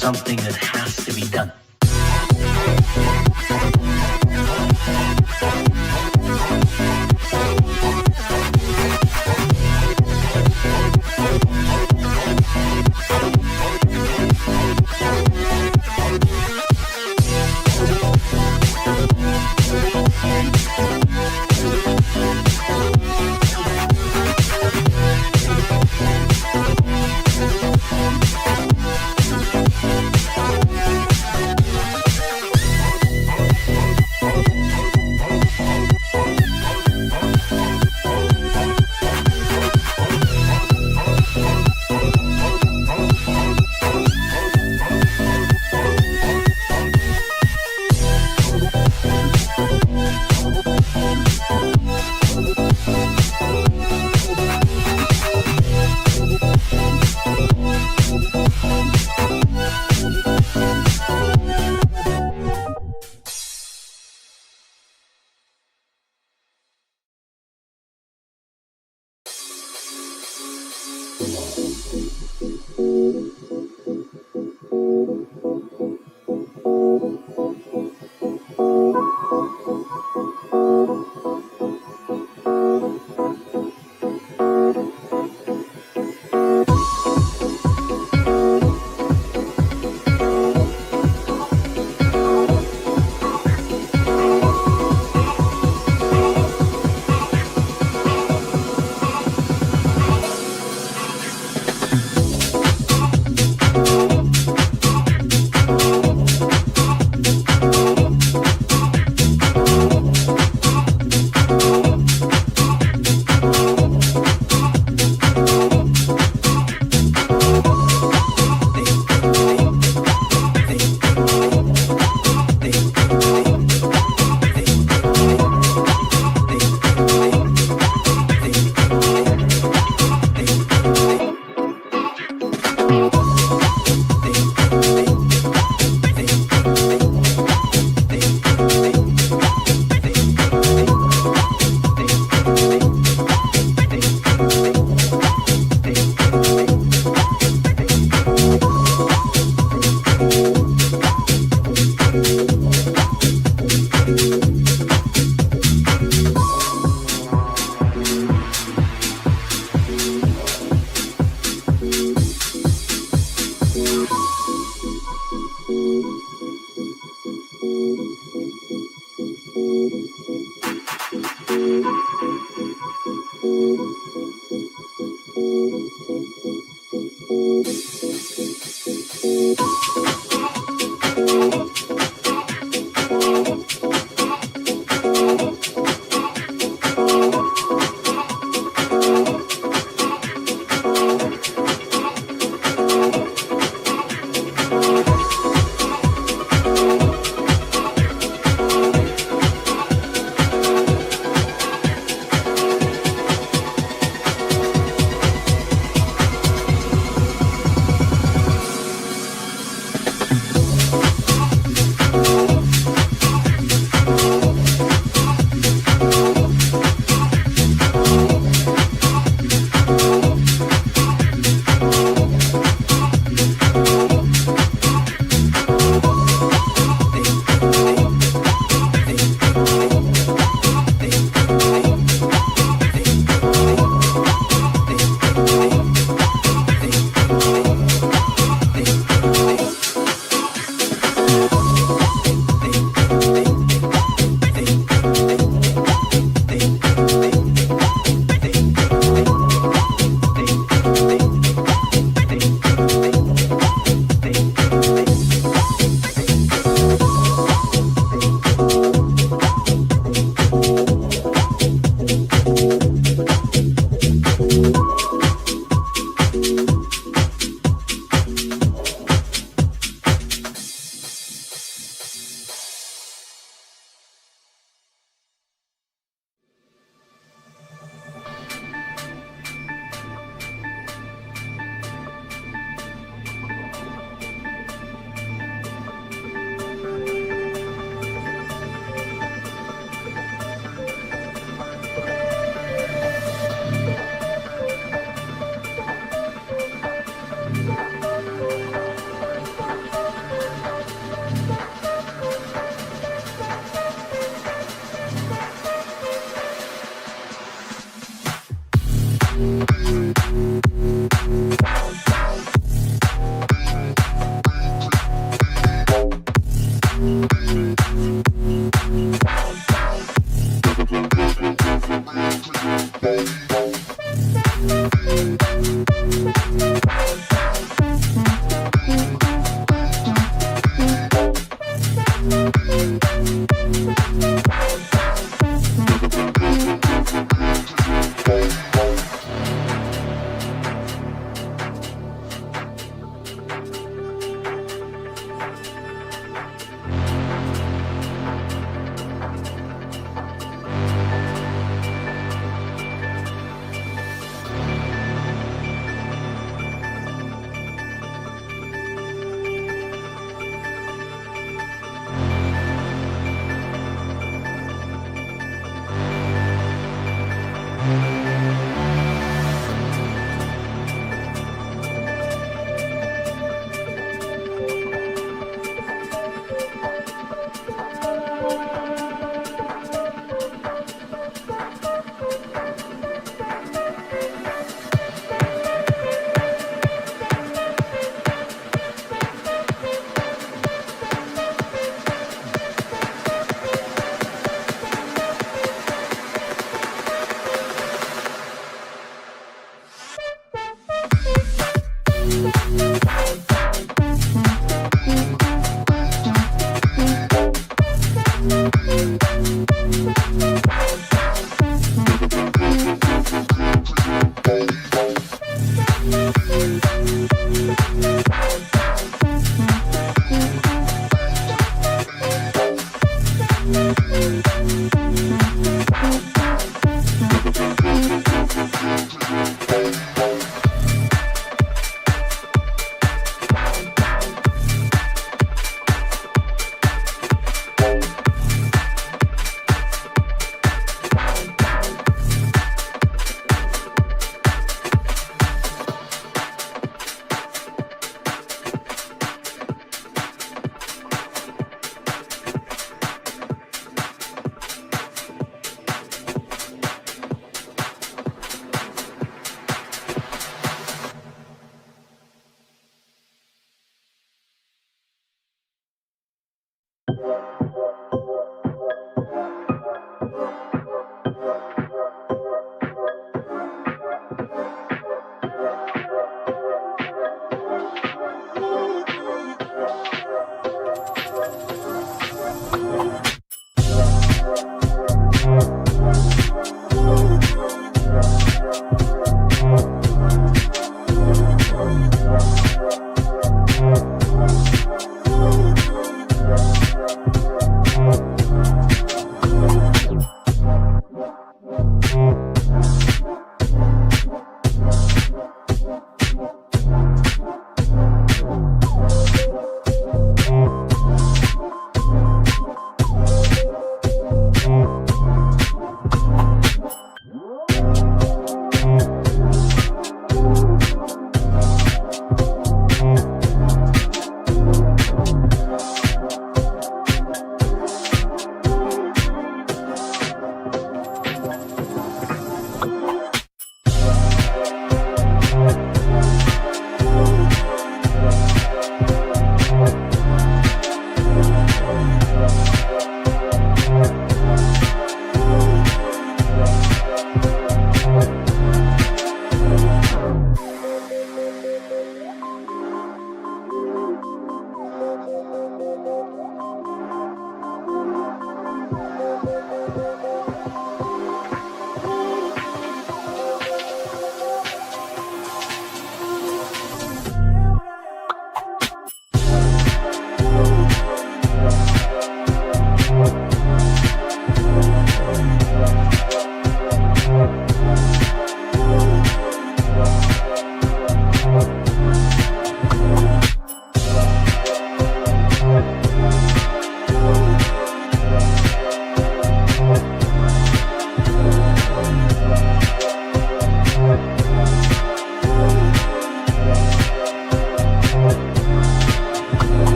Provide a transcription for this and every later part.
something that has to be done.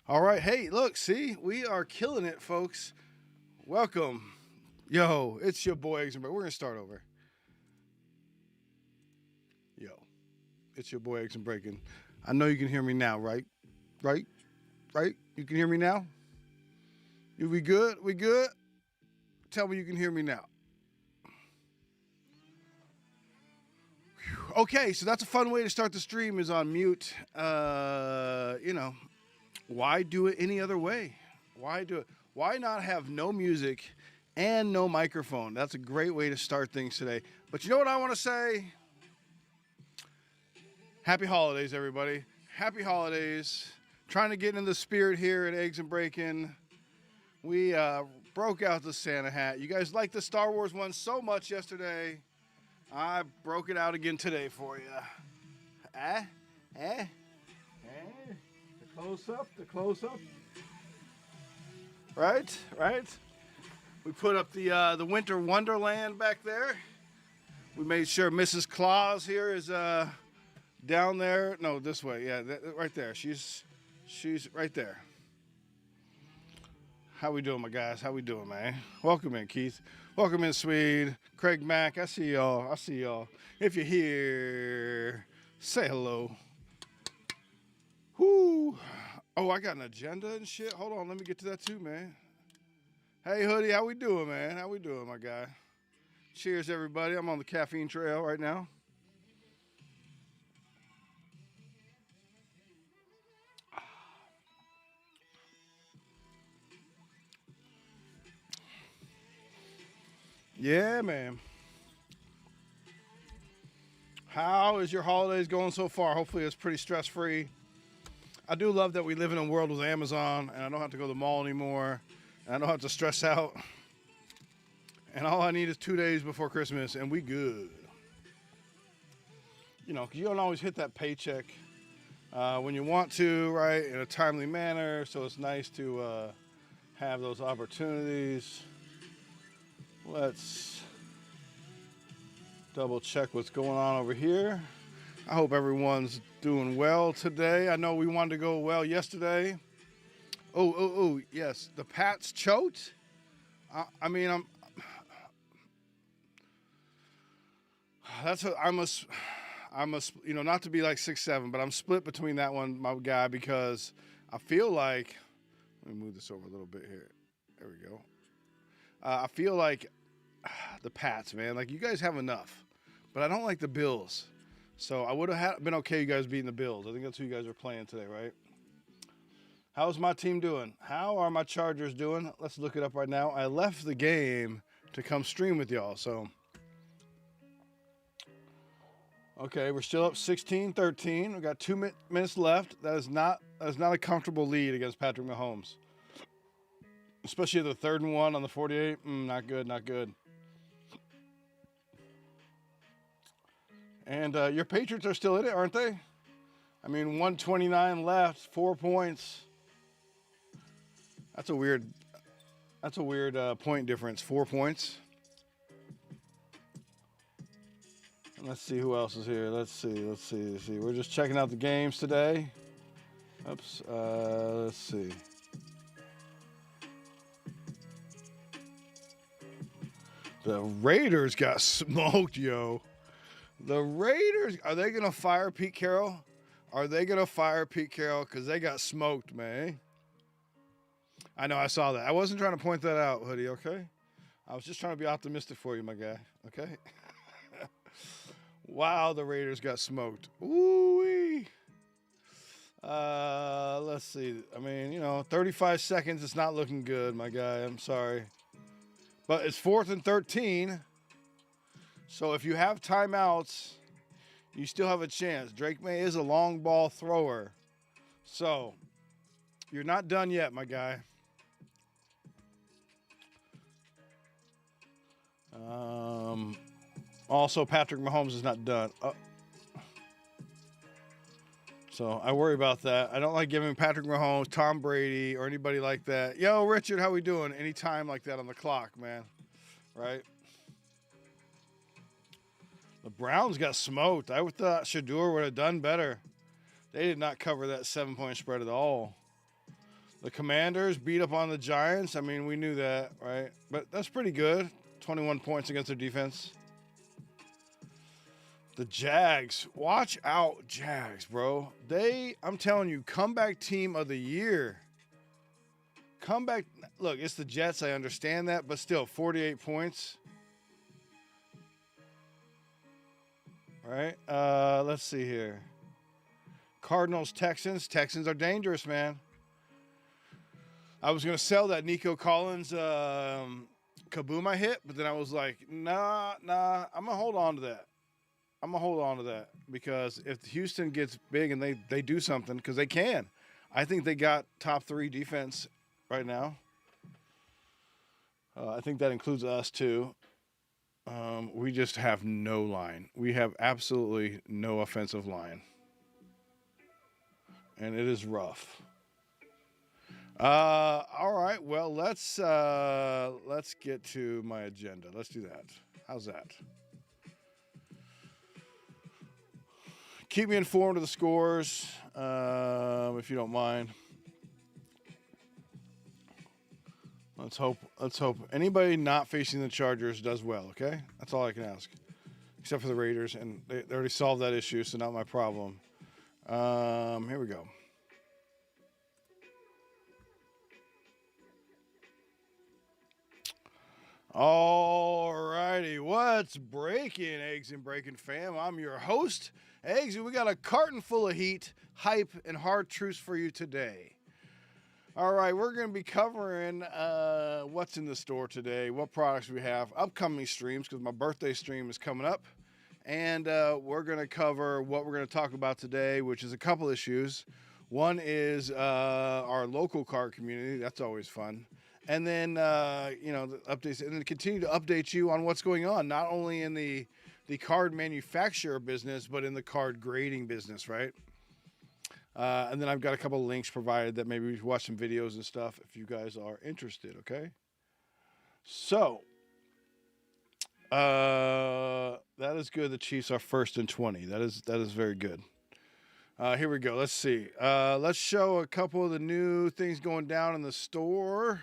All right. Hey, look, see, we are killing it, folks. Welcome. Yo, it's your boy Eggs and Breakin. We're going to start over. Yo, it's your boy Eggs and Breakin. I know you can hear me now, right? Right? Right? You can hear me now? We good? We good? Tell me you can hear me now. Okay, so that's a fun way to start the stream is on mute. Why do it any other way? Why do it? Why not have no music and no microphone? That's a great way to start things today. But you know what I want to say? Happy holidays, everybody. Happy holidays. Trying to get in the spirit here at Eggs and Breakin. We broke out the Santa hat. You guys liked the Star Wars one so much yesterday. I broke it out again today for you. The close up. Right. We put up the Winter Wonderland back there. We made sure Mrs. Claus here is down there. No, this way. Yeah, right there. She's right there. How we doing, my guys? How we doing, man? Welcome in, Keith. Welcome in, Swede. Craig Mack. I see y'all. If you're here, say hello. Whoo. Oh, I got an agenda and shit. Hold on, let me get to that too, man. Hey, Hoodie, how we doing, man? How we doing, my guy? Cheers, everybody. I'm on the caffeine trail right now. Yeah, man. How is your holidays going so far? Hopefully it's pretty stress-free. I do love that we live in a world with Amazon, and I don't have to go to the mall anymore, and I don't have to stress out. And all I need is 2 days before Christmas, and we good. You know, 'cause you don't always hit that paycheck when you want to, right, in a timely manner, so it's nice to have those opportunities. Let's double check what's going on over here. I hope everyone's doing well today. I know we wanted to go well yesterday. Oh, yes. The Pats choked. I'm not to be like 6'7", but I'm split between that one, my guy, because I feel like, let me move this over a little bit here. There we go. I feel like the Pats, man, like you guys have enough, but I don't like the Bills. So I would have been okay you guys beating the Bills. I think that's who you guys are playing today, right? How's my team doing? How are my Chargers doing? Let's look it up right now. I left the game to come stream with y'all, so. Okay, we're still up 16-13. We've got 2 minutes left. That is not a comfortable lead against Patrick Mahomes. Especially the 3rd and 1 on the 48. Not good. And your Patriots are still in it, aren't they? I mean, 129 left, 4 points. That's a weird point difference. 4 points. Let's see who else is here. Let's see. We're just checking out the games today. Oops. Let's see. The Raiders got smoked, yo. The Raiders, are they going to fire Pete Carroll? Because they got smoked, man. I know, I saw that. I wasn't trying to point that out, Hoodie, okay? I was just trying to be optimistic for you, my guy, okay? Wow, the Raiders got smoked. Ooh-wee. Let's see. I mean, 35 seconds, it's not looking good, my guy. I'm sorry. But it's 4th and 13. So if you have timeouts, you still have a chance. Drake May is a long ball thrower. So you're not done yet, my guy. Also, Patrick Mahomes is not done. So I worry about that. I don't like giving Patrick Mahomes, Tom Brady, or anybody like that. Yo, Richard, how we doing? Any time like that on the clock, man. Right? The Browns got smoked. I thought Shador would have done better. They did not cover that 7-point spread at all. The Commanders beat up on the Giants. I mean, we knew that, right? But that's pretty good. 21 points against their defense. The Jags. Watch out, Jags, bro. I'm telling you, comeback team of the year. Comeback. Look, it's the Jets. I understand that. But still, 48 points. All right. Let's see here. Cardinals, Texans. Texans are dangerous, man. I was going to sell that Nico Collins kaboom I hit, but then I was like, nah. I'm going to hold on to that. Because if Houston gets big and they do something, because they can. I think they got top 3 defense right now. I think that includes us, too. We just have no line. We have absolutely no offensive line. And it is rough. All right. Well, let's get to my agenda. Let's do that. How's that? Keep me informed of the scores, if you don't mind. Let's hope anybody not facing the Chargers does well, okay? That's all I can ask. Except for the Raiders, and they already solved that issue, so not my problem. Here we go. All righty, what's breaking, Eggs and Breakin fam? I'm your host, Eggs, and we got a carton full of heat, hype, and hard truths for you today. All right, we're going to be covering what's in the store today, what products we have, upcoming streams, because my birthday stream is coming up. And we're going to cover what we're going to talk about today, which is a couple issues. One is our local card community. That's always fun. And then, the updates, and then continue to update you on what's going on, not only in the card manufacturer business, but in the card grading business, right? And then I've got a couple of links provided that maybe we can watch some videos and stuff if you guys are interested, okay? So, that is good. The Chiefs are 1st and 20. That is very good. Here we go. Let's see. Let's show a couple of the new things going down in the store.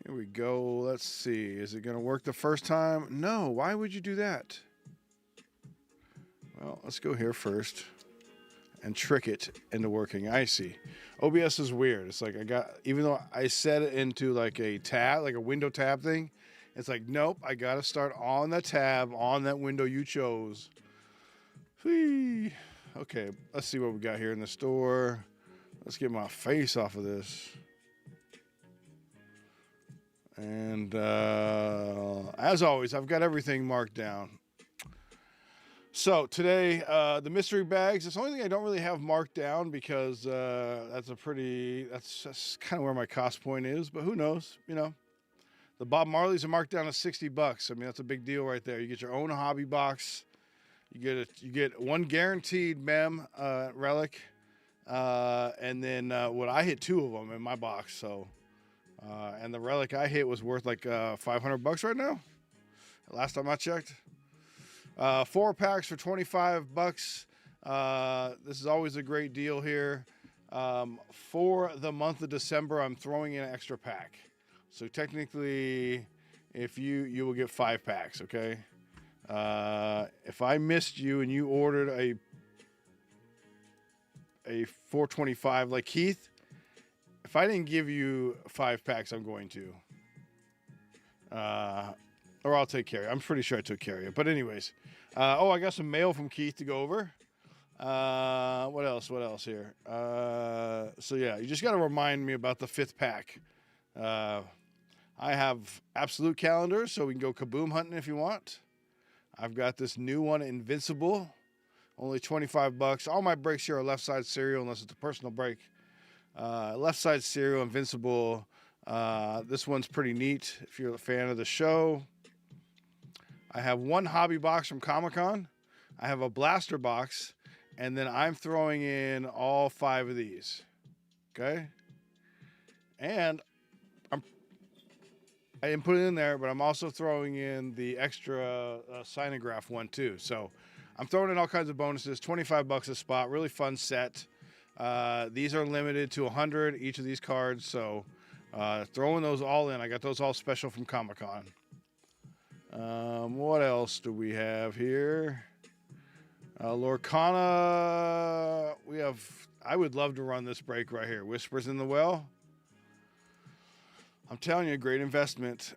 Here we go. Let's see. Is it going to work the first time? No. Why would you do that? Well, let's go here first and trick it into working. I see. OBS is weird. It's like even though I set it into like a tab, like a window tab thing, it's like, nope, I got to start on the tab on that window you chose. Whee. Okay, let's see what we got here in the store. Let's get my face off of this. And as always, I've got everything marked down. So today, the mystery bags, it's the only thing I don't really have marked down because that's kind of where my cost point is, but who knows, The Bob Marleys are marked down to $60. I mean, that's a big deal right there. You get your own hobby box. You get one guaranteed mem relic, and then what I hit 2 of them in my box. So, and the relic I hit was worth like $500 right now. Last time I checked. 4 packs for $25. This is always a great deal here. For the month of December, I'm throwing in an extra pack. So technically, if you will get 5 packs, okay? If I missed you and you ordered a 425 like Keith, if I didn't give you 5 packs, I'm going to. Or I'll take care of it. I'm pretty sure I took care of it. But anyways, I got some mail from Keith to go over. What else here? So yeah, you just got to remind me about the 5th pack. I have absolute calendars, so we can go kaboom hunting if you want. I've got this new one, Invincible, only $25. All my breaks here are left side serial, unless it's a personal break. Left side serial, Invincible. This one's pretty neat if you're a fan of the show. I have 1 hobby box from Comic-Con. I have a blaster box, and then I'm throwing in all 5 of these. Okay? And I didn't put it in there, but I'm also throwing in the extra Sinograph one too. So I'm throwing in all kinds of bonuses. $25 a spot. Really fun set. These are limited to 100 each of these cards, so throwing those all in. I got those all special from Comic-Con. What else do we have here? Lorcana, we have. I would love to run this break right here. Whispers in the Well. I'm telling you, a great investment.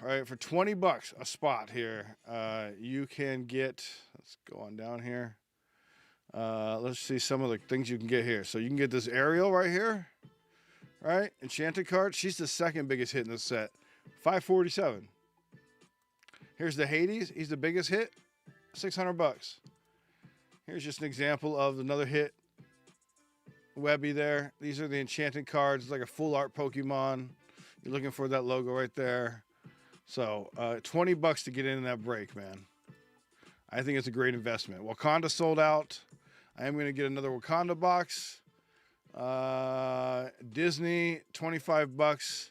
All right, for $20 a spot here, you can get. Let's go on down here. Let's see some of the things you can get here. So you can get this Ariel right here, right? Enchanted card. She's the second biggest hit in this set. $547. Here's the Hades. He's the biggest hit. $600. Here's just an example of another hit. Webby there. These are the enchanted cards. It's like a full art Pokemon. You're looking for that logo right there. So $20 to get in that break, man. I think it's a great investment. Wakanda sold out. I am going to get another Wakanda box. Disney, $25.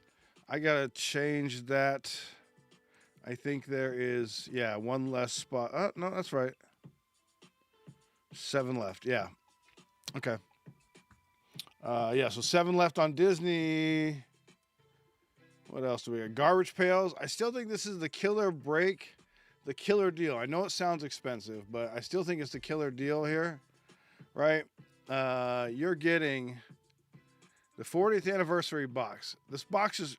I got to change that. I think there is, yeah, one less spot. Oh, no, that's right. 7 left. Yeah. Okay. Yeah, so 7 left on Disney. What else do we got? Garbage pails. I still think this is the killer break, the killer deal. I know it sounds expensive, but I still think it's the killer deal here, right? You're getting the 40th anniversary box. This box is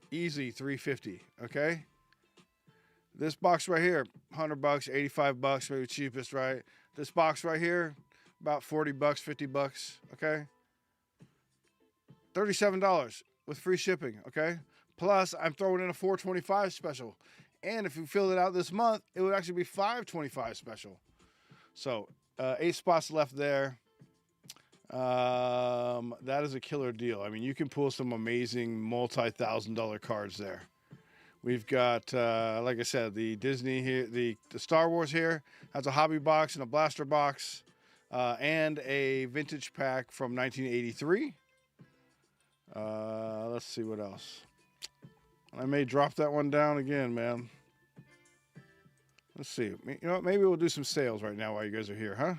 easy $350, okay? This box right here, $100, $85, maybe cheapest, right? This box right here, about $40, $50, okay? $37 with free shipping, okay? Plus, I'm throwing in a $425 special. And if you fill it out this month, it would actually be $525 special. So, 8 spots left there. That is a killer deal. I mean, you can pull some amazing multi-$1,000 cards there. We've got, like I said, the Disney here, the Star Wars here has a hobby box and a blaster box, and a vintage pack from 1983. Let's see what else. I may drop that one down again, man. Let's see. You know what? Maybe we'll do some sales right now while you guys are here, huh?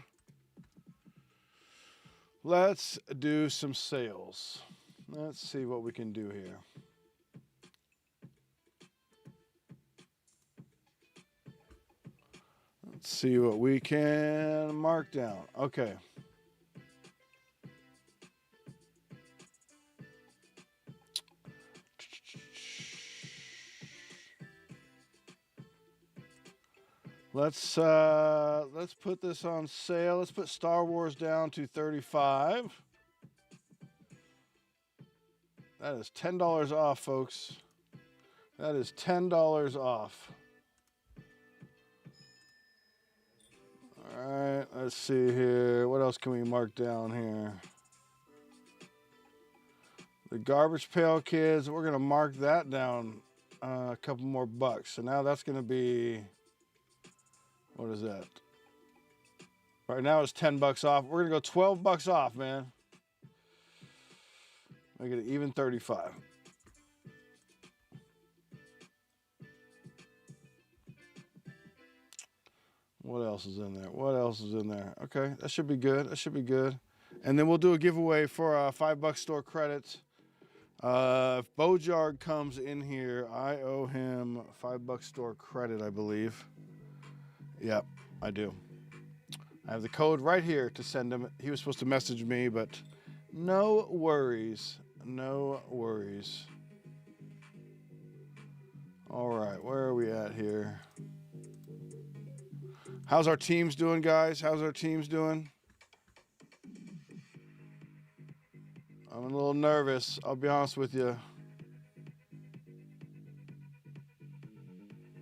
Let's do some sales. Let's see what we can do here. Let's see what we can mark down. Okay. Let's put this on sale. Let's put Star Wars down to $35. That is $10 off, folks. That is $10 off. All right, let's see here. What else can we mark down here? The Garbage Pail Kids, we're going to mark that down a couple more bucks. So now that's going to be, what is that? Right now it's $10 off. We're going to go $12 off, man. Make it even 35. What else is in there? What else is in there? Okay, that should be good. That should be good. And then we'll do a giveaway for $5 store credits. If Bojard comes in here, I owe him $5 store credit, I believe. Yep, I do. I have the code right here to send him. He was supposed to message me, but no worries. No worries. All right, where are we at here? How's our teams doing, guys? How's our teams doing? I'm a little nervous. I'll be honest with you.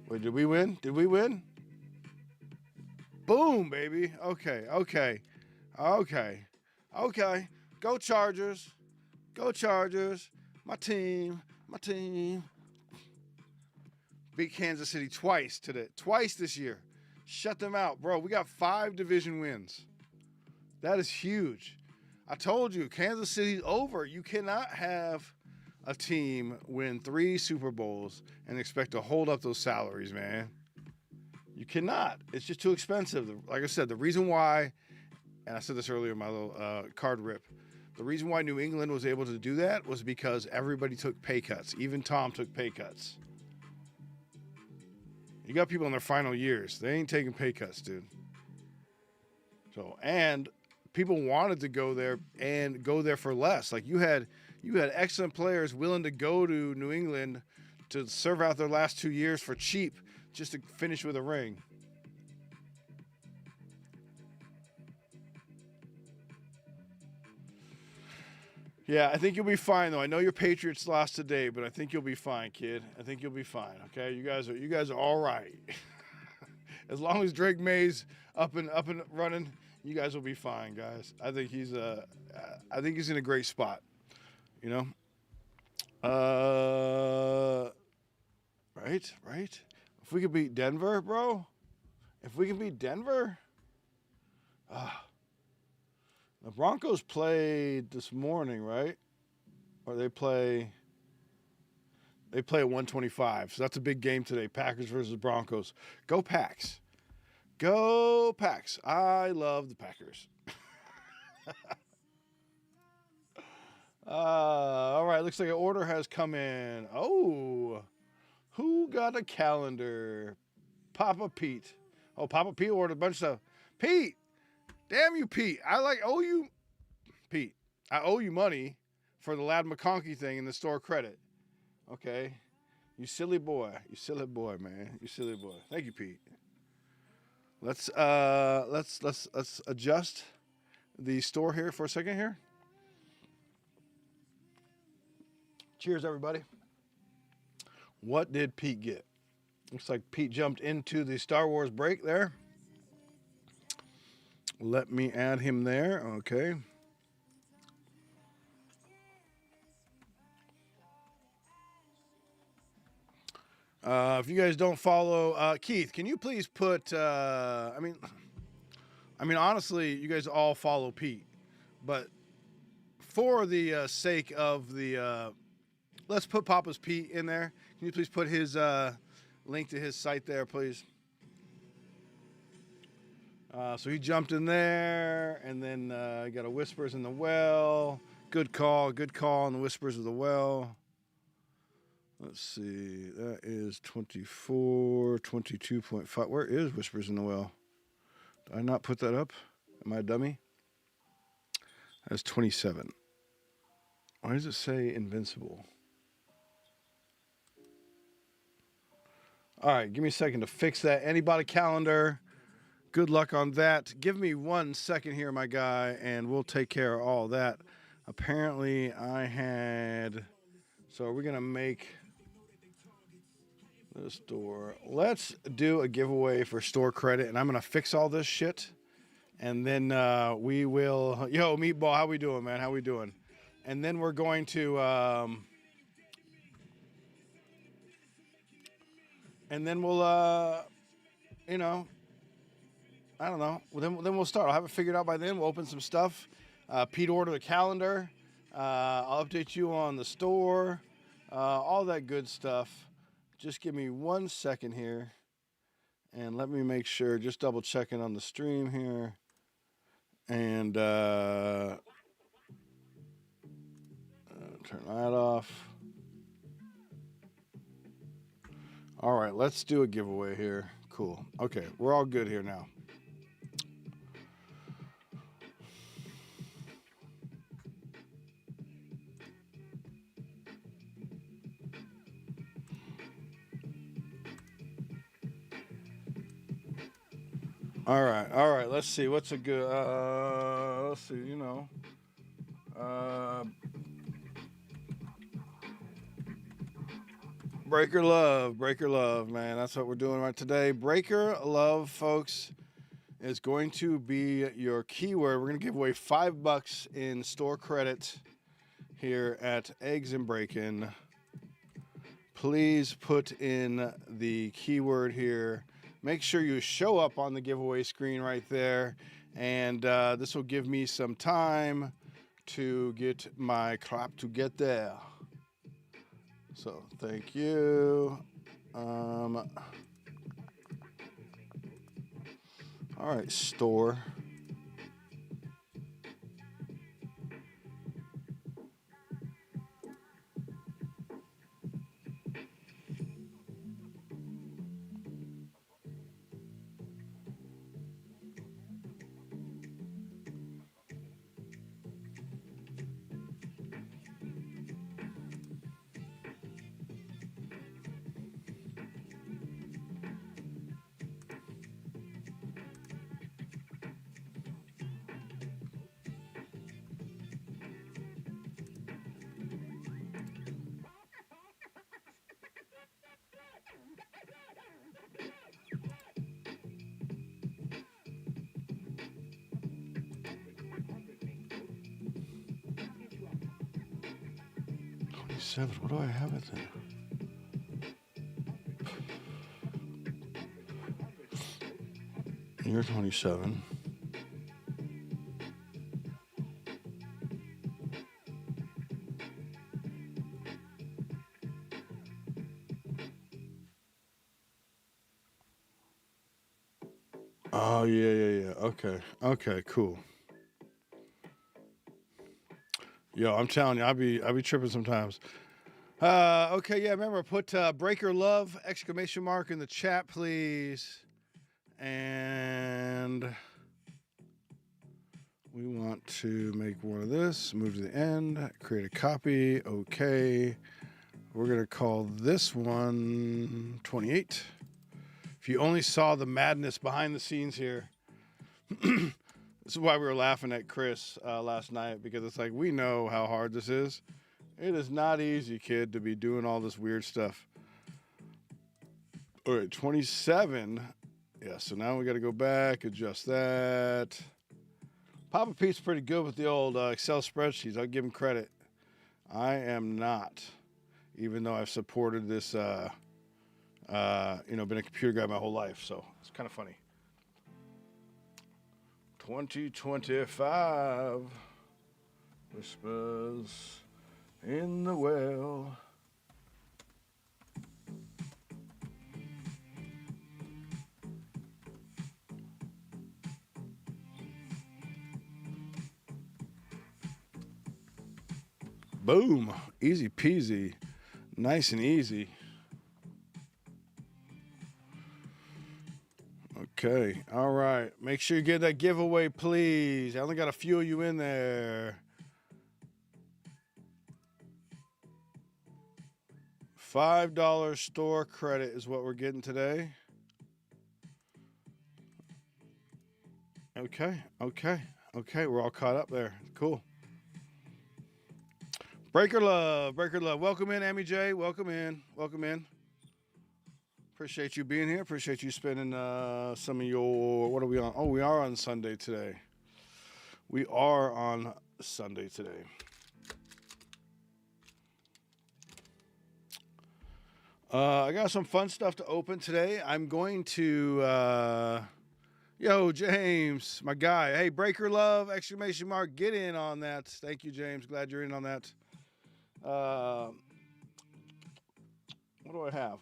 Wait, did we win? Did we win? Boom, baby. Okay, okay. Okay. Okay. Go Chargers. Go Chargers. My team. My team. Beat Kansas City twice today. Twice this year. Shut them out, bro. We got 5 division wins. That is huge. I told you, Kansas City's over. You cannot have a team win 3 Super Bowls and expect to hold up those salaries, man. You cannot. It's just too expensive. Like I said, the reason why and I said this earlier in my little card rip. The reason why New England was able to do that was because everybody took pay cuts. Even Tom took pay cuts. You got people in their final years. They ain't taking pay cuts, dude. So, and people wanted to go there and go there for less. Like you had excellent players willing to go to New England to serve out their last 2 years for cheap just to finish with a ring. Yeah, I think you'll be fine though. I know your Patriots lost today, but I think you'll be fine, kid. I think you'll be fine. Okay, you guys are all right. As long as Drake May's up and running, you guys will be fine, guys. I think he's in a great spot. You know, right. If we could beat Denver, bro. If we can beat Denver, the Broncos played this morning, right? Or they play at 125. So that's a big game today. Packers versus Broncos. Go Packs. Go Packs. I love the Packers. All right. Looks like an order has come in. Oh, who got a calendar? Papa Pete. Oh, Papa Pete ordered a bunch of stuff. Pete. Damn you, Pete. I owe you, Pete. I owe you money for the Lad McConkey thing in the store credit. Okay. You silly boy, man. You silly boy. Thank you, Pete. Let's adjust the store here for a second here. Cheers, everybody. What did Pete get? Looks like Pete jumped into the Star Wars break there. Let me add him there. Okay. If you guys don't follow Keith, can you please put? I mean, honestly, you guys all follow Pete, but for the sake of the, let's put Papa's Pete in there. Can you please put his link to his site there, please? So he jumped in there, and then got a Whispers in the Well. Good call on the Whispers of the Well. Let's see, that is 24, 22.5. Where is Whispers in the Well? Did I not put that up? Am I a dummy? That's 27. Why does it say Invincible? All right, give me a second to fix that. Anybody calendar? Good luck on that. Give me 1 second here, my guy, and we'll take care of all that. Apparently, I had... So are we going to make the store? Let's do a giveaway for store credit, and I'm going to fix all this shit. And then we will... Yo, Meatball, how we doing, man? How we doing? And then we're going to... and then we'll, you know... I don't know. Well, then we'll start. I'll have it figured out by then. We'll open some stuff. Pete ordered a calendar. I'll update you on the store. All that good stuff. Just give me 1 second here. And let me make sure. Just double checking on the stream here. And turn that off. All right. Let's do a giveaway here. Cool. Okay. We're all good here now. All right. Let's see. What's a good? Let's see. You know. Breaker Love, man. That's what we're doing right today. Breaker Love, folks, is going to be your keyword. We're gonna give away $5 in store credit here at Eggs and Breakin. Please put in the keyword here. Make sure you show up on the giveaway screen right there. And this will give me some time to get my crap together. So, thank you. All right, store. 27. What do I have it there? Year 27. Oh yeah. Okay, cool. Yo, I'm telling you, I be tripping sometimes. Okay, yeah. Remember, put Breaker Love exclamation mark in the chat, please. And we want to make one of this. Move to the end. Create a copy. Okay. We're gonna call this one 28. If you only saw the madness behind the scenes here, this is why we were laughing at Chris last night, because it's like, we know how hard this is. It is not easy, kid, to be doing all this weird stuff. All right, 27. Yeah, so now we got to go back, adjust that. Papa Pete's pretty good with the old Excel spreadsheets. I'll give him credit. I am not, even though I've supported this, been a computer guy my whole life, so it's kind of funny. 2025 whispers in the well. Boom. Easy peasy. Nice and easy. Okay. All right. Make sure you get that giveaway, please. I only got a few of you in there. $5 store credit is what we're getting today. Okay. We're all caught up there. Cool. Breaker Love. Welcome in, Amy J. Welcome in. Appreciate you being here. Appreciate you spending some of your... What are we on? Oh, we are on Sunday today. I got some fun stuff to open today. I'm going to... Yo, James, my guy. Hey, Breaker Love, exclamation mark. Get in on that. Thank you, James. Glad you're in on that. What do I have?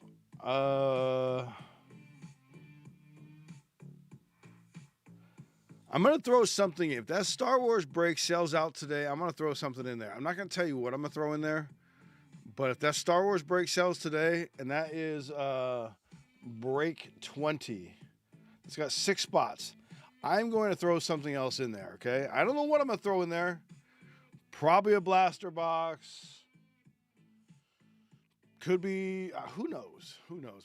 I'm going to throw something in. If that Star Wars break sells out today, I'm going to throw something in there. I'm not going to tell you what I'm going to throw in there. But if that Star Wars break sells today, and that is break 20, it's got 6 spots. I'm going to throw something else in there, okay? I don't know what I'm going to throw in there. Probably a blaster box. Could be, who knows,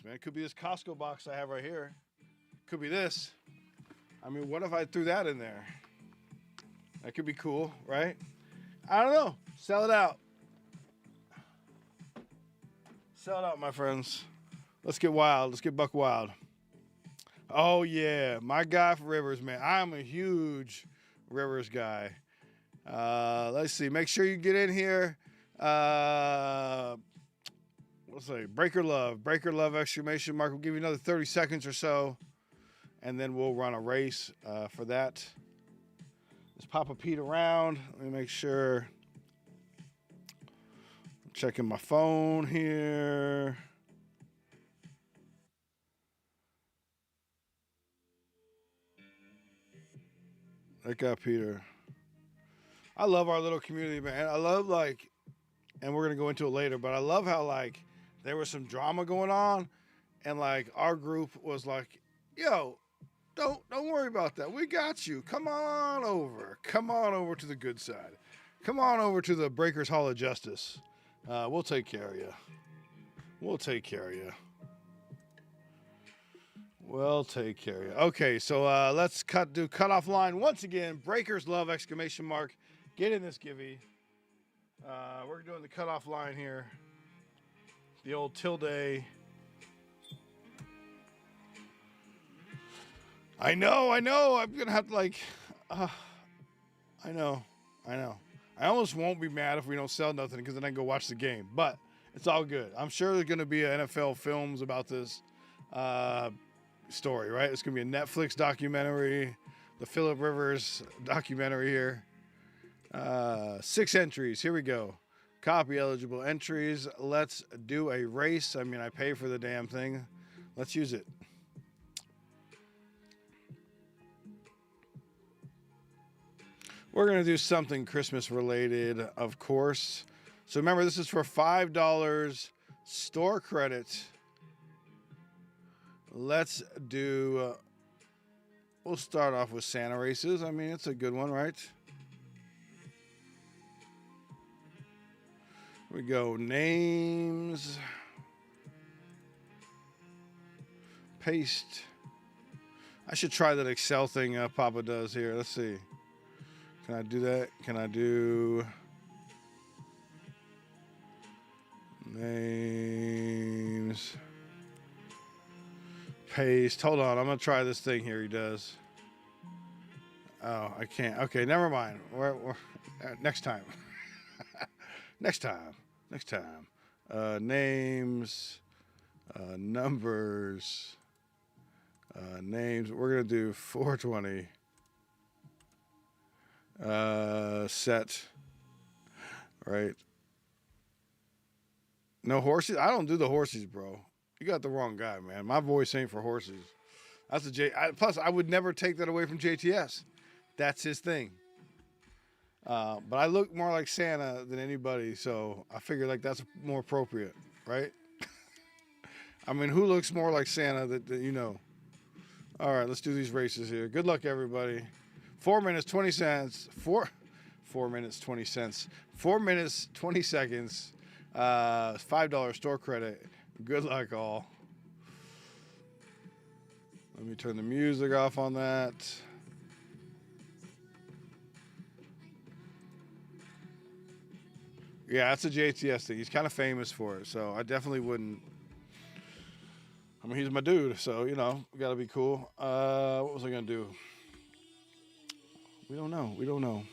man? Could be this Costco box I have right here. Could be this. I mean, what if I threw that in there? That could be cool, right? I don't know. Sell it out. Sell it out, my friends. Let's get wild. Let's get buck wild. Oh, yeah. My guy for Rivers, man. I'm a huge Rivers guy. Let's see. Make sure you get in here. Let's say Breaker Love, exclamation mark. We'll give you another 30 seconds or so, and then we'll run a race for that. Let's Papa Pete around. Let me make sure. I'm checking my phone here. That guy, Peter. I love our little community, man. I love, and we're going to go into it later, but I love how, there was some drama going on, and, our group was like, yo, don't worry about that. We got you. Come on over. Come on over to the good side. Come on over to the Breakers Hall of Justice. We'll take care of you. We'll take care of you. Okay, so let's do cutoff line once again. Breakers Love, exclamation mark. Get in this givey. We're doing the cutoff line here. The old tilde. I know. I'm going to have to I know. I I almost won't be mad if we don't sell nothing because then I can go watch the game. But it's all good. I'm sure there's going to be NFL films about this story, right? It's going to be a Netflix documentary, the Phillip Rivers documentary here. 6 entries. Here we go. Copy eligible entries. Let's do a race. I mean, I pay for the damn thing. Let's use it. We're going to do something Christmas related, of course. So remember, this is for $5 store credit. Let's do, we'll start off with Santa races. I mean, it's a good one, right? Here we go. Names. Paste. I should try that Excel thing Papa does here. Let's see. Can I do that? Can I do names? Paste. Hold on. I'm going to try this thing here he does. Oh, I can't. Okay, never mind. Next time. Next time. Names. Numbers. Names. We're going to do 420. Set. Right. No horses? I don't do the horses, bro. You got the wrong guy, man. My voice ain't for horses. That's plus, I would never take that away from JTS. That's his thing. But I look more like Santa than anybody, so I figure like that's more appropriate, right? I mean, who looks more like Santa that you know? All right, let's do these races here. Good luck, everybody. 4 minutes, 20 cents. 4 minutes, 20 cents. 4 minutes, 20 seconds. $5 store credit. Good luck, all. Let me turn the music off on that. Yeah, that's a JTS thing. He's kind of famous for it, so I definitely wouldn't. I mean, he's my dude, so, you know, we got to be cool. What was I going to do? We don't know.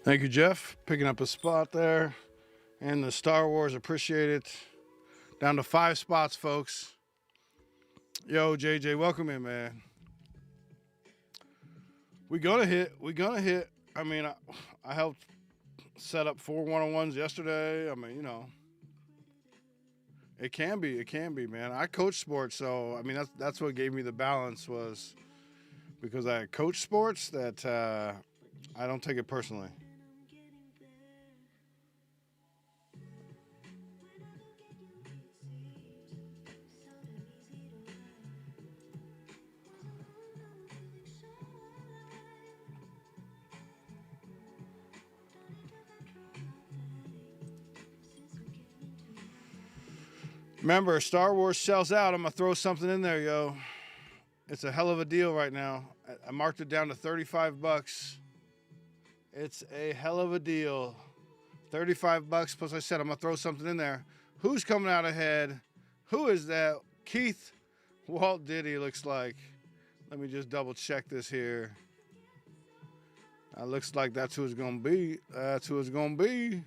Thank you, Jeff. Picking up a spot there. And the Star Wars, appreciate it. Down to 5 spots, folks. Yo, JJ, welcome in, man. We gonna hit. I mean, I helped set up 4 one-on-ones yesterday. I mean, you know, it can be, man. I coach sports, so I mean that's what gave me the balance, was because I coach sports that I don't take it personally. Remember, Star Wars sells out. I'm going to throw something in there, yo. It's a hell of a deal right now. I marked it down to $35. It's a hell of a deal. $35 plus I said I'm going to throw something in there. Who's coming out ahead? Who is that? Keith Walt Diddy looks like. Let me just double check this here. Looks like that's who it's going to be. That's who it's going to be.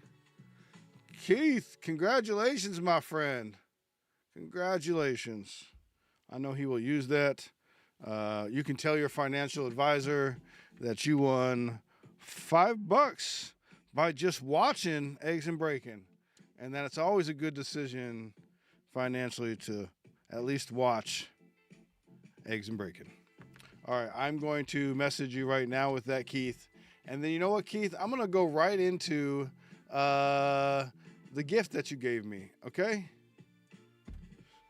Keith, congratulations, my friend. Congratulations. I know he will use that. You can tell your financial advisor that you won $5 by just watching Eggs and Breakin, and that it's always a good decision financially to at least watch Eggs and Breakin. All right, I'm going to message you right now with that, Keith. And then you know what, Keith? I'm going to go right into the gift that you gave me, okay?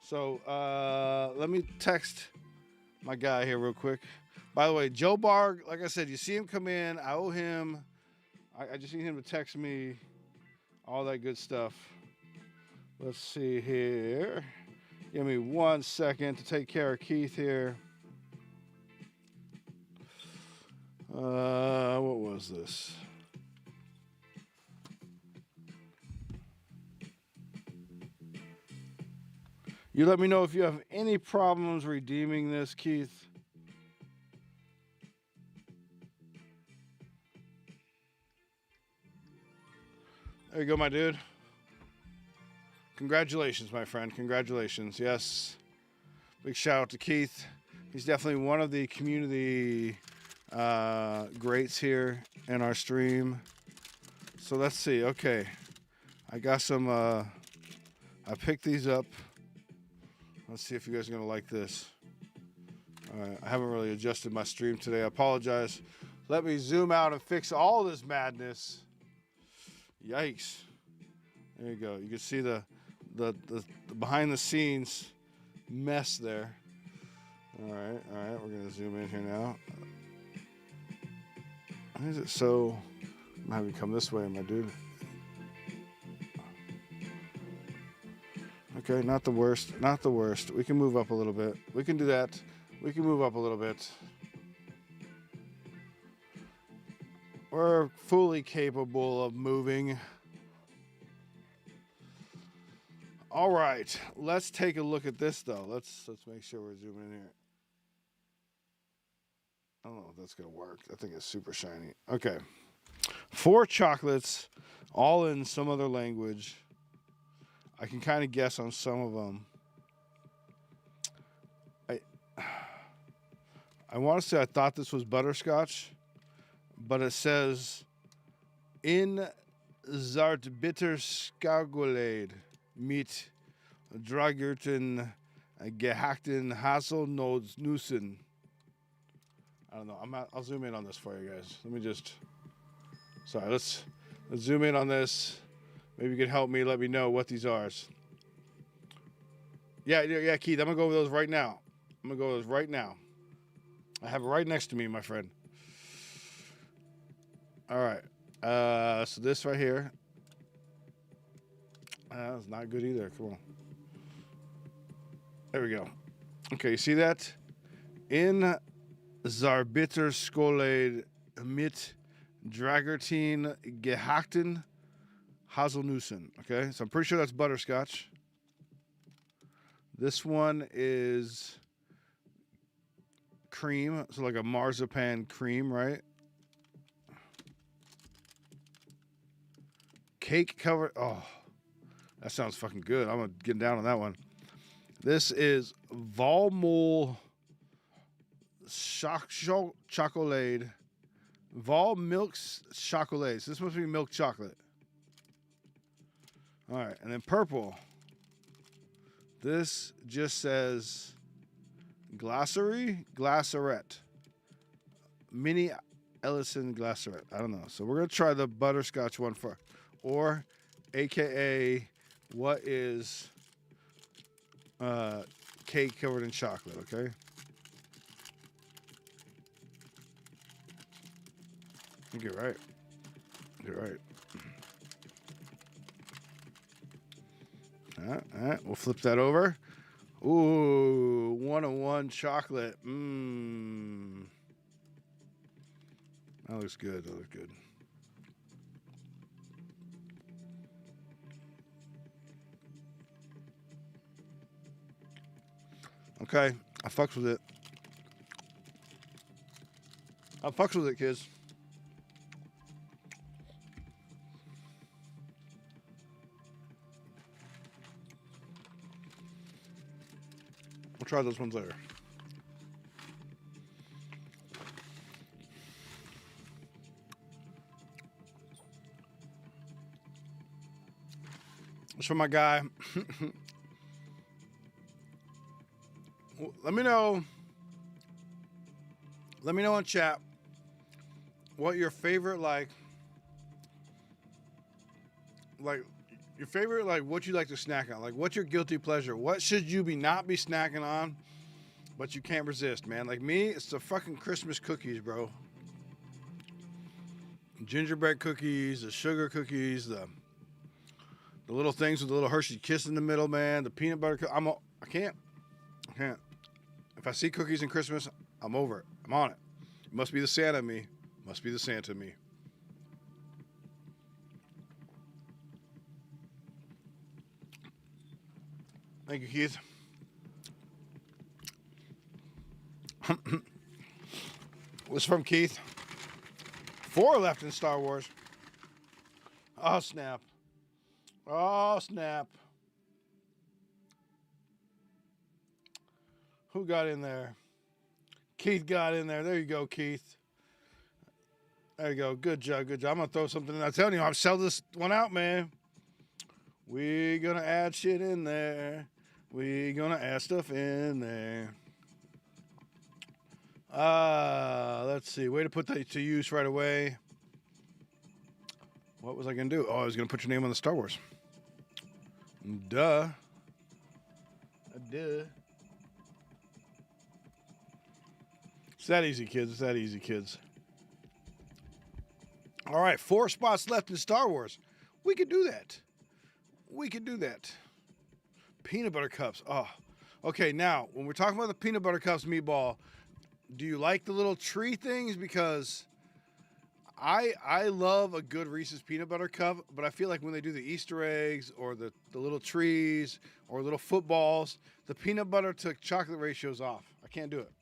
So let me text my guy here real quick. By the way, Joe Barg, like I said, you see him come in. I owe him. I just need him to text me all that good stuff. Let's see here. Give me 1 second to take care of Keith here. What was this? You let me know if you have any problems redeeming this, Keith. There you go, my dude. Congratulations, my friend. Congratulations. Yes. Big shout out to Keith. He's definitely one of the community greats here in our stream. So let's see. Okay. I got some, I picked these up. Let's see if you guys are going to like this. All right. I haven't really adjusted my stream today. I apologize. Let me zoom out and fix all this madness. Yikes. There you go. You can see the behind the scenes mess there. All right. We're going to zoom in here now. Why is it so... I'm having to come this way, my dude. Okay, not the worst. Not the worst. We can move up a little bit. We can do that. We can move up a little bit. We're fully capable of moving. All right, let's take a look at this though. Let's make sure we're zooming in here. I don't know if that's gonna work. I think it's super shiny. Okay, 4 chocolates, all in some other language. I can kind of guess on some of them. I want to say I thought this was butterscotch, but it says in Zartbitterskagolade mit Dragerten gehackten Haselnussen. I don't know. I'll zoom in on this for you guys. Let me just. Sorry. Let's zoom in on this. Maybe you can help me. Let me know what these are. Yeah, Keith. I'm gonna go with those right now. I have it right next to me, my friend. All right. So this right here. That's not good either. Come on. There we go. Okay, you see that? In Zarbitterskole mit Dragertin gehackten Haselnussen. Okay, so I'm pretty sure that's butterscotch. This one is cream, so like a marzipan cream, right? cake covered. Oh, that sounds fucking good. I'm gonna get down on that one. This is Volmol chocolate. Vol milk chocolate. So this must be milk chocolate. All right, and then purple. This just says Glaceret. Mini Ellison Glaceret. I don't know. So we're going to try the butterscotch one first. Or, AKA, what is cake covered in chocolate, okay? I think you're right. You're right. All right, we'll flip that over. Ooh, 101 chocolate. Mmm. That looks good. That looks good. Okay, I fucks with it. I fucks with it, kids. We'll try those ones later. It's from my guy. Let me know in chat what your favorite your favorite what you like to snack on. Like, what's your guilty pleasure? What should you not be snacking on, but you can't resist, man? Like me, it's the fucking Christmas cookies, bro. Gingerbread cookies, the sugar cookies, the little things with the little Hershey kiss in the middle, man. The peanut butter. I can't. If I see cookies in Christmas, I'm over it. I'm on it. It must be the Santa in me. Must be the Santa in me. Thank you, Keith. What's from Keith? 4 left in Star Wars. Oh, snap. Oh, snap. Who got in there? Keith got in there. There you go, Keith. There you go. Good job. Good job. I'm going to throw something in. I'm telling you, I'll sell this one out, man. We're going to add shit in there. We're going to add stuff in there. Let's see. Way to put that to use right away. What was I going to do? Oh, I was going to put your name on the Star Wars. Duh. It's that easy, kids. It's that easy, kids. All right, 4 spots left in Star Wars. We could do that. Peanut butter cups. Oh, okay. Now, when we're talking about the peanut butter cups, meatball, do you like the little tree things? Because I love a good Reese's peanut butter cup, but I feel like when they do the Easter eggs or the little trees or little footballs, the peanut butter to chocolate ratio's off. I can't do it.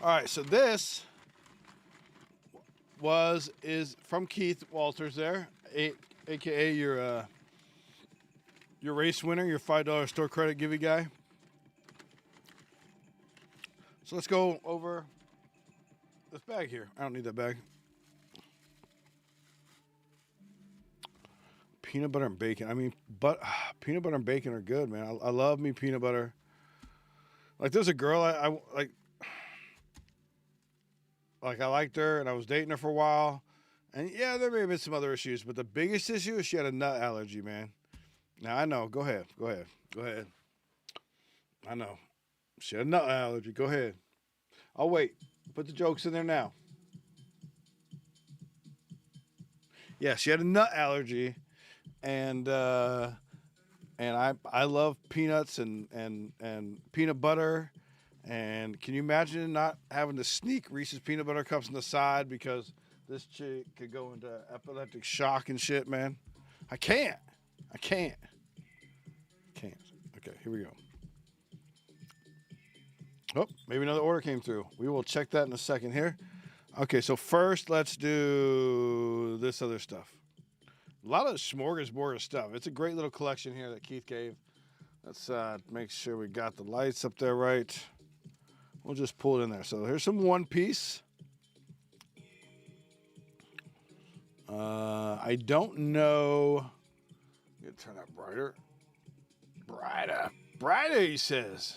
All right, so this is from Keith Walters there, aka your race winner, your $5 store credit givey guy. So let's go over this bag here. I don't need that bag. Peanut butter and bacon. I mean, peanut butter and bacon are good, man. I love me peanut butter. Like, there's a girl I liked her, and I was dating her for a while. And yeah, there may have been some other issues, but the biggest issue is she had a nut allergy, man. Now, I know. Go ahead. I know. She had a nut allergy. Go ahead. I'll wait. Put the jokes in there now. Yeah, she had a nut allergy, and I love peanuts and peanut butter. And can you imagine not having to sneak Reese's peanut butter cups on the side because this chick could go into epileptic shock and shit, man? I can't. Okay, here we go. Oh, maybe another order came through. We will check that in a second here. Okay, so first let's do this other stuff. A lot of smorgasbord of stuff. It's a great little collection here that Keith gave. Let's make sure we got the lights up there right. We'll just pull it in there. So here's some One Piece. I don't know. Get turn that brighter. Brighter, he says.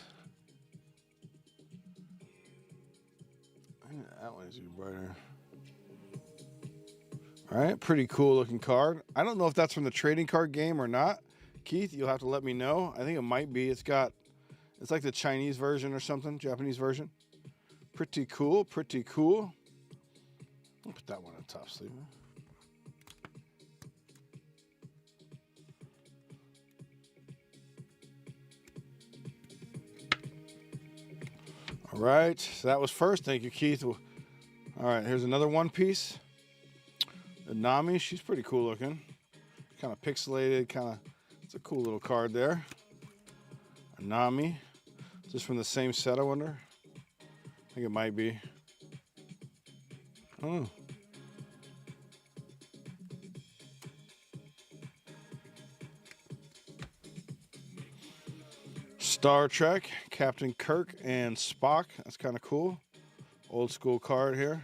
That one needs to be brighter. All right, pretty cool looking card. I don't know if that's from the trading card game or not. Keith, you'll have to let me know. I think it might be. It's like the Chinese version or something, Japanese version. Pretty cool, pretty cool. I'll put that one on top sleeve. All right, so that was first. Thank you, Keith. All right, here's another One Piece. The Nami, she's pretty cool looking. Kind of pixelated, it's a cool little card there. A Nami. Is this from the same set, I wonder? I think it might be. Oh. Star Trek, Captain Kirk and Spock. That's kind of cool. Old school card here.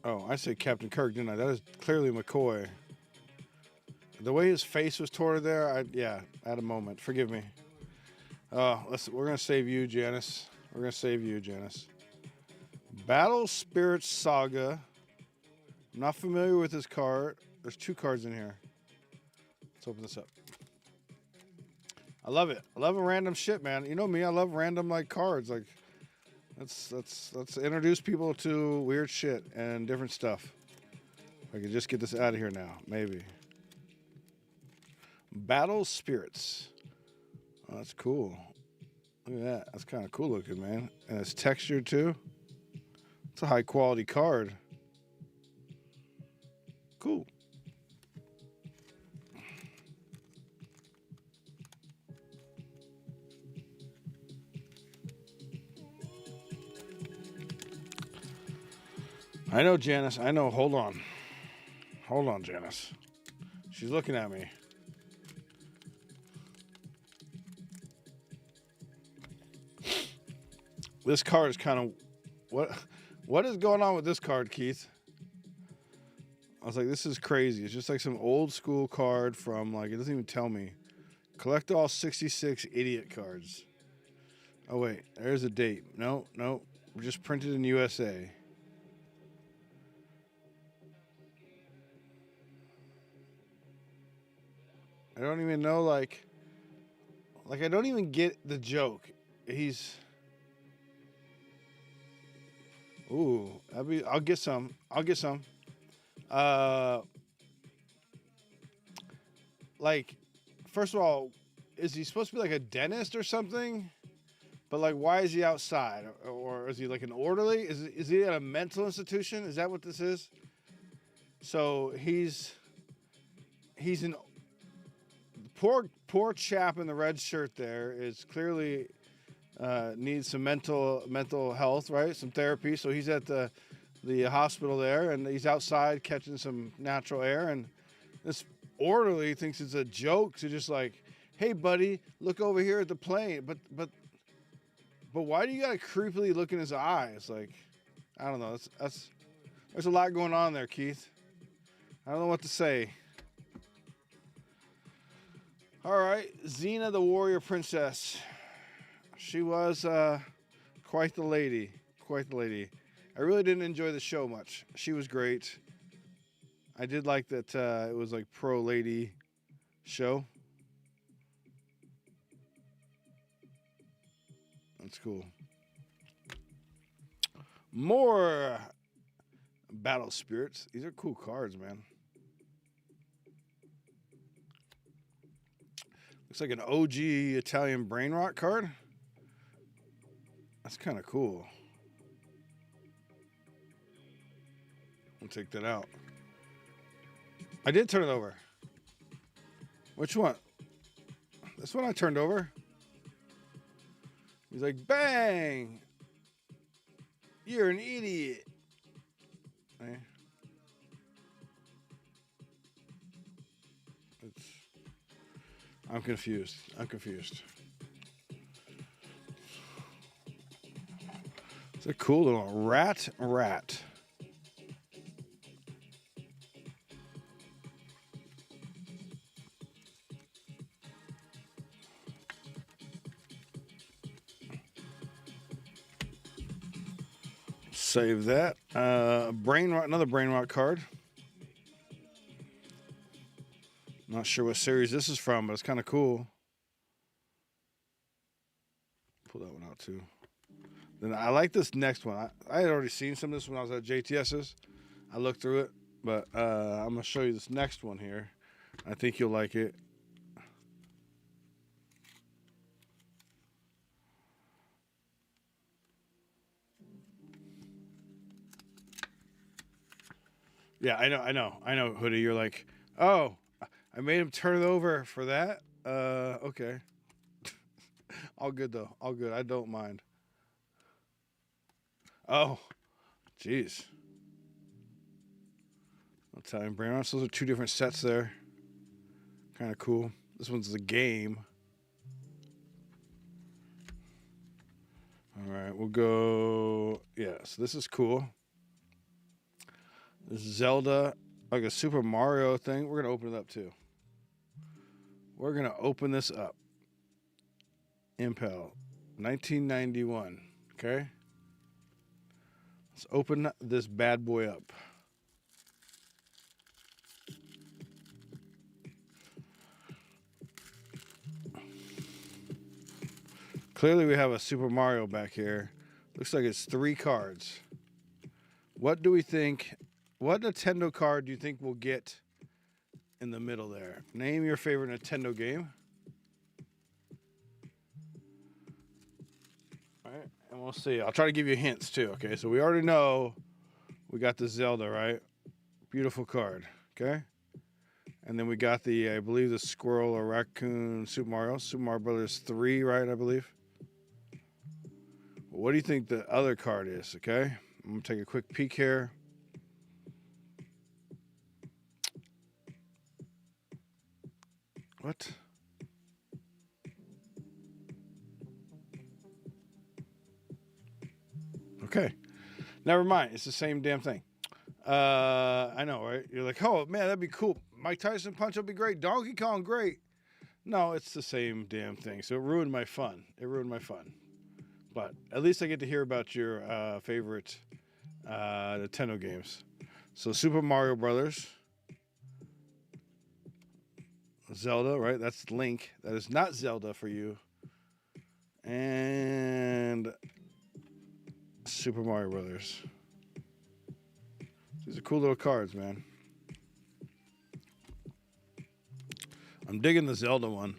Oh, I said Captain Kirk, didn't I? That is clearly McCoy. The way his face was torn there, I had a moment. Forgive me. We're gonna save you, Janice. We're gonna save you, Janice. Battle Spirits Saga. I'm not familiar with this card. There's 2 cards in here. Let's open this up. I love it. I love a random shit, man. You know me. I love random cards. Let's introduce people to weird shit and different stuff. If I could just get this out of here now, maybe. Battle Spirits. Oh, that's cool. Look at that. That's kind of cool looking, man. And it's textured too. It's a high quality card. Cool. I know, Janice. I know. Hold on. Hold on, Janice. She's looking at me. This card is kind of... What is going on with this card, Keith? I was like, this is crazy. It's just like some old school card from, it doesn't even tell me. Collect all 66 idiot cards. Oh, wait. There's a date. No. We're just printed in USA. I don't even know, I don't even get the joke. He's... Ooh, I'll get some. First of all, is he supposed to be like a dentist or something? But why is he outside? Or is he like an orderly? Is he at a mental institution? Is that what this is? So he's an poor chap in the red shirt there is clearly needs some mental health, right? Some therapy. So he's at the hospital there, and he's outside catching some natural air. And this orderly thinks it's a joke to just hey, buddy, look over here at the plane. But why do you gotta creepily look in his eyes? I don't know. There's a lot going on there, Keith. I don't know what to say. All right, Xena the Warrior Princess. She was quite the lady. I really didn't enjoy the show much. She was great. I did like that it was pro lady show. That's cool. More Battle Spirits. These are cool cards, man. Looks like an OG Italian brain rot card. That's kind of cool. I'll take that out. I did turn it over. Which one? This one I turned over. He's like, bang! You're an idiot. Eh? It's, I'm confused. I'm confused. It's a cool little rat. Save that. Brain rot, another brain rot card. Not sure what series this is from, but it's kind of cool. Pull that one out too. Then I like this next one. I had already seen some of this when I was at JTS's. I looked through it, but I'm gonna show you this next one here. I think you'll like it. Yeah, I know, Hoodie. You're like, oh, I made him turn it over for that. Okay. All good though. All good. I don't mind. Oh, jeez. Italian brain rots. Those are two different sets there. Kind of cool. This one's the game. All right, we'll go. Yeah, so this is cool. This Zelda, like a Super Mario thing. We're gonna open it up too. We're gonna open this up. Impel, 1991. Okay. Let's open this bad boy up. Clearly, we have a Super Mario back here. Looks like it's 3 cards. What do we think? What Nintendo card do you think we'll get in the middle there? Name your favorite Nintendo game. All right, and we'll see. I'll try to give you hints too. Okay, so we already know we got the Zelda, right? Beautiful card. Okay. And then we got the, I believe, the squirrel or raccoon Super Mario Brothers 3, right? I believe. What do you think the other card is? Okay, I'm gonna take a quick peek here. What? Okay, never mind. It's the same damn thing. I know, right? You're like, oh man, that'd be cool. Mike Tyson punch will be great. Donkey Kong, great. No, it's the same damn thing. So it ruined my fun. But at least I get to hear about your favorite Nintendo games. So Super Mario Brothers, Zelda, right? That's Link. That is not Zelda for you. And Super Mario Brothers. These are cool little cards, man. I'm digging the Zelda one.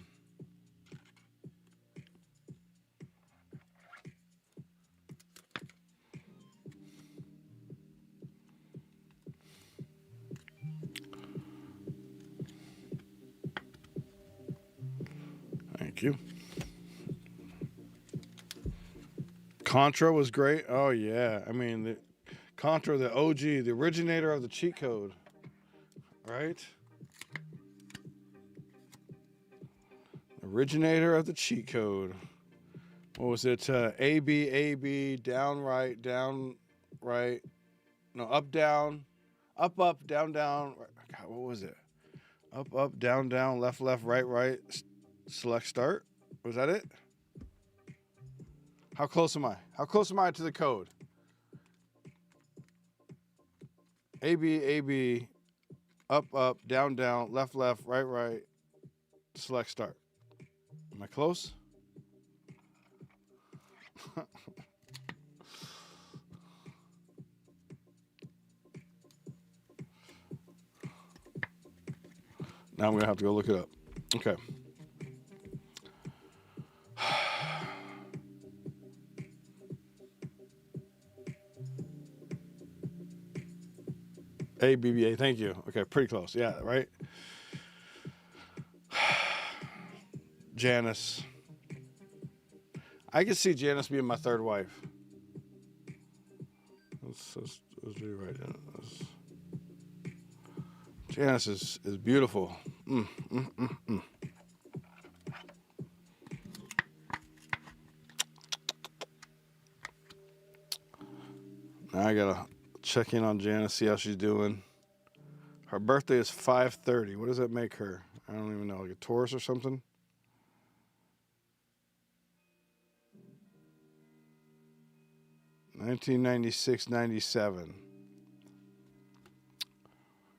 Thank you. Contra was great. Oh yeah, I mean, Contra, the OG, the originator of the cheat code, right? Originator of the cheat code. What was it? A B, down, right. No, up, down, down. God, what was it? Up, down, left, right. Select start. Was that it? How close am I? How close am I to the code? A B, up, down, left, right. Select start. Am I close? Now I'm going to have to go look it up. Okay. ABBA, thank you. Okay, pretty close. Yeah, right? Janice. I could see Janice being my third wife. Let's rewrite that. Janice is beautiful. Mm, mm, mm, mm. Now I gotta check in on Janice, see how she's doing. Her birthday is 5/30. What does that make her? I don't even know. Like a Taurus or something? 1996, 97.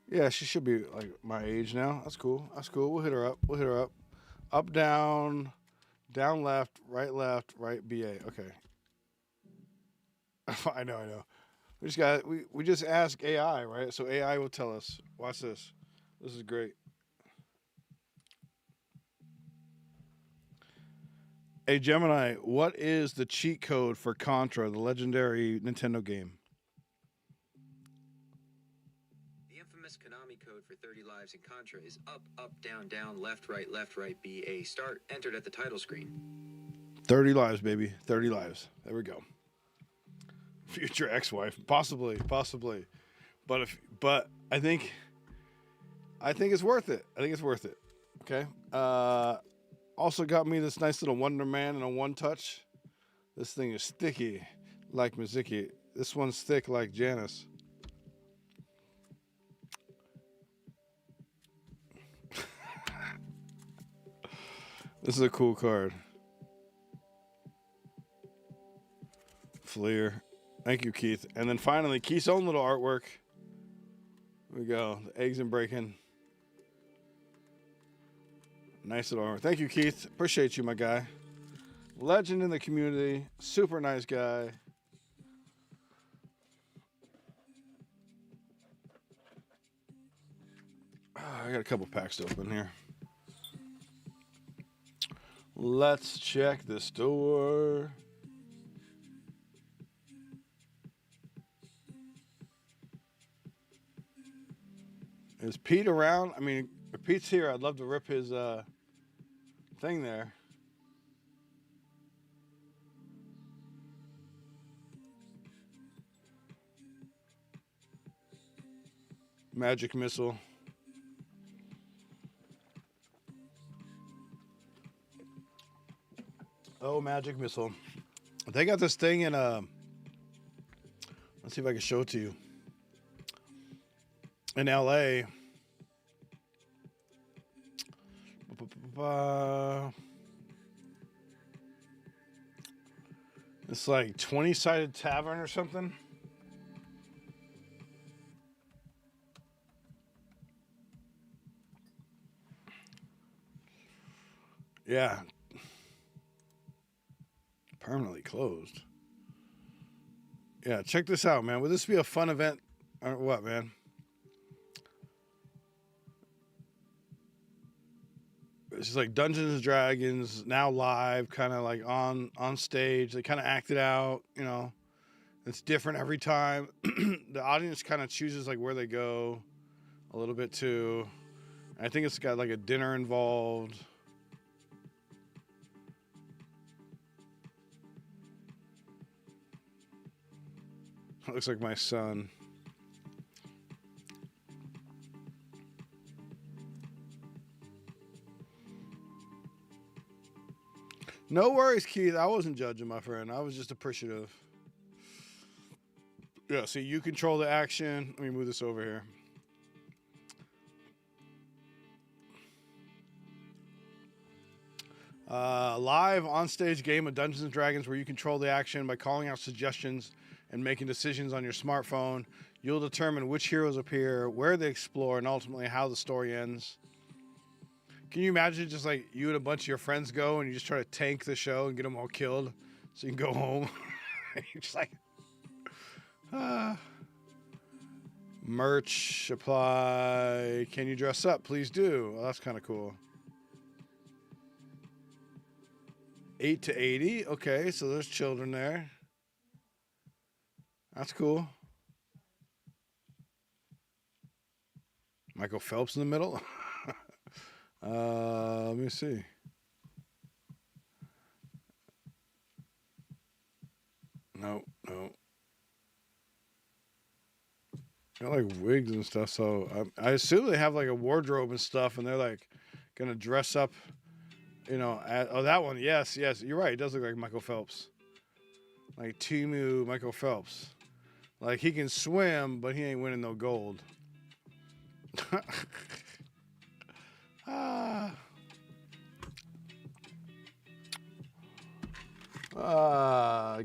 Yeah, she should be like my age now. That's cool. That's cool. We'll hit her up. We'll hit her up. Up, down, left, right, BA. Okay. I know, I know. We just ask AI, right? So AI will tell us. Watch this. This is great. Hey Gemini, what is the cheat code for Contra, the legendary Nintendo game? The infamous Konami code for 30 lives in Contra is up, down, left, right, B, A, start, entered at the title screen. 30 lives, baby. 30 lives. There we go. Future ex-wife, possibly. But I think it's worth it. Okay. Also got me this nice little Wonder Man and a one touch. This thing is sticky like Mizuki. This one's thick like Janice. This is a cool card. Fleer. Thank you, Keith. And then finally, Keith's own little artwork. Here we go. The eggs and Breakin. Nice little artwork. Thank you, Keith. Appreciate you, my guy. Legend in the community. Super nice guy. I got a couple packs to open here. Let's check the store. Is Pete around? I mean, if Pete's here, I'd love to rip his thing there. Magic Missile. Oh, Magic Missile. They got this thing in let's see if I can show it to you. In LA. It's like 20-sided tavern or something. Yeah. Permanently closed. Yeah, check this out, man. Would this be a fun event or what, man? It's just like Dungeons and Dragons now live, kind of like on stage. They kind of act it out, you know. It's different every time. The audience kind of chooses like where they go a little bit too. I think it's got like a dinner involved. It looks like my son. No worries, Keith. I wasn't judging, my friend. I was just appreciative. Yeah, see, you control the action. Let me move this over here. Live on-stage game of Dungeons & Dragons where you control the action by calling out suggestions and making decisions on your smartphone. You'll determine which heroes appear, where they explore, and ultimately how the story ends. Can you imagine just like you and a bunch of your friends go and you just try to tank the show and get them all killed so you can go home? You're just like, merch, apply. Can you dress up? Please do. Well, that's kind of cool. 8 to 80. Okay, so there's children there. That's cool. Michael Phelps in the middle. Let me see. No. They're like wigs and stuff. So I assume they have like a wardrobe and stuff, and they're like gonna dress up. Oh, that one. Yes, you're right. It does look like Michael Phelps, like Timu Michael Phelps. Like he can swim, but he ain't winning no gold. ah.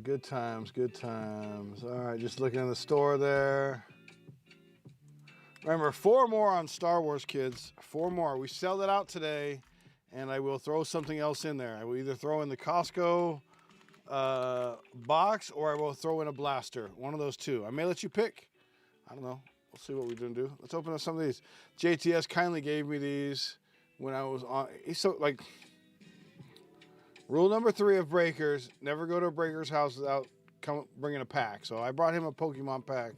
Good times, good times. All right, just looking in the store there. Remember, 4 more on Star Wars, kids. 4 more. We sell that out today, and I will throw something else in there. I will either throw in the Costco box, or I will throw in a blaster. One of those two. I may let you pick. I don't know. We'll see what we're going to do. Let's open up some of these. JTS kindly gave me these when I was on. He's so, like, rule number 3 of breakers, never go to a breaker's house without bringing a pack. So I brought him a Pokemon pack,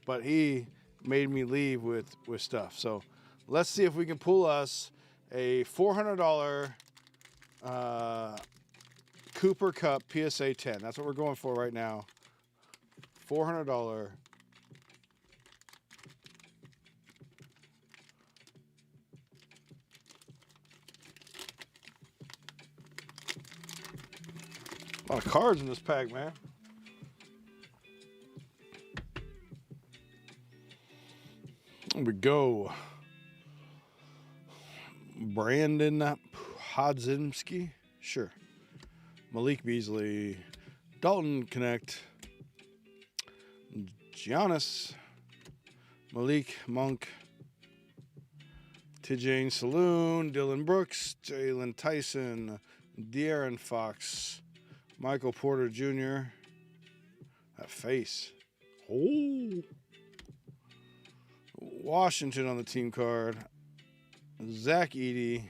but he made me leave with stuff. So let's see if we can pull us a $400 Cooper Cup PSA 10. That's what we're going for right now. $400. A lot of cards in this pack, man. Here we go. Brandon Podzinski. Sure. Malik Beasley. Dalton Connect. Giannis. Malik Monk. Tijane Saloon. Dylan Brooks. Jalen Tyson. De'Aaron Fox. Michael Porter Jr. That face. Oh. Washington on the team card. Zach Edey.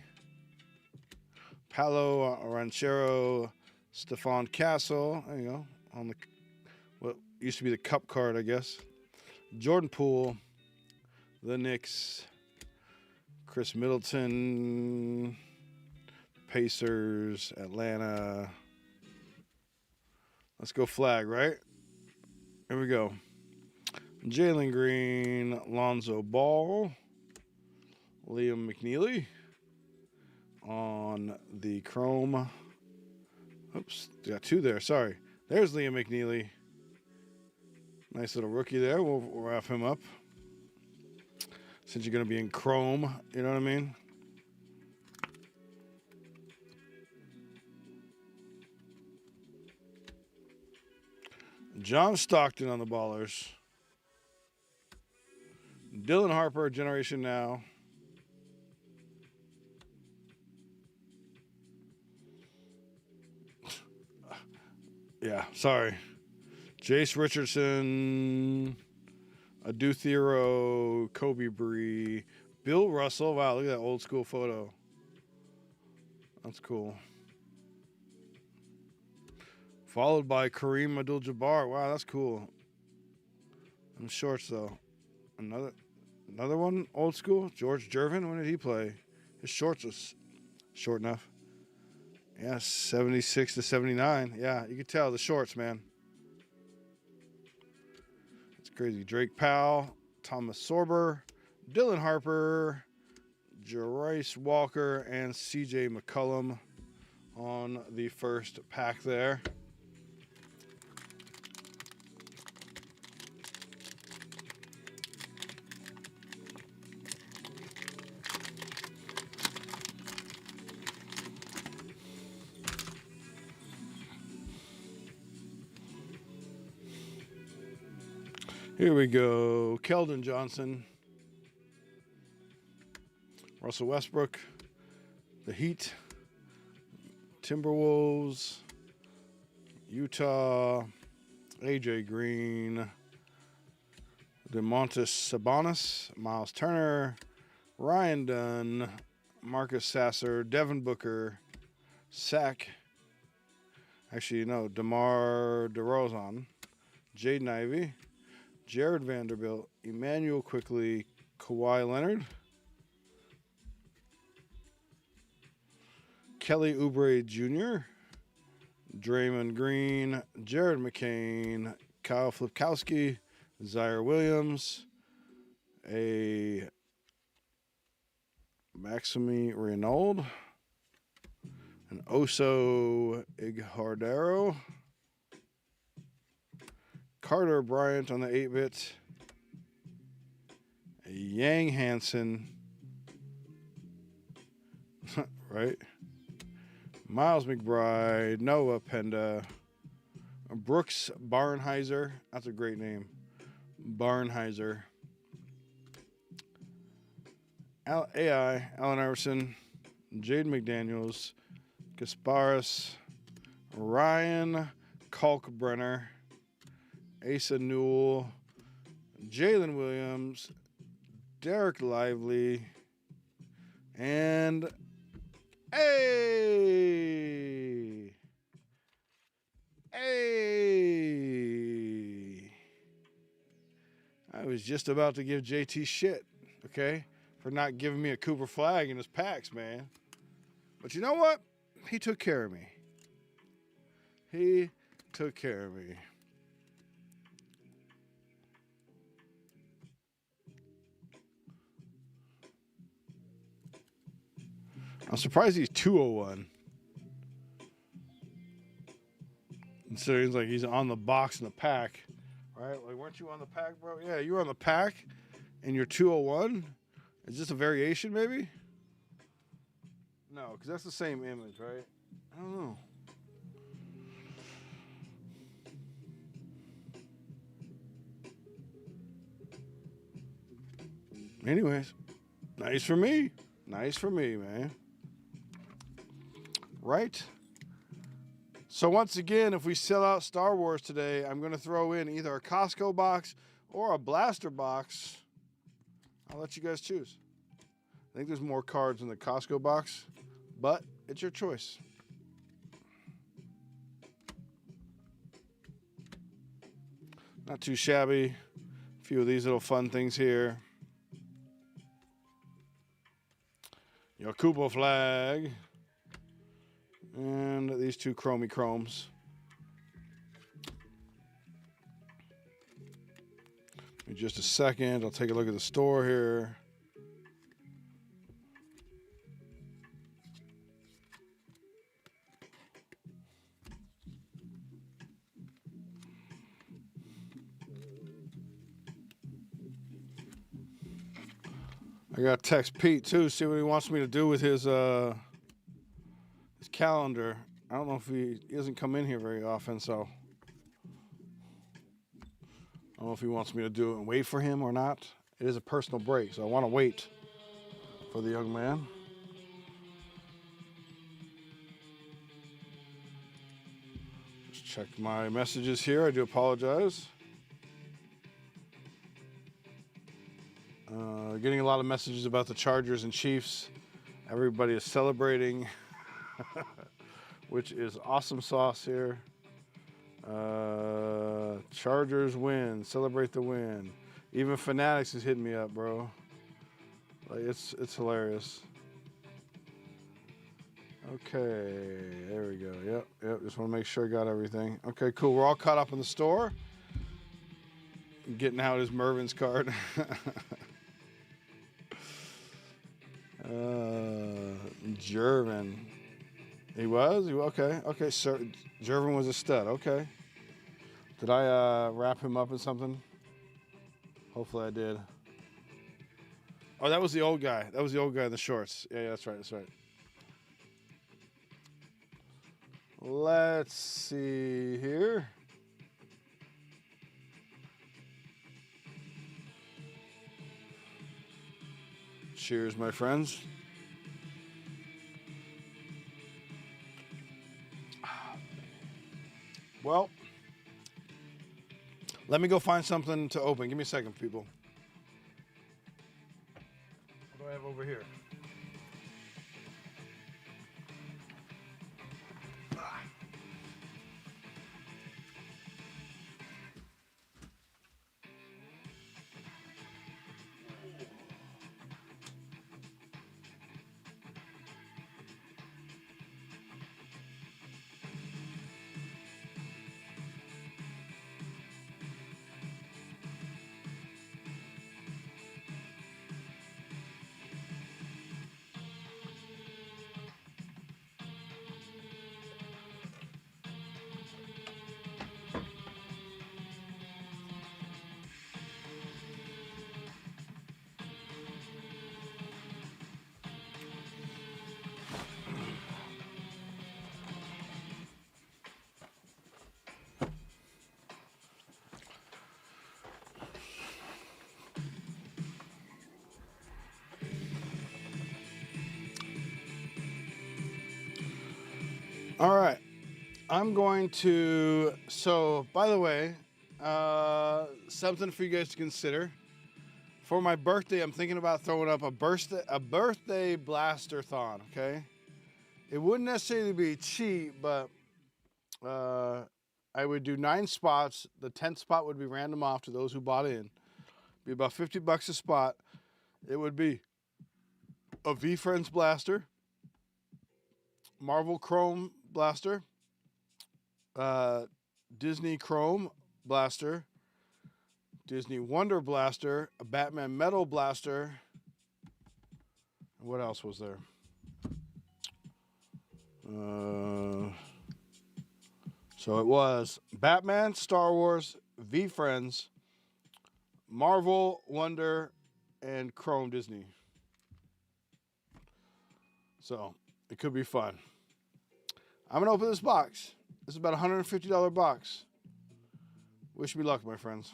Paolo Ranchero. Stephon Castle. There you go. On the what used to be the cup card, I guess. Jordan Poole. The Knicks. Chris Middleton. Pacers. Atlanta. Let's go flag, right? Here we go. Jalen Green, Lonzo Ball, Liam McNeely on the chrome. Oops, got 2 there. Sorry. There's Liam McNeely. Nice little rookie there. We'll wrap him up. Since you're going to be in chrome, you know what I mean? John Stockton on the Ballers. Dylan Harper, Generation Now. Yeah, sorry. Jace Richardson. Adu Thero. Kobe Bree. Bill Russell. Wow, look at that old school photo. That's cool. Followed by Kareem Abdul-Jabbar. Wow, that's cool. Them shorts, though. Another one, old school. George Gervin. When did he play? His shorts was short enough. Yeah, 76 to 79. Yeah, you can tell the shorts, man. It's crazy. Drake Powell, Thomas Sorber, Dylan Harper, Jarice Walker, and CJ McCollum on the first pack there. Here we go. Keldon Johnson. Russell Westbrook. The Heat. Timberwolves. Utah. AJ Green. DeMontis Sabonis. Miles Turner. Ryan Dunn. Marcus Sasser. Devin Booker. Sack. Actually, no. DeMar DeRozan. Jaden Ivey. Jared Vanderbilt, Emmanuel Quickly, Kawhi Leonard, Kelly Oubre Jr., Draymond Green, Jared McCain, Kyle Flipkowski, Zaire Williams, a Maximi Renault, an Oso Igardero, Carter Bryant on the 8-bit, a Yang Hansen, right? Miles McBride, Noah Penda, Brooks Barnheiser. That's a great name. Barnheiser. AI, Allen Iverson, Jaden McDaniels, Gasparis, Ryan Kalkbrenner, Asa Newell, Jalen Williams, Derek Lively, and I was just about to give JT shit, okay, for not giving me a Cooper flag in his packs, man. But you know what? He took care of me. He took care of me. I'm surprised he's 201. Considering like he's on the box in the pack, right? Like, weren't you on the pack, bro? Yeah, you were on the pack, and you're 201. Is this a variation, maybe? No, because that's the same image, right? I don't know. Anyways, nice for me. Nice for me, man. Right? So once again, if we sell out Star Wars today, I'm going to throw in either a Costco box or a blaster box. I'll let you guys choose. I think there's more cards in the Costco box, but it's your choice. Not too shabby. A few of these little fun things here. Your Kubo flag. And these two chromey chromes. In just a second, I'll take a look at the store here. I got to text Pete too, see what he wants me to do with his calendar. I don't know if he doesn't come in here very often, so I don't know if he wants me to do it and wait for him or not. It is a personal break, so I want to wait for the young man. Just check my messages here. I do apologize. Getting a lot of messages about the Chargers and Chiefs. Everybody is celebrating, which is awesome sauce here. Chargers win. Celebrate the win. Even Fanatics is hitting me up, bro. Like, it's hilarious. Okay, there we go. Yep. Just want to make sure I got everything. Okay, cool. We're all caught up in the store. Getting out his Mervin's card. Jervin. He was? Okay, sir. Jervin was a stud. Okay. Did I wrap him up in something? Hopefully I did. Oh, that was the old guy. That was the old guy in the shorts. Yeah, that's right. Let's see here. Cheers, my friends. Well, let me go find something to open. Give me a second, people. What do I have over here? All right. I'm going to. So, by the way, something for you guys to consider. For my birthday, I'm thinking about throwing up a birthday blaster-thon. Okay, it wouldn't necessarily be cheap, but I would do 9 spots. The 10th spot would be random off to those who bought in. Be about $50 a spot. It would be a V Friends blaster, Marvel Chrome blaster, Disney Chrome blaster, Disney Wonder blaster, a Batman Metal blaster. What else was there? So it was Batman, Star Wars, V Friends, Marvel, Wonder, and Chrome Disney. So it could be fun. I'm going to open this box. This is about a $150 box. Wish me luck, my friends.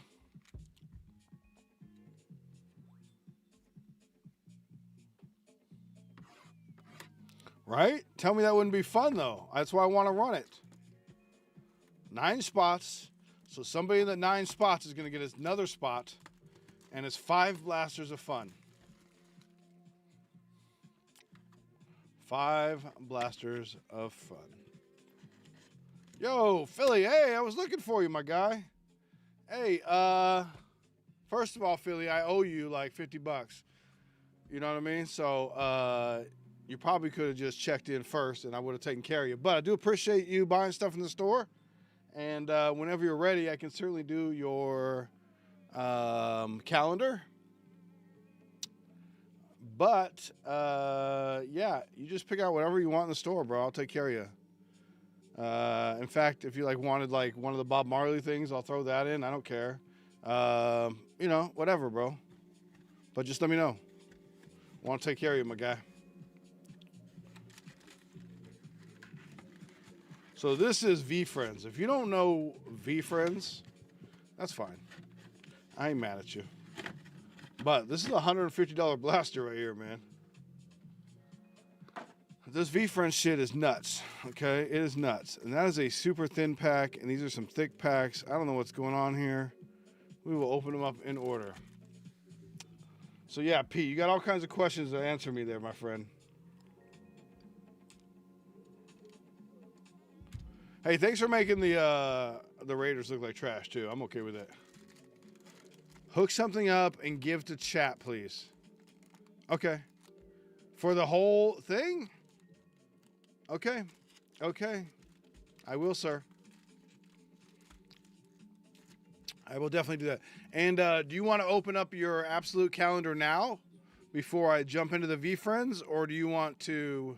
Right? Tell me that wouldn't be fun, though. That's why I want to run it. 9 spots. So somebody in the 9 spots is going to get another spot. And it's 5 blasters of fun. 5 blasters of fun. Yo, Philly, hey, I was looking for you, my guy. Hey, first of all, Philly, I owe you like $50. You know what I mean? So, you probably could have just checked in first and I would have taken care of you. But I do appreciate you buying stuff in the store. And whenever you're ready, I can certainly do your calendar. But, yeah, you just pick out whatever you want in the store, bro. I'll take care of you. In fact, if you wanted one of the Bob Marley things, I'll throw that in. I don't care. You know, whatever, bro. But just let me know. I want to take care of you, my guy. So this is V Friends. If you don't know V Friends, that's fine. I ain't mad at you. But this is a $150 blaster right here, man. This V Friends shit is nuts, okay? It is nuts. And that is a super thin pack, and these are some thick packs. I don't know what's going on here. We will open them up in order. So yeah, Pete, you got all kinds of questions to answer me there, my friend. Hey, thanks for making the Raiders look like trash, too. I'm okay with it. Hook something up and give to chat, please. Okay. For the whole thing? Okay. Okay. I will, sir. I will definitely do that. And do you want to open up your absolute calendar now before I jump into the V Friends, or do you want to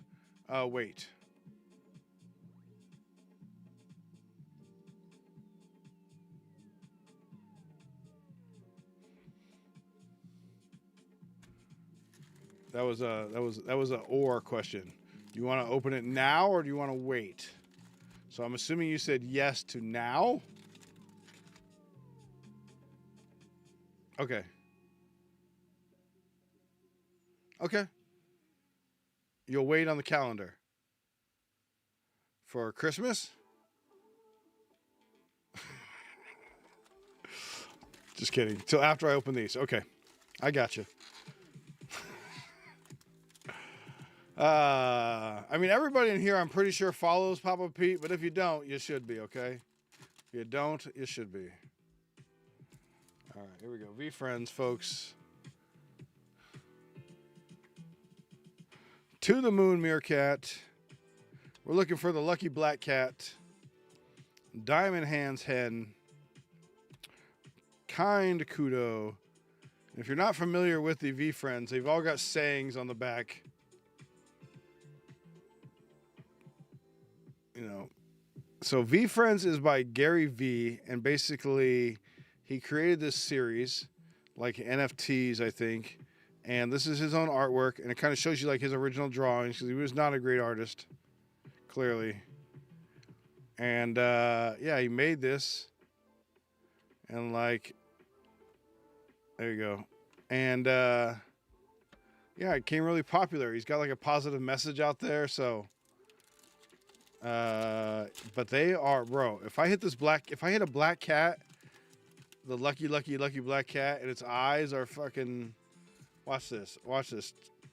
wait? That was a or question. Do you want to open it now or do you want to wait? So I'm assuming you said yes to now. Okay. Okay. You'll wait on the calendar for Christmas? Just kidding. Till after I open these. Okay. I got you. I mean, everybody in here, I'm pretty sure follows Papa Pete, but if you don't, you should be, okay? If you don't, you should be. All right, here we go. V Friends, folks. To the Moon Meerkat. We're looking for the Lucky Black Cat. Diamond Hands Hen. Kind Kudo. If you're not familiar with the V Friends, they've all got sayings on the back. You know, so V Friends is by Gary V, and basically he created this series, like NFTs, I think, and this is his own artwork, and it kind of shows you like his original drawings because he was not a great artist, clearly. And yeah, he made this, and like, there you go, and yeah, it became really popular. He's got like a positive message out there, so. But they are, bro. If I hit a black cat, the lucky black cat, and its eyes are fucking. Watch this,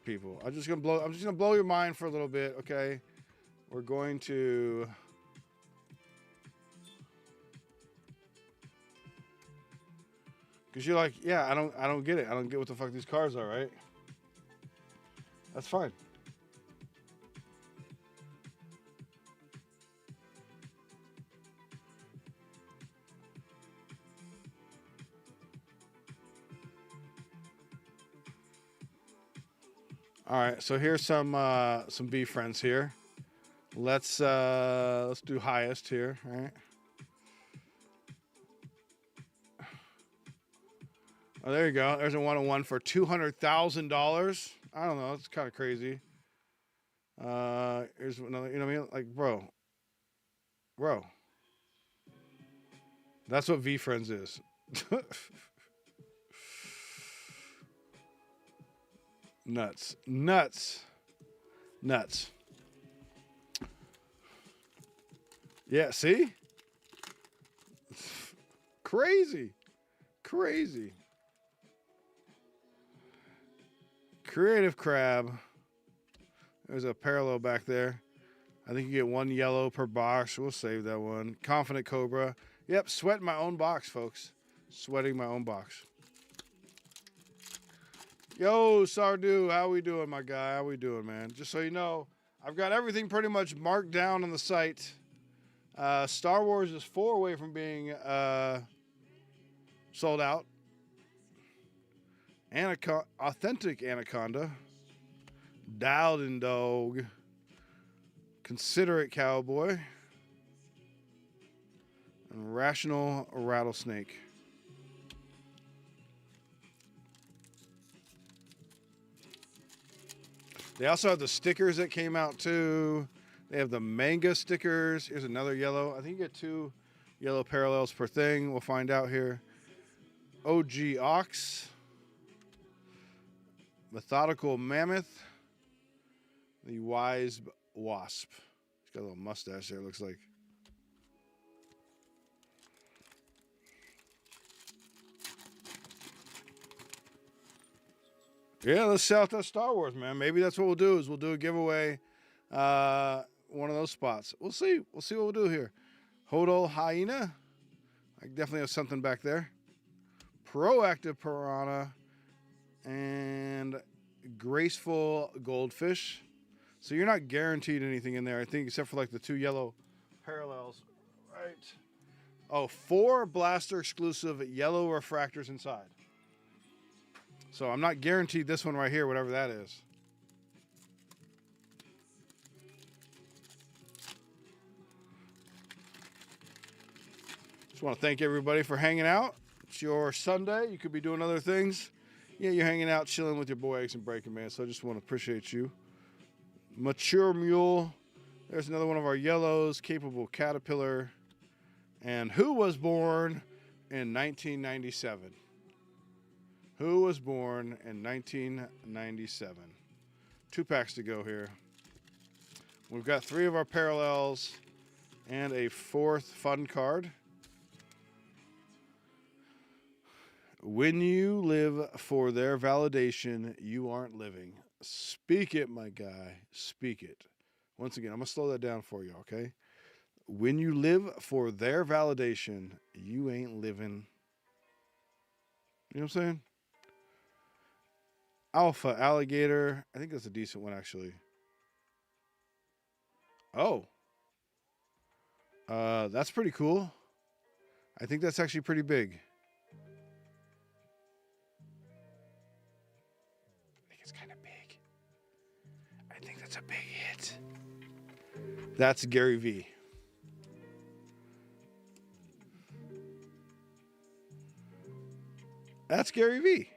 people. I'm just gonna blow your mind for a little bit, okay? We're going to. Because you're like, yeah, I don't get it. I don't get what the fuck these cards are, right? That's fine. All right, so here's some B friends here. Let's do highest here, all right? Oh, there you go. There's a 101 for $200,000. I don't know. It's kind of crazy. Here's another. You know what I mean? Like, bro. That's what V Friends is. Nuts. Yeah. See? Crazy. Creative Crab. There's a parallel back there. I think you get one yellow per box. We'll save that one. Confident Cobra. Yep, sweating my own box, folks. Sweating my own box. Yo, Sardu, how we doing, my guy? How we doing, man? Just so you know, I've got everything pretty much marked down on the site. Star Wars is 4 away from being sold out. Authentic Anaconda. Dialed in Dog. Considerate Cowboy. And Rational Rattlesnake. They also have the stickers that came out too. They have the manga stickers. Here's another yellow. I think you get 2 yellow parallels per thing. We'll find out here. OG Ox. Methodical Mammoth. The Wise Wasp. He's got a little mustache there, looks like. Yeah, let's sell out that Star Wars, man. Maybe that's what we'll do is we'll do a giveaway. One of those spots. We'll see. We'll see what we'll do here. Hodol Hyena. I definitely have something back there. Proactive Piranha. And Graceful Goldfish. So you're not guaranteed anything in there, I think, except for like the 2 yellow parallels. Right. Oh, 4 blaster exclusive yellow refractors inside. So I'm not guaranteed this one right here, whatever that is. Just want to thank everybody for hanging out. It's your Sunday. You could be doing other things. Yeah, you're hanging out, chilling with your boy Eggs and Breakin, man. So I just want to appreciate you. Mature Mule. There's another one of our yellows. Capable Caterpillar. And who was born in 1997? Who was born in 1997? 2 packs to go here. We've got 3 of our parallels and a 4th fun card. When you live for their validation, you aren't living. Speak it, my guy. Speak it. Once again, I'm going to slow that down for you, okay? When you live for their validation, you ain't living. You know what I'm saying? Alpha Alligator. I think that's a decent one, actually. Oh. That's pretty cool. I think that's actually pretty big. I think it's kind of big. I think that's a big hit. That's Gary V. That's Gary V.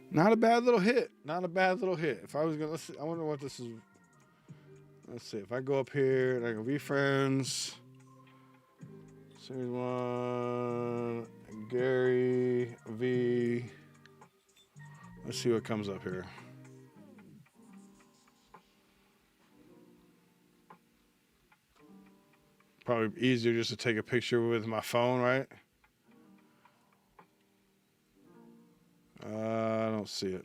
Not a bad little hit. Not a bad little hit. If I was gonna, I wonder what this is. Let's see. If I go up here and I go V-Friends, Series 1, Gary V. Let's see what comes up here. Probably easier just to take a picture with my phone, right? I don't see it.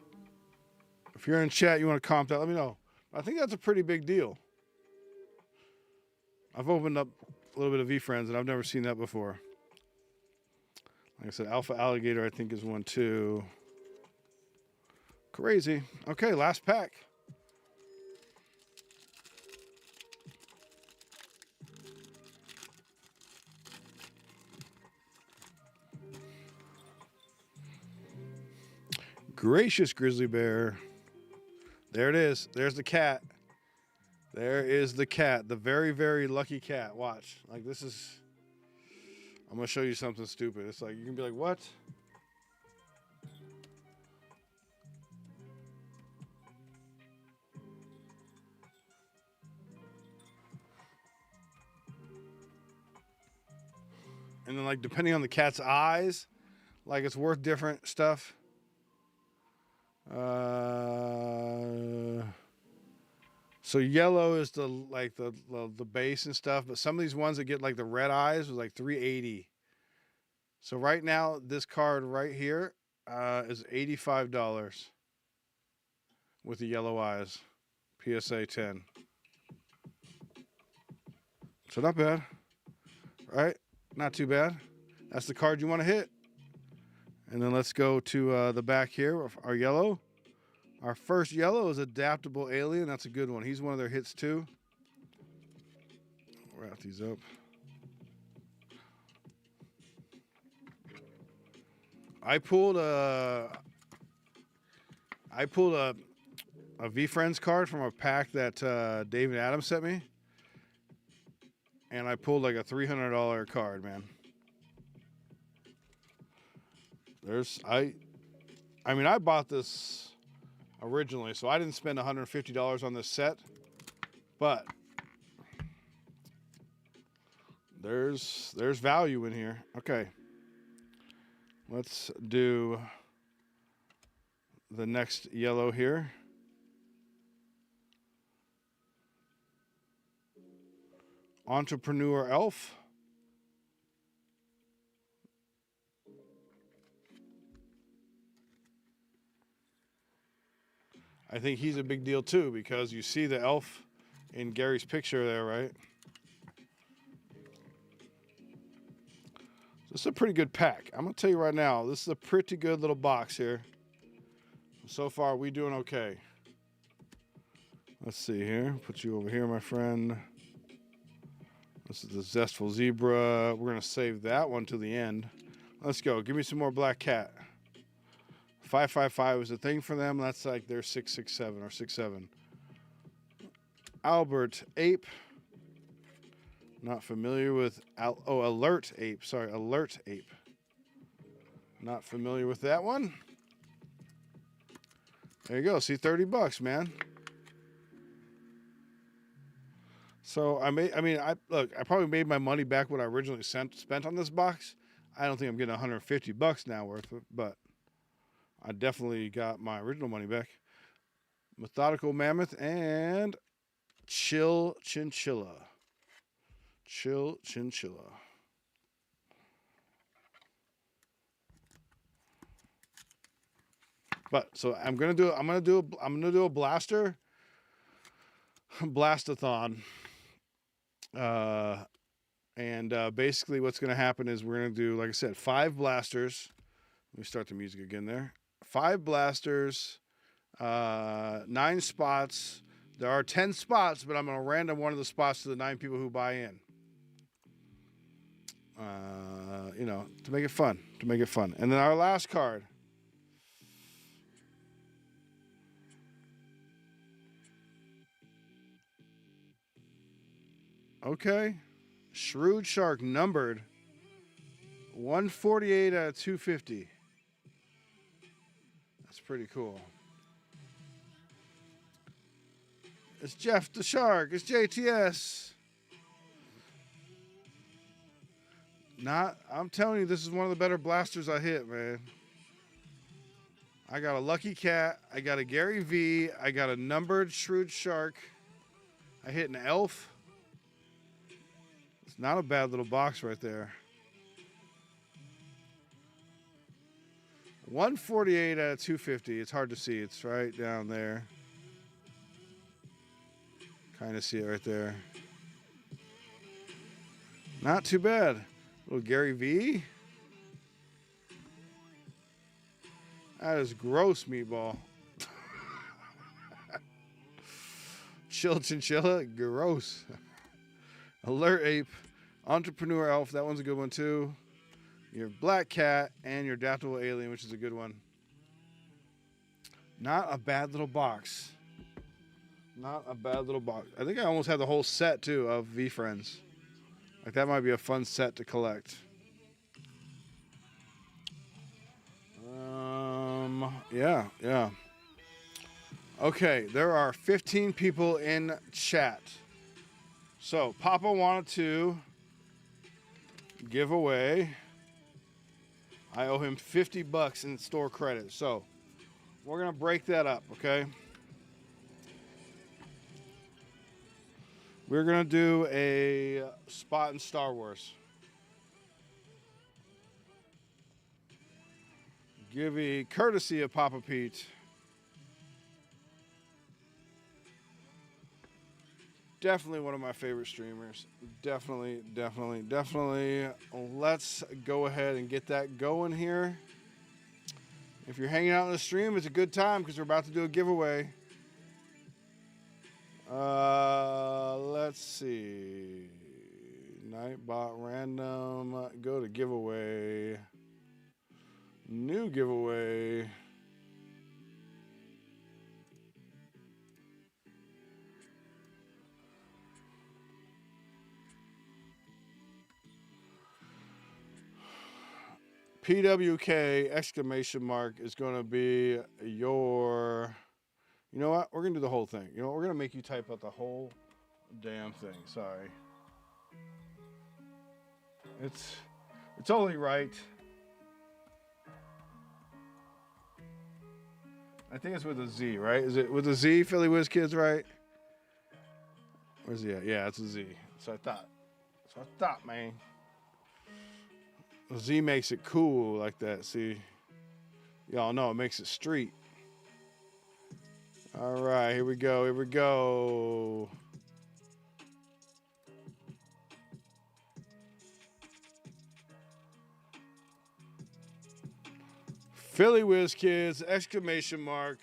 If you're in chat, you want to comment that, let me know. I think that's a pretty big deal. I've opened up a little bit of V-Friends, and I've never seen that before. Like I said, Alpha Alligator, I think, is one, too. Crazy. Okay, last pack. Gracious Grizzly Bear. There it is. There's the cat. There is the cat. The very, very lucky cat. Watch. Like, this is... I'm going to show you something stupid. It's like, you can be like, what? And then, like, depending on the cat's eyes, like, it's worth different stuff. So yellow is the base and stuff, but some of these ones that get like the red eyes was like $380. So right now, this card right here is $85 with the yellow eyes, PSA 10. So not bad, right? Not too bad. That's the card you want to hit. And then let's go to the back here of our yellow. Our first yellow is Adaptable Alien. That's a good one. He's one of their hits too. Wrap these up. I pulled a V-Friends card from a pack that David Adams sent me. And I pulled like a $300 card, man. I bought this originally, so I didn't spend $150 on this set, but there's value in here. Okay, let's do the next yellow here. Entrepreneur Elf. I think he's a big deal too, because you see the elf in Gary's picture there, right? This is a pretty good pack. I'm going to tell you right now, this is a pretty good little box here. So far, we doing okay. Let's see here. Put you over here, my friend. This is the Zestful Zebra. We're going to save that one to the end. Let's go. Give me some more Black Cat. 555 was a thing for them. That's like their 667 or 67. Albert Ape. Not familiar with Alert Ape. Sorry, Alert Ape. Not familiar with that one. There you go. See, $30, man. So I probably made my money back what I originally spent on this box. I don't think I'm getting $150 now worth of it, but I definitely got my original money back. Methodical Mammoth and Chill Chinchilla. Chill Chinchilla. But so I'm gonna do a blaster blastathon. And basically what's gonna happen is we're gonna do, like I said, 5 blasters. Let me start the music again there. 5 blasters, 9 spots. There are 10 spots, but I'm going to random one of the spots to the 9 people who buy in. To make it fun. And then our last card. Okay. Shrewd Shark numbered 148 out of 250. That's pretty cool. It's Jeff the Shark. It's JTS. I'm telling you, this is one of the better blasters I hit, man. I got a Lucky Cat. I got a Gary V. I got a numbered Shrewd Shark. I hit an elf. It's not a bad little box right there. 148 out of 250. It's hard to see. It's right down there. Kind of see it right there. Not too bad. Little Gary V. That is gross, meatball. Chill Chinchilla, gross. Alert Ape, Entrepreneur Elf, that one's a good one too. Your Black Cat and your Adaptable Alien, which is a good one. Not a bad little box. Not a bad little box. I think I almost had the whole set too of V Friends. Like that might be a fun set to collect. Yeah. Okay, there are 15 people in chat. So Papa wanted to give away. I owe him $50 in store credit. So we're gonna break that up, okay? We're gonna do a spot in Star Wars. Give a courtesy of Papa Pete. Definitely one of my favorite streamers. Definitely. Let's go ahead and get that going here. If you're hanging out in the stream, it's a good time because we're about to do a giveaway. Let's see. Nightbot random. Go to giveaway. New giveaway. PWK exclamation mark is going to be your. You know what? We're going to do the whole thing. You know what? We're going to make you type out the whole damn thing. Sorry. It's only right. I think it's with a Z, right? Is it with a Z, Philly Whiz Kids, right? Where's he at? Yeah, it's a Z. So I thought, man. The Z makes it cool like that, see? Y'all know it makes it street. All right, here we go. Philly Whiz Kids, exclamation mark.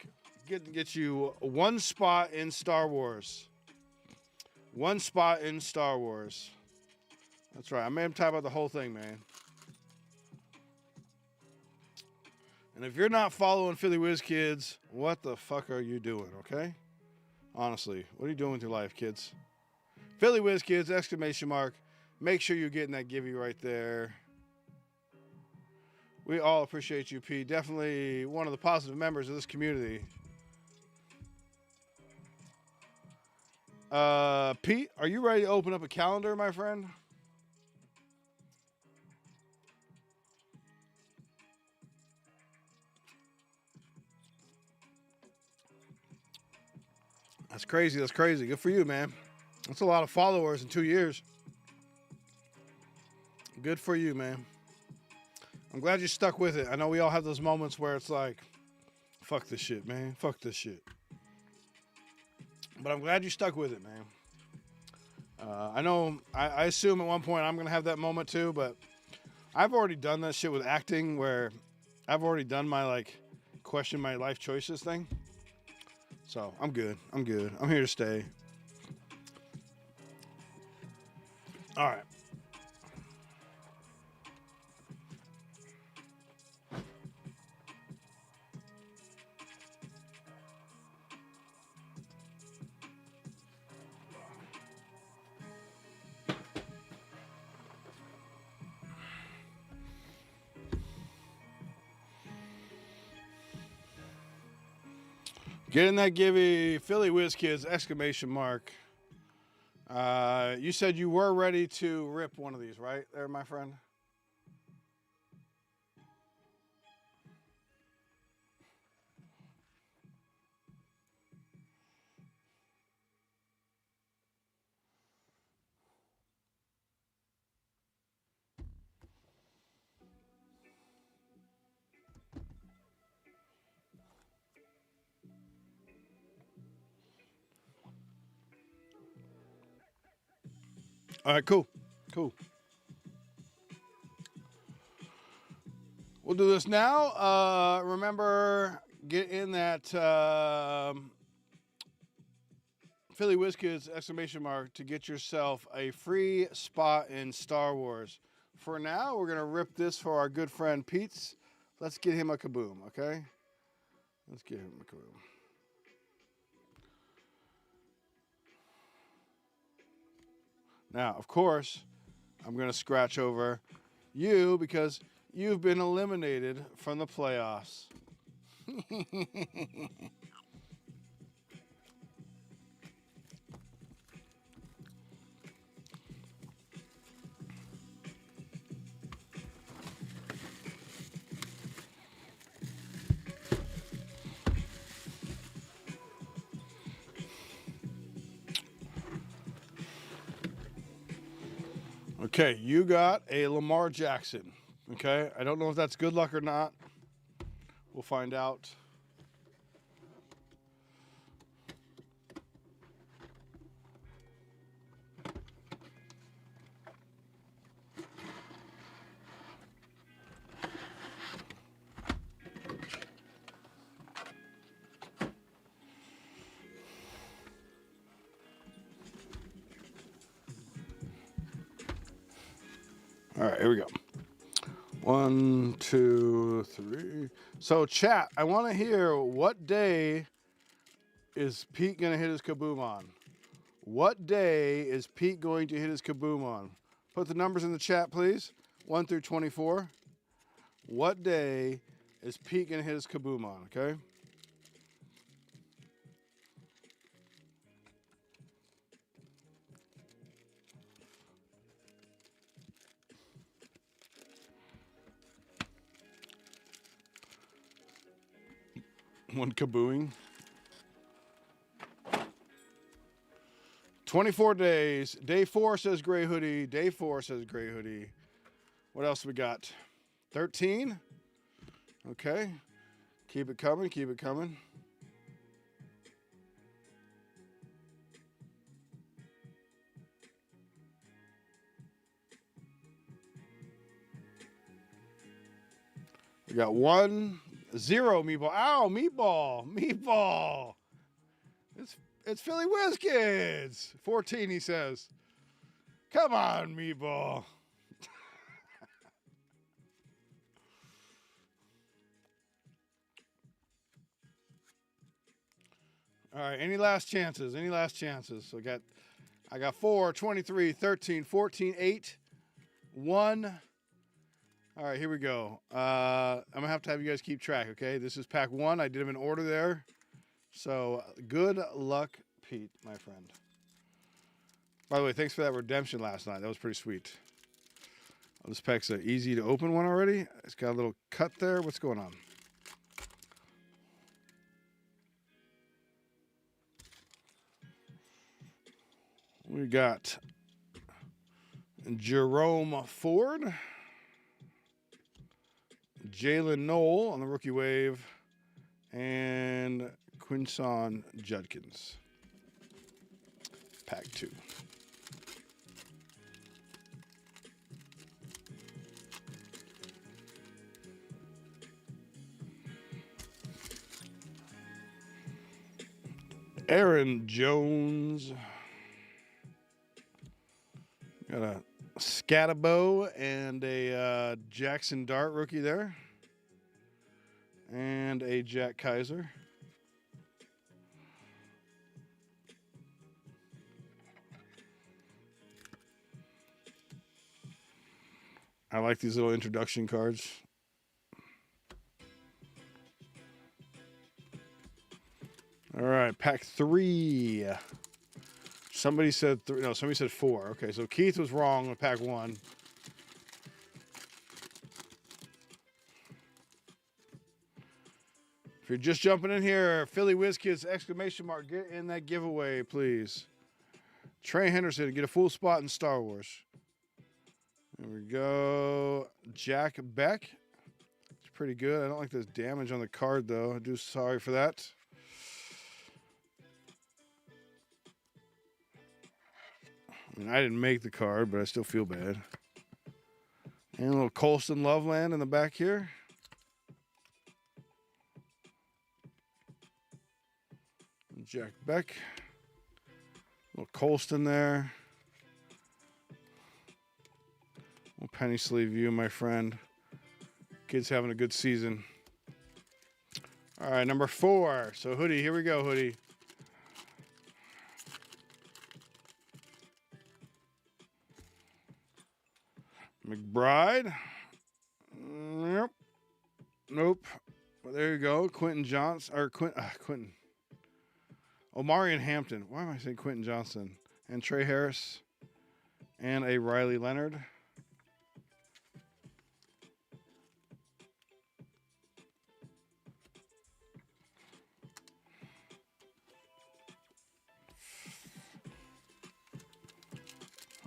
Get you one spot in Star Wars. One spot in Star Wars. That's right. I made him type out the whole thing, man. And if you're not following Philly Whiz Kids, what the fuck are you doing, okay? Honestly, what are you doing with your life, kids? Philly Whiz Kids, exclamation mark. Make sure you're getting that giveaway right there. We all appreciate you, P. Definitely one of the positive members of this community. Pete, are you ready to open up a calendar, my friend? That's crazy. Good for you, man. That's a lot of followers in 2 years. Good for you, man. I'm glad you stuck with it. I know we all have those moments where it's like, fuck this shit, man. Fuck this shit. But I'm glad you stuck with it, man. I know, I assume at one point I'm going to have that moment too, but I've already done that shit with acting where I've already done my, question my life choices thing. So, I'm good. I'm here to stay. All right. Get in that givey, Philly Whiz Kids, exclamation mark. You said you were ready to rip one of these, right there, my friend? All right, cool. Cool. We'll do this now. Remember, get in that Philly Whiz Kids, exclamation mark, to get yourself a free spot in Star Wars. For now, we're going to rip this for our good friend Pete's. Let's get him a kaboom, okay? Let's get him a kaboom. Now, of course, I'm going to scratch over you because you've been eliminated from the playoffs. Okay, you got a Lamar Jackson. Okay, I don't know if that's good luck or not. We'll find out. All right, here we go. 1, 2, 3. So, chat, I want to hear, what day is Pete going to hit his kaboom on? What day is Pete going to hit his kaboom on? Put the numbers in the chat, please. 1 through 24. What day is Pete going to hit his kaboom on, okay? One kabooing. 24 days. Day 4 says gray hoodie. Day 4 says gray hoodie. What else we got? 13. Okay. Keep it coming. Keep it coming. We got 1, 0, meatball. Ow, meatball. Meatball. It's Philly Whiz Kids. 14, he says. Come on, meatball. All right, any last chances? Any last chances? So I got 4, 23, 13, 14, 8, 1. All right, here we go. I'm going to have you guys keep track, okay? This is pack 1. I did them in order there. So good luck, Pete, my friend. By the way, thanks for that redemption last night. That was pretty sweet. Oh, this pack's an easy to open one already. It's got a little cut there. What's going on? We got Jerome Ford, Jalen Knoll on the rookie wave, and Quinson Judkins. Pack 2. Aaron Jones. Got a Scatabo and a Jackson Dart rookie there. And a Jack Kaiser. I like these little introduction cards. All right, pack 3. Somebody said 3. No, somebody said 4. Okay, so Keith was wrong with pack 1. If you're just jumping in here, Philly WizKids, exclamation mark, get in that giveaway, please. Trey Henderson, get a full spot in Star Wars. There we go. Jack Beck. It's pretty good. I don't like this damage on the card, though. I do sorry for that. I mean, I didn't make the card, but I still feel bad. And a little Colston Loveland in the back here. Jack Beck. A little Colston there. Little penny sleeve you, my friend. Kid's having a good season. All right, number 4. So Hoodie, here we go, Hoodie. McBride. Nope. Nope. Well, there you go. Quentin Johnson. Or Quentin. Omarion Hampton. Why am I saying Quentin Johnson? And Trey Harris. And a Riley Leonard.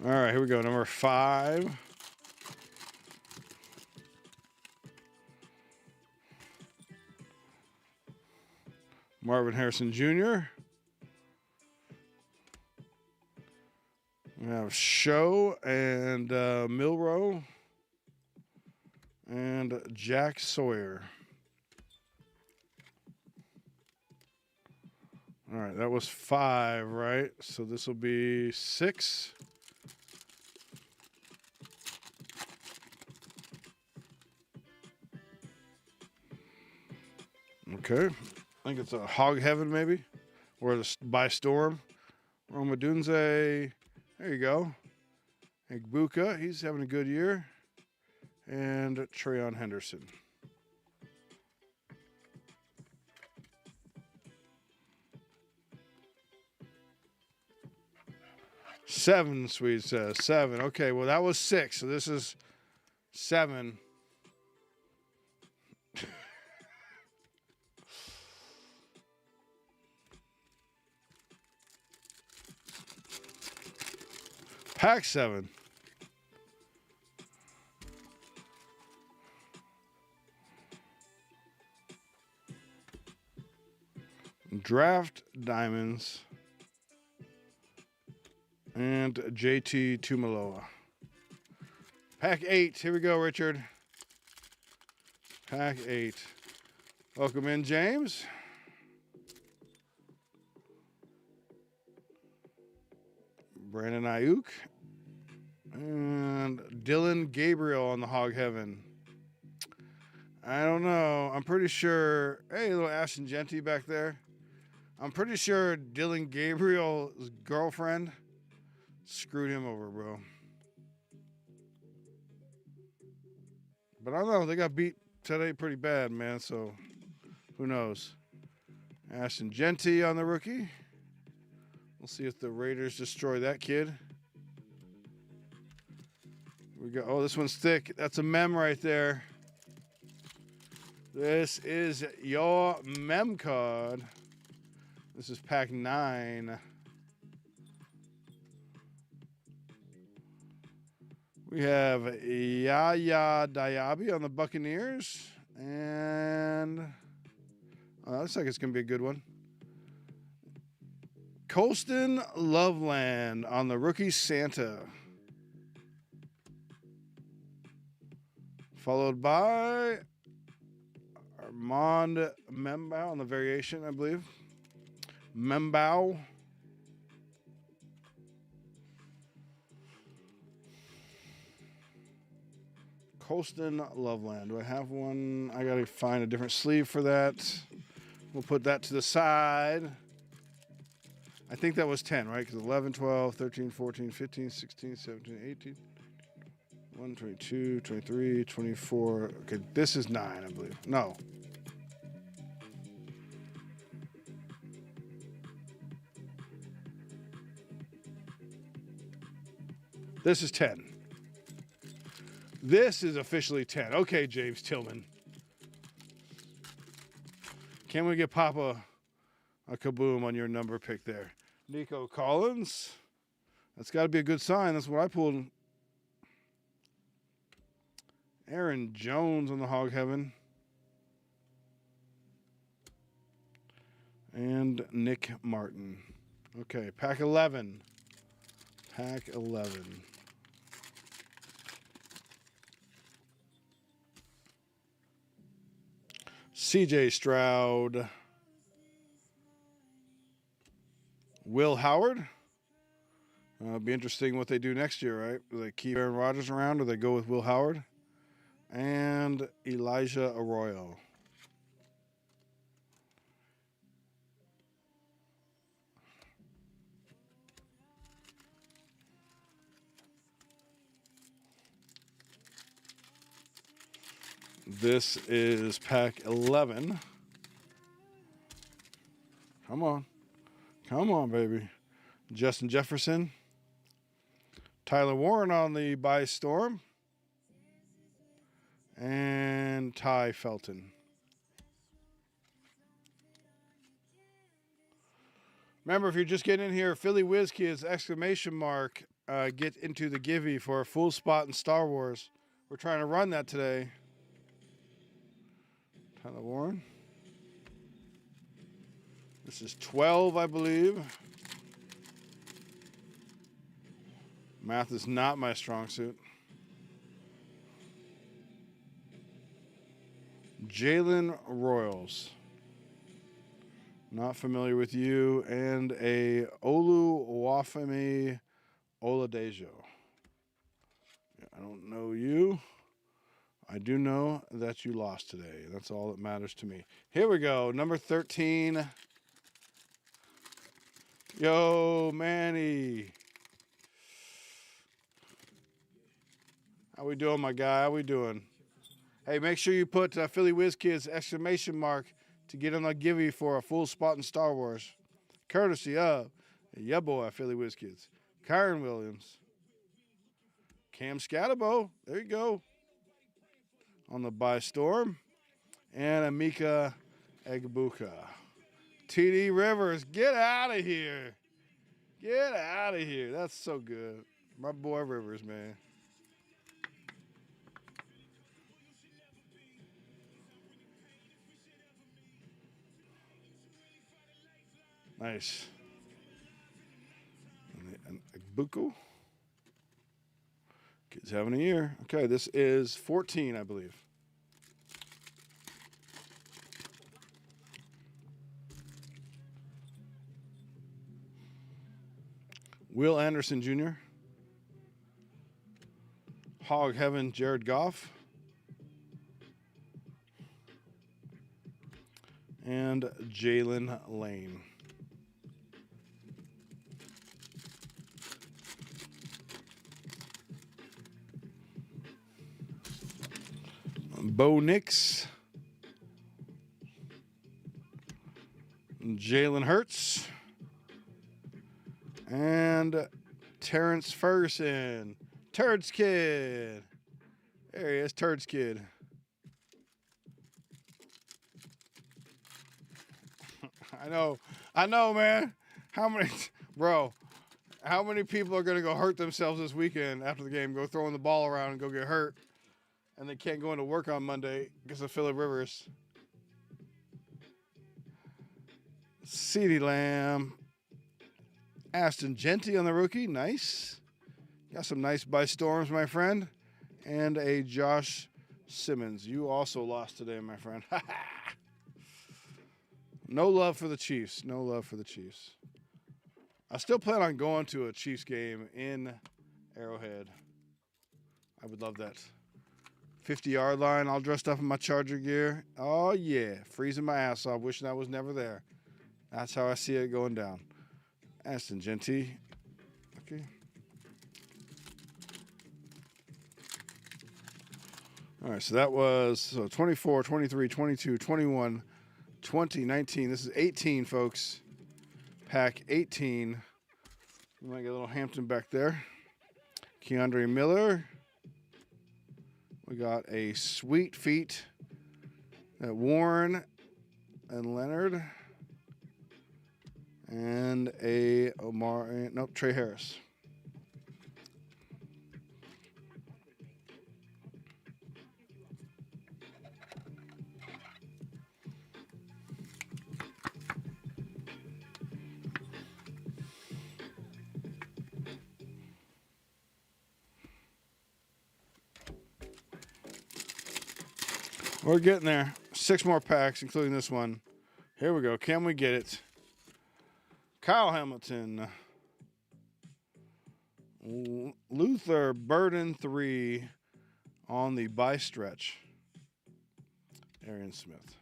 All right, here we go. Number 5. Marvin Harrison Jr. We have Show and Milrow and Jack Sawyer. All right, that was 5, right? So this will be 6. Okay. I think it's a Hog Heaven, maybe, or by Storm. Roma Dunze. There you go. Igbuka, he's having a good year. And Treyon Henderson. Seven, Swede says. 7. Okay, well, that was 6. So this is 7. Pack 7. Draft Diamonds. And JT Tumaloa. Pack 8. Here we go, Richard. Pack 8. Welcome in, James. Brandon Ayuk. And Dylan Gabriel on the Hog Heaven. I don't know. I'm pretty sure. Hey, little Ashton Genty back there. I'm pretty sure Dylan Gabriel's girlfriend screwed him over, bro. But I don't know. They got beat today pretty bad, man. So who knows? Ashton Genty on the rookie. We'll see if the Raiders destroy that kid. We go. Oh, this one's thick. That's a mem right there. This is your mem card. This is pack 9. We have Yaya Diaby on the Buccaneers. And looks like it's going to be a good one. Colston Loveland on the rookie Santa. Followed by Armand Membao on the variation, I believe. Membao. Colston Loveland. Do I have one? I got to find a different sleeve for that. We'll put that to the side. I think that was 10, right? Because 11, 12, 13, 14, 15, 16, 17, 18, 1, 22, 23, 24. Okay, this is 9, I believe. No. This is 10. This is officially 10. Okay, James Tillman. Can we get Papa a kaboom on your number pick there? Nico Collins. That's got to be a good sign. That's what I pulled. Aaron Jones on the Hog Heaven. And Nick Martin. Okay, pack 11. Pack 11. CJ Stroud. Will Howard. It'll be interesting what they do next year, right? Do they keep Aaron Rodgers around or they go with Will Howard? And Elijah Arroyo. This is pack 11. Come on. Come on, baby. Justin Jefferson. Tyler Warren on the by storm. And Ty Felton. Remember, if you're just getting in here, Philly Whiz Kids, exclamation mark, get into the Givey for a full spot in Star Wars. We're trying to run that today. Tyler Warren. This is 12, I believe. Math is not my strong suit. Jalen Royals. Not familiar with you. And a Oluwafemi Oladejo. Yeah, I don't know you. I do know that you lost today. That's all that matters to me. Here we go. Number 13. Yo, Manny. How we doing, my guy? How we doing? Hey, make sure you put Philly Whiz Kids exclamation mark to get on the Givey for a full spot in Star Wars. Courtesy of yeah boy, Philly Whiz Kids. Kyron Williams. Cam Scatterbo. There you go. On the by storm. And Amika Egbuka. TD Rivers, get out of here. Get out of here. That's so good. My boy Rivers, man. Nice. And Egbuka. Kids having a year. Okay, this is 14, I believe. Will Anderson Jr. Hog Heaven Jared Goff. And Jalen Lane. Bo Nix. Jalen Hurts. And Terrence Ferguson. Turds Kid. There he is, Turds Kid. I know, man. How many people are going to go hurt themselves this weekend after the game, go throwing the ball around and go get hurt, and they can't go into work on Monday because of Phillip Rivers? CeeDee Lamb. Aston Genty on the rookie. Nice. Got some nice by storms, my friend. And a Josh Simmons. You also lost today, my friend. No love for the Chiefs. No love for the Chiefs. I still plan on going to a Chiefs game in Arrowhead. I would love that. 50-yard line, all dressed up in my Charger gear. Oh, yeah. Freezing my ass off, wishing I was never there. That's how I see it going down. Aston Genty. Okay. All right, so that was 24, 23, 22, 21, 20, 19. This is 18, folks. Pack 18. We might get a little Hampton back there. Keandre Miller. We got a Sweet Feet at Warren and Leonard. And a Trey Harris. We're getting there. 6 more packs, including this one. Here we go. Can we get it? Kyle Hamilton. Luther Burden 3 on the by stretch. Arian Smith.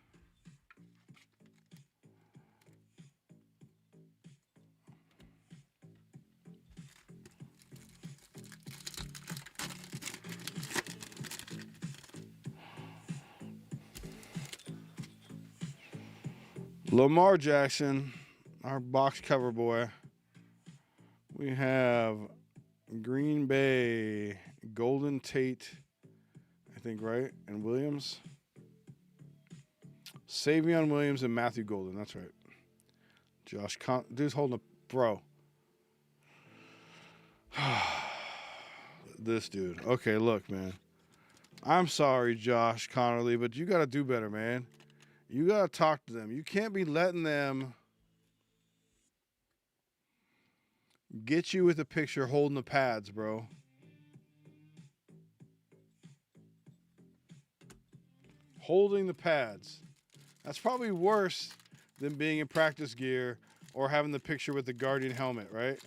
Lamar Jackson, our box cover boy. We have Green Bay, Golden Tate, I think, right? And Williams. Savion Williams and Matthew Golden. That's right. Dude's holding a bro. This dude. Okay, look, man. I'm sorry, Josh Connerly, but you got to do better, man. You got to talk to them. You can't be letting them get you with a picture holding the pads, bro. Holding the pads. That's probably worse than being in practice gear or having the picture with the Guardian helmet, right?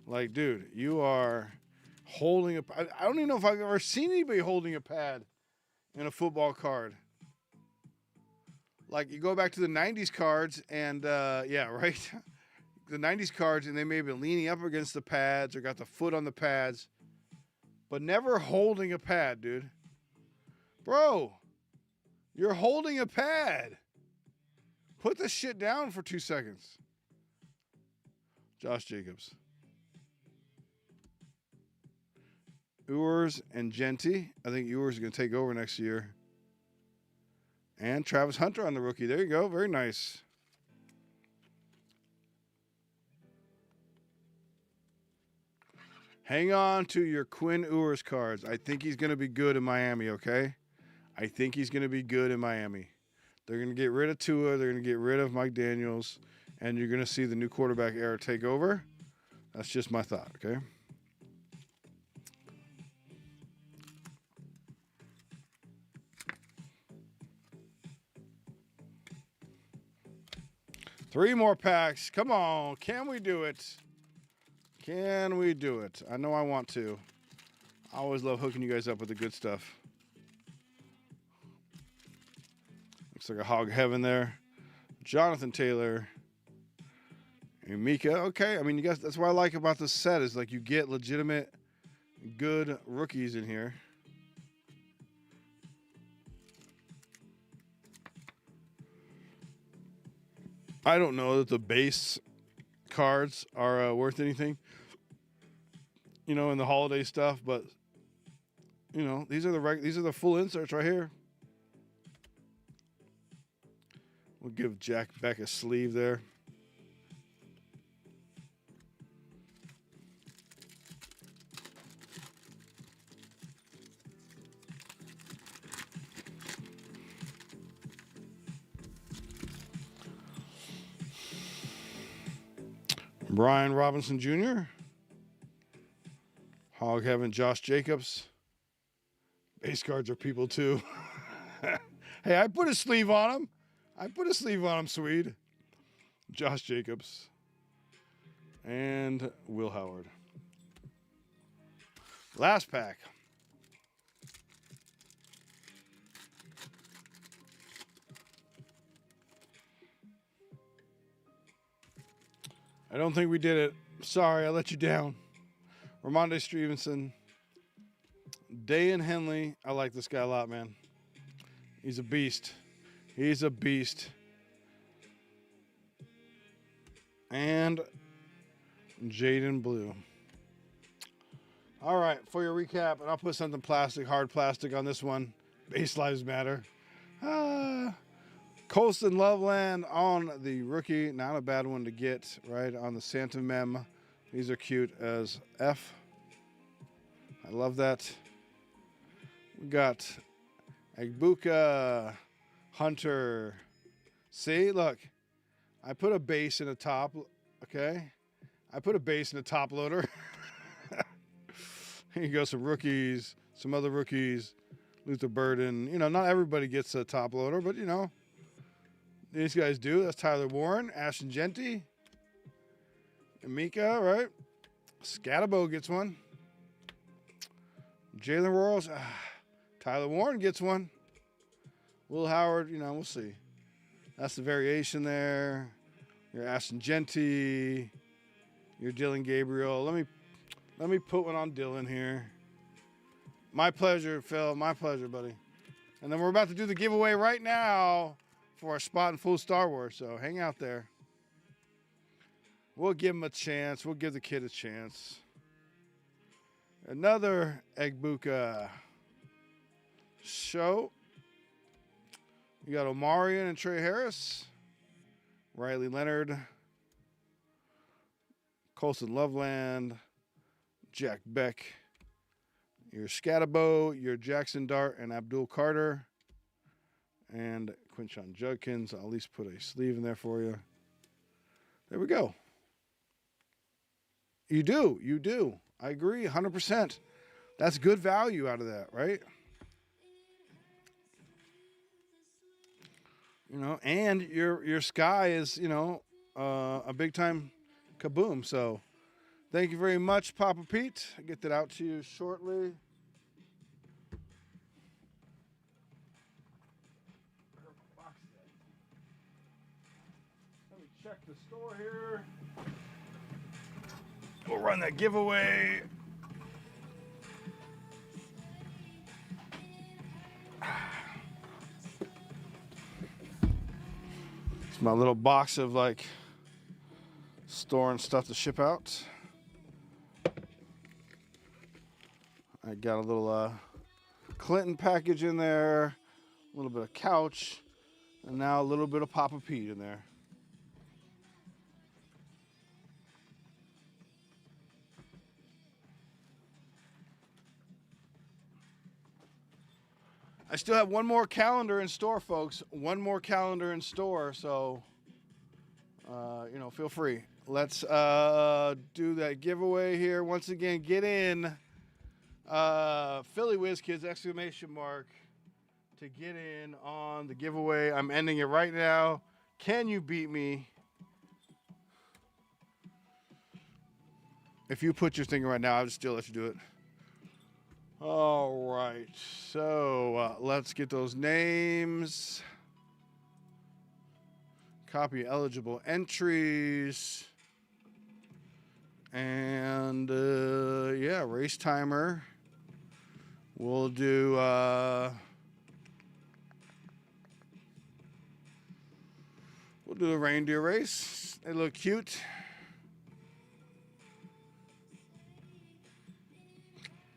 Like, dude, you are holding a... I don't even know if I've ever seen anybody holding a pad in a football card. Like, you go back to the 90s cards and, yeah, right? The 90s cards, and they may have been leaning up against the pads or got the foot on the pads, but never holding a pad, dude. Bro, you're holding a pad. Put this shit down for 2 seconds. Josh Jacobs. Ewers and Genty. I think Ewers is going to take over next year. And Travis Hunter on the rookie. There you go. Very nice. Hang on to your Quinn Ewers cards. I think he's going to be good in Miami, okay? I think he's going to be good in Miami. They're going to get rid of Tua. They're going to get rid of Mike Daniels. And you're going to see the new quarterback era take over. That's just my thought, okay? Three more packs. Come on. Can we do it? Can we do it? I know I want to. I always love hooking you guys up with the good stuff. Looks like a hog heaven there. Jonathan Taylor. And Mika. Okay. I mean, you guys, that's what I like about this set is like you get legitimate good rookies in here. I don't know that the base cards are worth anything, you know, in the holiday stuff, but you know, these are the full inserts right here. We'll give Jack Beck a sleeve there. Brian Robinson Jr. Hog Heaven Josh Jacobs. Base cards are people too. Hey, I put a sleeve on him. Swede. Josh Jacobs. And Will Howard. Last pack. I don't think we did it. Sorry, I let you down. Ramondre Stevenson. Dayan Henley. I like this guy a lot, man. He's a beast. He's a beast. And Jaden Blue. All right, for your recap, and I'll put something plastic, hard plastic on this one. Base Lives Matter. Colston Loveland on the rookie. Not a bad one to get, right? On the Santa Mem. These are cute as F. I love that. We got Agbuka, Hunter. See, look. I put a base in the top, okay? I put a base in the top loader. Here you go, some rookies, some other rookies. Luther Burden. You know, not everybody gets a top loader, but, you know, these guys do. That's Tyler Warren, Ashton Genty, Amika, right? Scatabo gets one. Jalen Royals. Tyler Warren gets one. Will Howard, you know, we'll see. That's the variation there. Your Ashton Genty. Your Dylan Gabriel. Let me put one on Dylan here. My pleasure, Phil. My pleasure, buddy. And then we're about to do the giveaway right now for our spot in full Star Wars. So hang out there. We'll give him a chance. We'll give the kid a chance. Another Egbuka show. You got Omarion and Trey Harris. Riley Leonard. Colston Loveland. Jack Beck. Your Scatabo, your Jackson Dart, and Abdul Carter. And Quinshon Judkins. I'll at least put a sleeve in there for you. There we go. You do. I agree 100%. That's good value out of that, right? You know, and your sky is, you know, a big time kaboom. So thank you very much, Papa Pete. I'll get that out to you shortly. Let me check the store here. We'll run that giveaway. It's my little box of like storing stuff to ship out. I got a little Clinton package in there, a little bit of couch, and now a little bit of Papa Pete in there. I still have one more calendar in store, folks. One more calendar in store, so you know, feel free. Let's do that giveaway here. Once again, get in Philly Whiz Kids ! To get in on the giveaway. I'm ending it right now. Can you beat me? If you put your thing right now, I'll just still let you do it. All right, so let's get those names. Copy eligible entries. And yeah, race timer. We'll do the reindeer race. They look cute.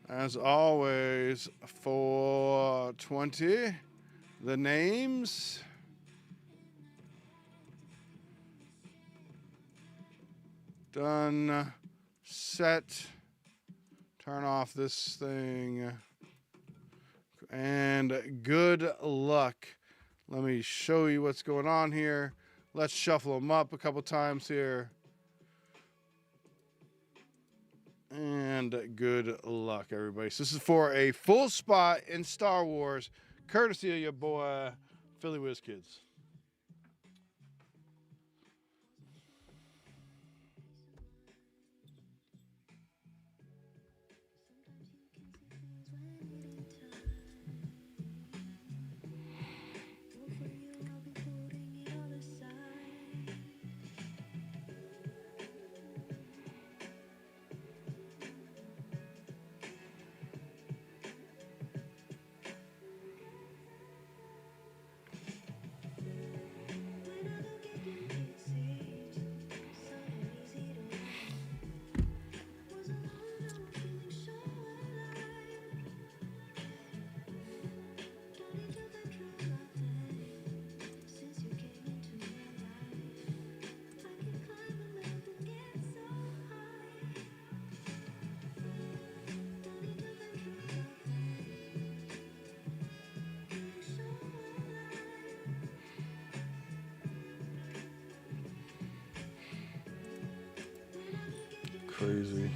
As always, 420, the names. Done, set, turn off this thing, and good luck. Let me show you what's going on here. Let's shuffle them up a couple times here. And good luck, everybody. So this is for a full spot in Star Wars, courtesy of your boy, Philly Whiz Kids. crazy.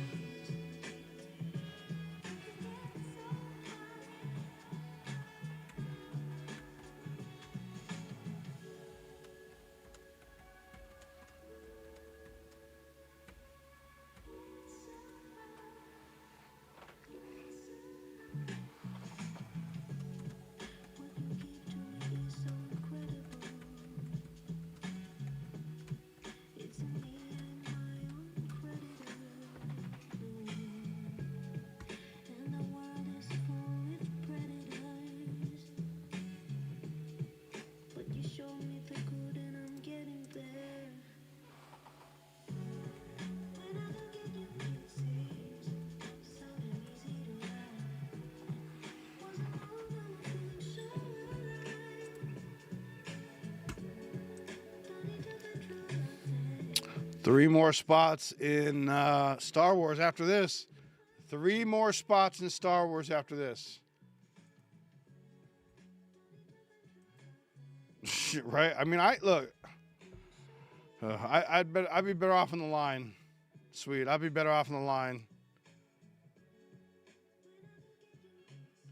Three more spots in Star Wars after this. 3 more spots in Star Wars after this. Right? I mean, I'd be better off in the line. Sweet, I'd be better off in the line.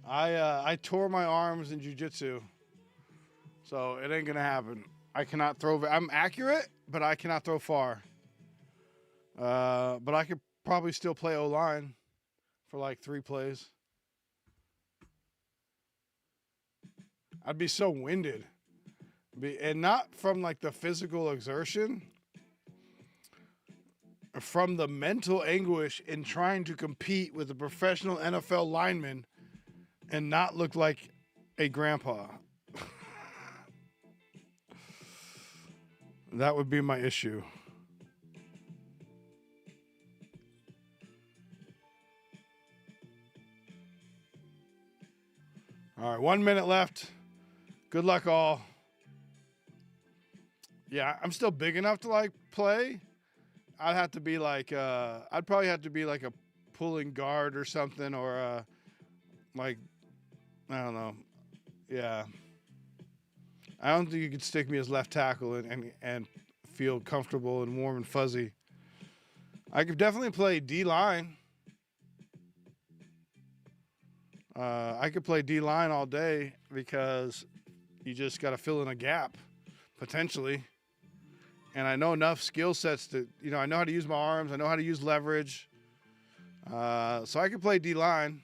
I tore my arms in jiu-jitsu, so it ain't gonna happen. I cannot throw. I'm accurate, but I cannot throw far. But I could probably still play O-line for like 3 plays. I'd be so winded. And not from like the physical exertion, from the mental anguish in trying to compete with a professional NFL lineman and not look like a grandpa. That would be my issue. All right, 1 minute left. Good luck, all. Yeah, I'm still big enough to like play. I'd have to be like, I'd probably have to be like a pulling guard or something, or like, I don't know. Yeah, I don't think you could stick me as left tackle and feel comfortable and warm and fuzzy. I could definitely play D-line. I could play D-line all day because you just got to fill in a gap, potentially. And I know enough skill sets to, I know how to use my arms. I know how to use leverage. So I could play D-line.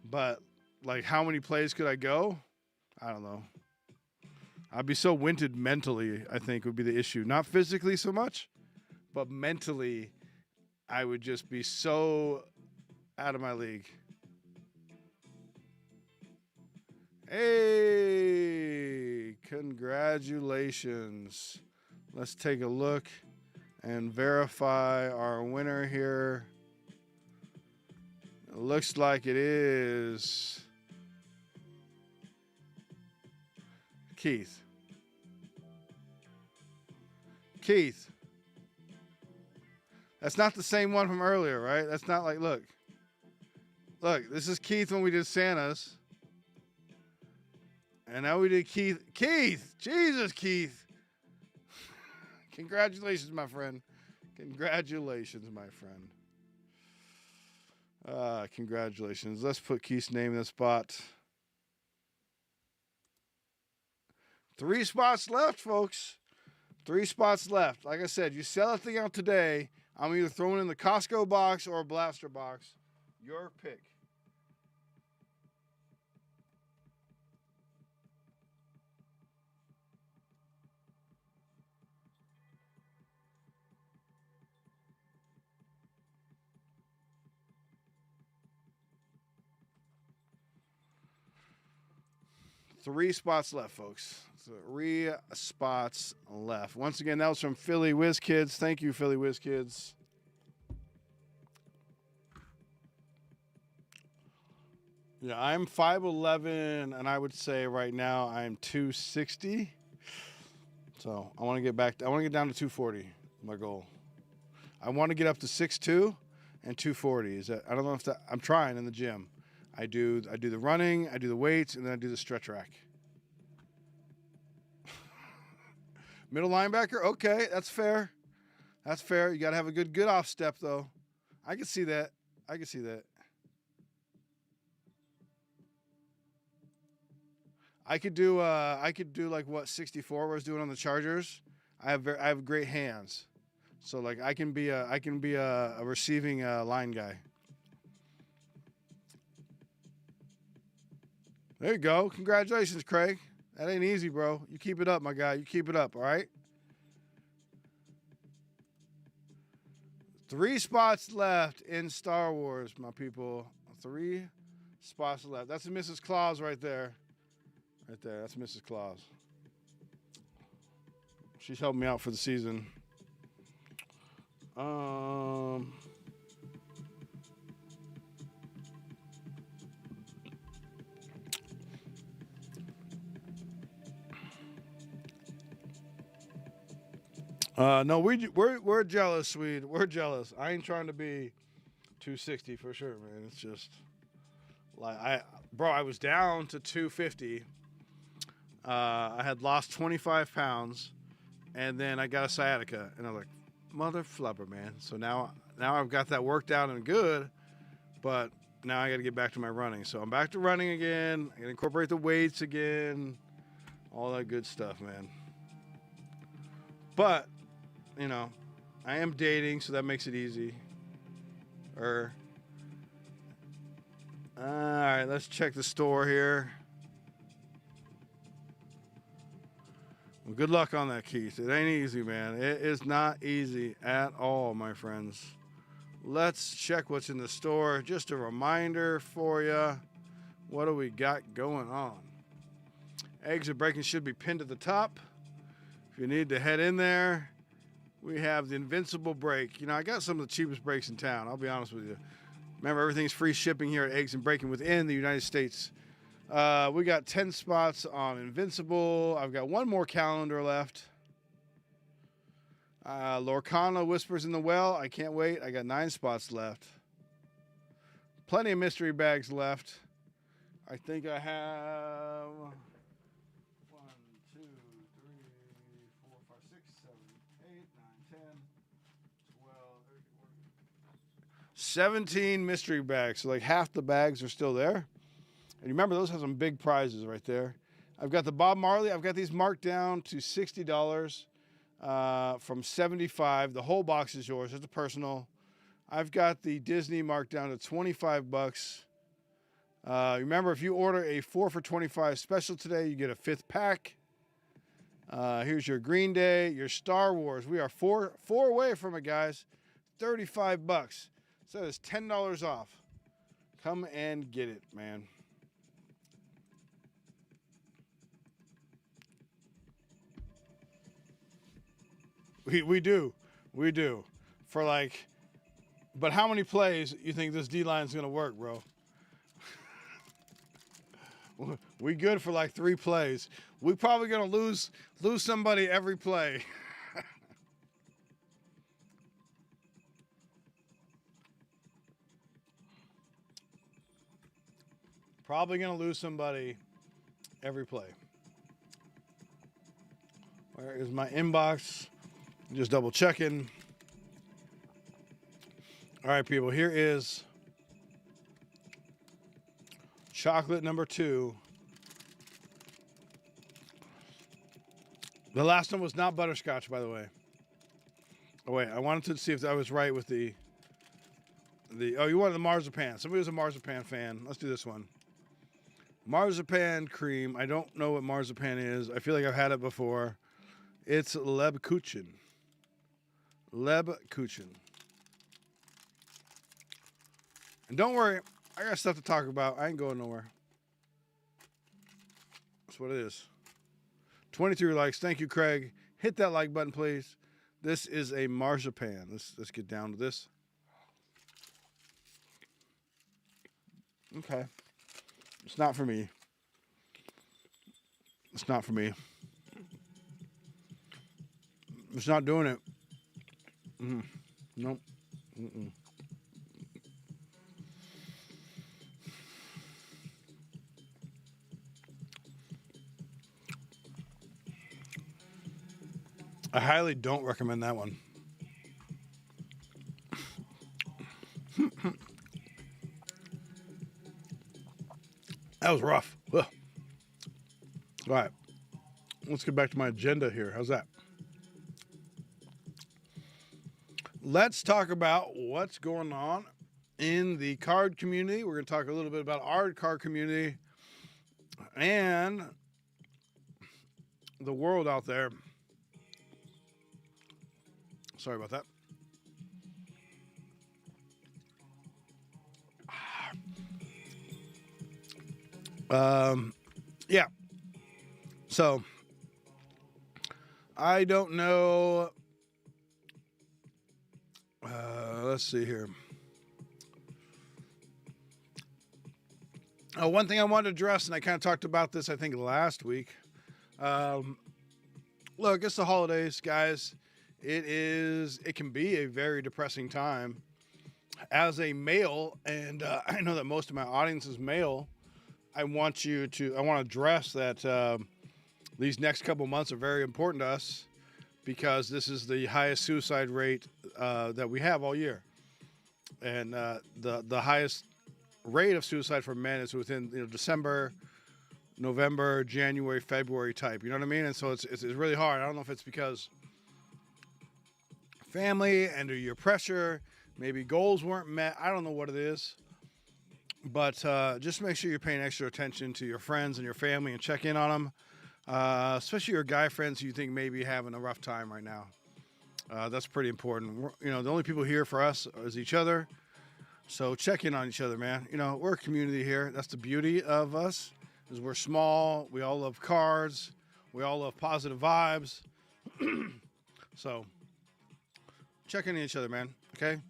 But, like, how many plays could I go? I don't know. I'd be so winded mentally, I think, would be the issue. Not physically so much, but mentally, I would just be so out of my league. Hey, congratulations. Let's take a look and verify our winner here. It looks like it is Keith. Keith. That's not the same one from earlier, right? That's not like, look. Look, this is Keith when we did Santa's. And now we did Keith. Keith! Jesus, Keith! Congratulations, my friend. Congratulations, my friend. Congratulations. Let's put Keith's name in the spot. 3 spots left, folks. 3 spots left. Like I said, you sell that thing out today, I'm either throwing it in the Costco box or a blaster box. Your pick. Three spots left, folks. 3 spots left. Once again, that was from Philly Whiz Kids. Thank you, Philly Whiz Kids. Yeah, I'm 5'11", and I would say right now I'm 260. So I want to get back. I want to get down to 240. My goal. I want to get up to 6'2" and 240. Is that? I don't know if that. I'm trying in the gym. I do the running, I do the weights, and then I do the stretch rack. Middle linebacker, okay, that's fair. That's fair. You got to have a good off step, though. I can see that. I can see that. I could do like what 64 was doing on the Chargers. I have great hands, so like I can be a receiving line guy. There you go. Congratulations, Craig. That ain't easy, bro. You keep it up, my guy. You keep it up, all right? 3 spots left in Star Wars, my people. 3 spots left. That's Mrs. Claus right there. Right there. That's Mrs. Claus. She's helping me out for the season. No, we're jealous, Swede. We're jealous. I ain't trying to be 260 for sure, man. It's just like I was down to 250. I had lost 25 pounds, and then I got a sciatica, and I was like, mother flubber, man. So now I've got that worked out and good, but now I got to get back to my running. So I'm back to running again. I got to incorporate the weights again, all that good stuff, man. But you know, I am dating, so that makes it easy. All right, let's check the store here. Well, good luck on that, Keith. It ain't easy, man. It is not easy at all, my friends. Let's check what's in the store. Just a reminder for you. What do we got going on? Eggs and Breakin should be pinned at the top. If you need to head in there, we have the Invincible break. You know, I got some of the cheapest breaks in town. I'll be honest with you. Remember, everything's free shipping here at Eggs and Breakin within the United States. We got 10 spots on Invincible. I've got one more calendar left. Lorcana Whispers in the Well. I can't wait. I got 9 spots left. Plenty of mystery bags left. I think I have 17 mystery bags. So like half the bags are still there. And remember, those have some big prizes right there. I've got the Bob Marley. I've got these marked down to $60 from $75. The whole box is yours. It's a personal. I've got the Disney marked down to $25. Remember, if you order a 4 for $25 special today, you get a 5th pack. Here's your Green Day, your Star Wars. We are four away from it, guys. $35. So that is $10 off. Come and get it, man. We do. For like, but how many plays you think this D-line's going to work, bro? We good for like 3 plays. We probably going to lose somebody every play. Probably going to lose somebody every play. Where is my inbox? Just double checking. All right, people, here is chocolate number 2. The last one was not butterscotch, by the way. Oh, wait, I wanted to see if I was right with the oh, you wanted the marzipan. Somebody was a marzipan fan. Let's do this one. Marzipan cream. I don't know what marzipan is. I feel like I've had it before. It's Lebkuchen. Lebkuchen. And don't worry, I got stuff to talk about. I ain't going nowhere. That's what it is. 23 likes. Thank you, Craig. Hit that like button, please. This is a marzipan. Let's get down to this. Okay. It's not for me. It's not for me. It's not doing it. Nope. I highly don't recommend that one. That was rough. Ugh. All right. Let's get back to my agenda here. How's that? Let's talk about what's going on in the card community. We're going to talk a little bit about our card community and the world out there. Sorry about that. Yeah. So, I don't know. Let's see here. One thing I wanted to address, and I kind of talked about this, I think, last week. Look, it's the holidays, guys. It can be a very depressing time. As a male, and I know that most of my audience is male, I want to address that these next couple months are very important to us because this is the highest suicide rate that we have all year. And the highest rate of suicide for men is within December, November, January, February type. You know what I mean? And so it's really hard. I don't know if it's because family and your pressure, maybe goals weren't met. I don't know what it is. But just make sure you're paying extra attention to your friends and your family and check in on them, especially your guy friends who you think may be having a rough time right now. That's pretty important. The only people here for us is each other. So check in on each other, man. We're a community here. That's the beauty of us, is we're small. We all love cards. We all love positive vibes. So check in on each other, man, okay?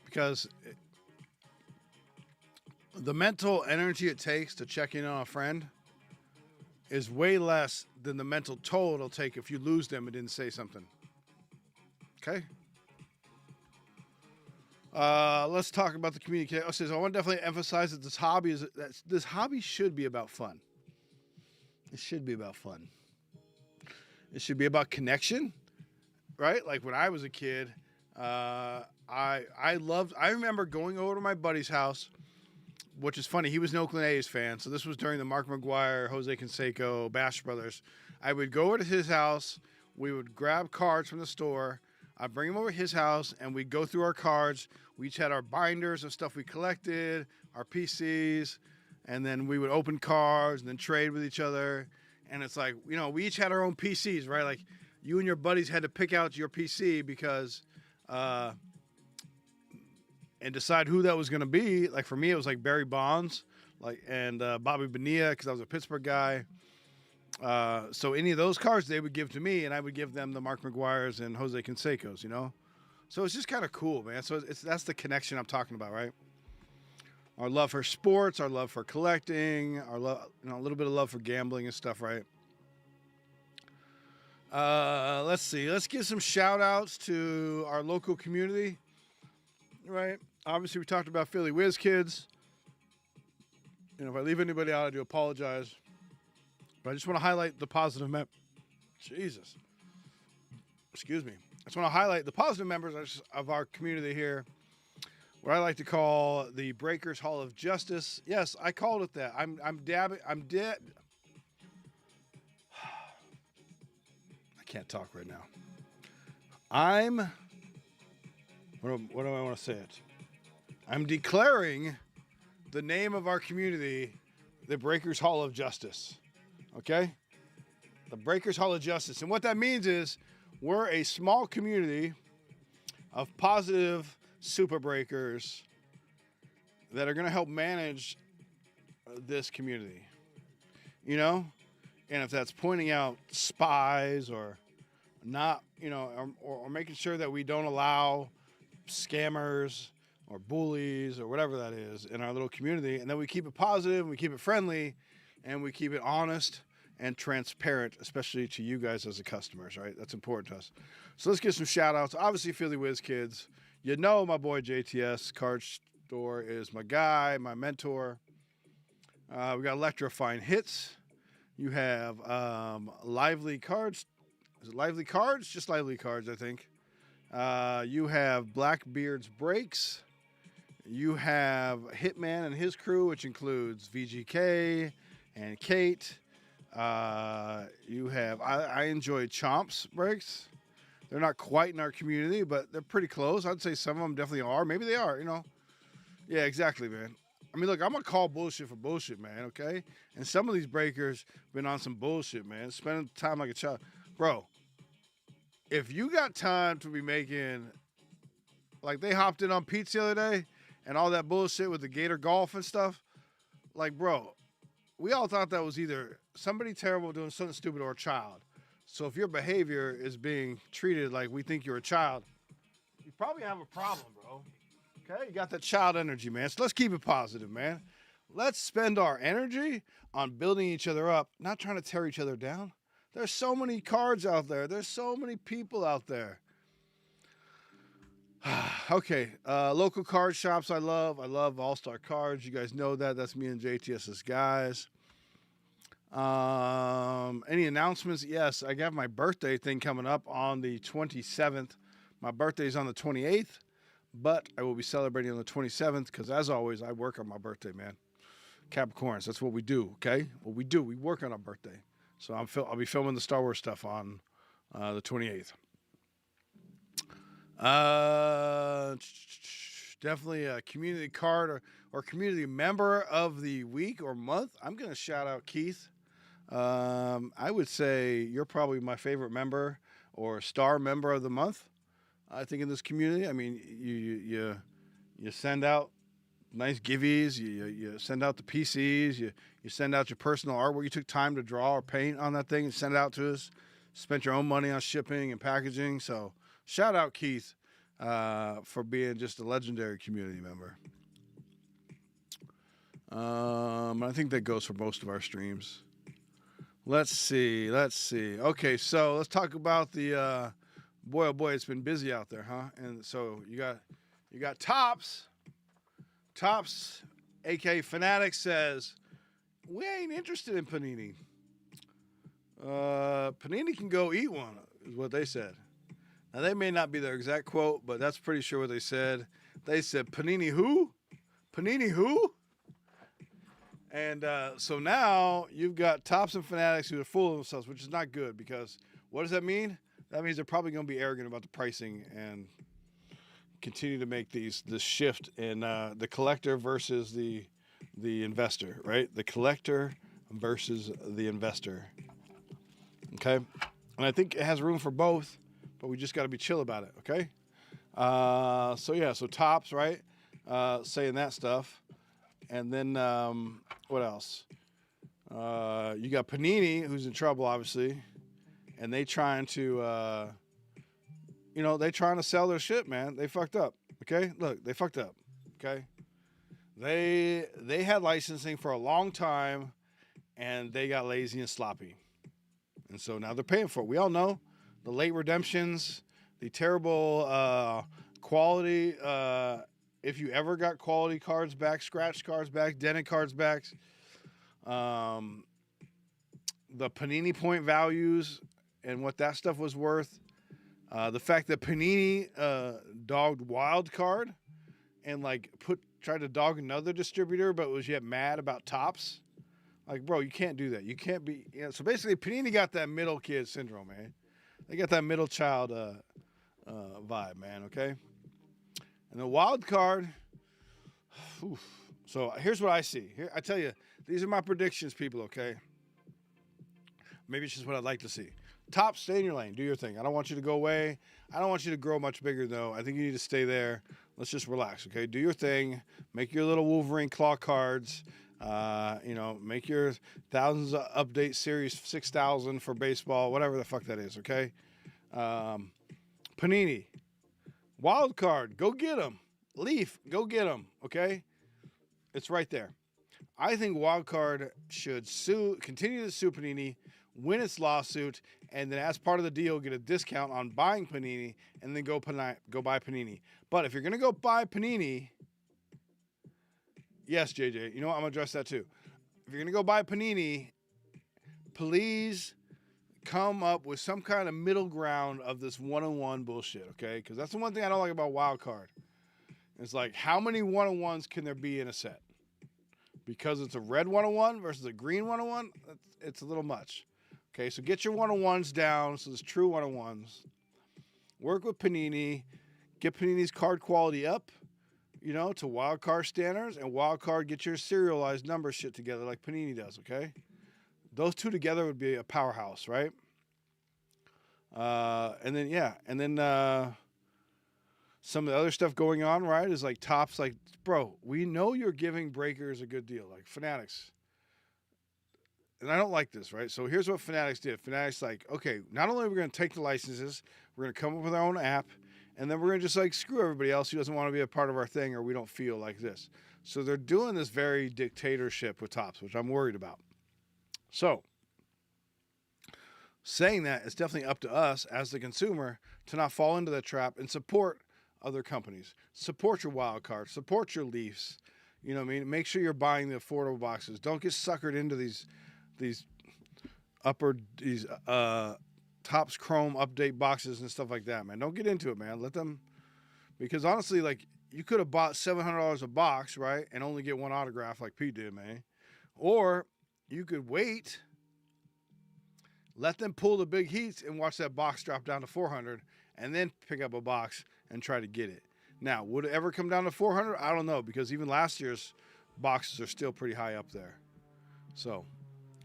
Because the mental energy it takes to check in on a friend is way less than the mental toll it'll take if you lose them and didn't say something. Okay? Let's talk about the communication. I want to definitely emphasize that this hobby should be about fun. It should be about fun. It should be about connection, right? Like when I was a kid, I remember going over to my buddy's house, which is funny. He was an Oakland A's fan. So this was during the Mark McGwire, Jose Canseco, Bash Brothers. I would go over to his house. We would grab cards from the store. I'd bring him over to his house, and we'd go through our cards. We each had our binders of stuff we collected, our PCs, and then we would open cards and then trade with each other. And it's like, we each had our own PCs, right? Like you and your buddies had to pick out your PC because and decide who that was going to be. Like for me, it was like Barry Bonds, and Bobby Bonilla, because I was a Pittsburgh guy. So any of those cards they would give to me, and I would give them the Mark McGuires and Jose Cansecos. So it's just kind of cool, man. So that's the connection I'm talking about, right? Our love for sports, our love for collecting, our love, a little bit of love for gambling and stuff, right? Let's see. Let's give some shout outs to our local community, right? Obviously, we talked about Philly Whiz Kids. If I leave anybody out, I do apologize. But I just want to highlight the positive Jesus. Excuse me. I just want to highlight the positive members of our community here. What I like to call the Breakers Hall of Justice. Yes, I called it that. I'm dead. I can't talk right now. What do I want to say it? I'm declaring the name of our community, the Breakers Hall of Justice. Okay? The Breakers Hall of Justice. And what that means is we're a small community of positive super breakers that are going to help manage this community. And if that's pointing out spies or not, or making sure that we don't allow scammers or bullies or whatever that is in our little community, and then we keep it positive, and we keep it friendly, and we keep it honest and transparent, especially to you guys as the customers, right? That's important to us. So let's get some shout outs. Obviously, Philly Whiz Kids. My boy JTS Card Store is my guy, my mentor. We got Electrifying Hits. You have Lively Cards. Is it Lively Cards? Just Lively Cards, I think. You have Blackbeard's Breaks. You have Hitman and his crew, which includes VGK and Kate. You have I enjoy Chomp's breaks. They're not quite in our community, but they're pretty close. I'd say some of them definitely are. Maybe they are. Yeah, exactly, man. I mean, look, I'm gonna call bullshit for bullshit, man. Okay, and some of these breakers been on some bullshit, man. Spending time like a child, bro. If you got time to be making, like they hopped in on Pete's the other day, and all that bullshit with the Gator Golf and stuff, like, bro, we all thought that was either somebody terrible doing something stupid or a child. So if your behavior is being treated like we think you're a child, you probably have a problem, bro. Okay, you got that child energy, man. So let's keep it positive, man. Let's spend our energy on building each other up, not trying to tear each other down. There's so many cards out there. There's so many people out there. Okay, local card shops I love. I love All-Star Cards. You guys know that. That's me and JTS's guys. Any announcements? Yes, I got my birthday thing coming up on the 27th. My birthday is on the 28th, but I will be celebrating on the 27th because, as always, I work on my birthday, man. Capricorns, that's what we do, okay? What we do, we work on our birthday. So I'll be filming the Star Wars stuff on the 28th. Definitely a community card or community member of the week or month. I'm going to shout out Keith. I would say you're probably my favorite member or star member of the month. I think in this community, I mean, you send out nice giveies, you send out the PCs, you send out your personal artwork. You took time to draw or paint on that thing and send it out to us. Spent your own money on shipping and packaging. So shout out Keith for being just a legendary community member. I think that goes for most of our streams. Let's see. Okay, so let's talk about the boy, oh boy, it's been busy out there, huh? And so you got Tops, aka Fanatic says, we ain't interested in Panini. Panini can go eat one, is what they said. Now, they may not be their exact quote, but that's pretty sure what they said. They said, Panini who? Panini who? And so now you've got Tops and Fanatics who are full of themselves, which is not good because what does that mean? That means they're probably going to be arrogant about the pricing and continue to make this shift in the collector versus the investor, right? The collector versus the investor. Okay? And I think it has room for both, but we just got to be chill about it, okay? So Tops, right? Saying that stuff. And then what else? You got Panini, who's in trouble, obviously, and they trying to, they trying to sell their shit, man. They fucked up. Okay, look, they fucked up. Okay, they had licensing for a long time, and they got lazy and sloppy, and so now they're paying for it. We all know the late redemptions, the terrible quality. If you ever got quality cards back, scratched cards back, dented cards back, the Panini point values and what that stuff was worth, the fact that Panini dogged Wild Card and tried to dog another distributor, but was yet mad about Tops. Like, bro, you can't do that. You can't be. So basically, Panini got that middle kid syndrome, man. They got that middle child vibe, man. Okay. And the Wild Card, oof. So here's what I see. Here, I tell you, these are my predictions, people, okay? Maybe it's just what I'd like to see. Top, stay in your lane. Do your thing. I don't want you to go away. I don't want you to grow much bigger, though. I think you need to stay there. Let's just relax, okay? Do your thing. Make your little Wolverine claw cards. Make your thousands of update series 6,000 for baseball, whatever the fuck that is, okay? Panini. Wild Card, go get them. Leaf, go get them, okay? It's right there. I think Wild Card should continue to sue Panini, win its lawsuit, and then as part of the deal, get a discount on buying Panini, and then go buy Panini. But if you're going to go buy Panini, yes, JJ, you know what? I'm going to address that too. If you're going to go buy Panini, please come up with some kind of middle ground of this one-on-one bullshit, okay? Because that's the one thing I don't like about Wild Card. It's like, how many 101s can there be in a set? Because it's a red 101 versus a green 101, it's a little much. Okay, so get your 101s down. So there's true 101s. Work with Panini. Get Panini's card quality up, to wild card standards. And wild card, get your serialized number shit together like Panini does, okay? Those two together would be a powerhouse, right? And then some of the other stuff going on, right, is like Topps, like, bro, we know you're giving breakers a good deal, like Fanatics. And I don't like this, right? So here's what Fanatics did. Fanatics, like, okay, not only are we going to take the licenses, we're going to come up with our own app, and then we're going to just, like, screw everybody else who doesn't want to be a part of our thing or we don't feel like this. So they're doing this very dictatorship with Topps, which I'm worried about. So saying that, it's definitely up to us as the consumer to not fall into that trap and support other companies. Support your wild card. Support your Leafs. You know what I mean? Make sure you're buying the affordable boxes. Don't get suckered into these Topps Chrome update boxes and stuff like that, man. Don't get into it, man. Let them, because honestly, like, you could have bought $700 a box, right, and only get one autograph like Pete did, man. Or you could wait, let them pull the big heats and watch that box drop down to 400, and then pick up a box and try to get it. Now, would it ever come down to 400? I don't know, because even last year's boxes are still pretty high up there. So,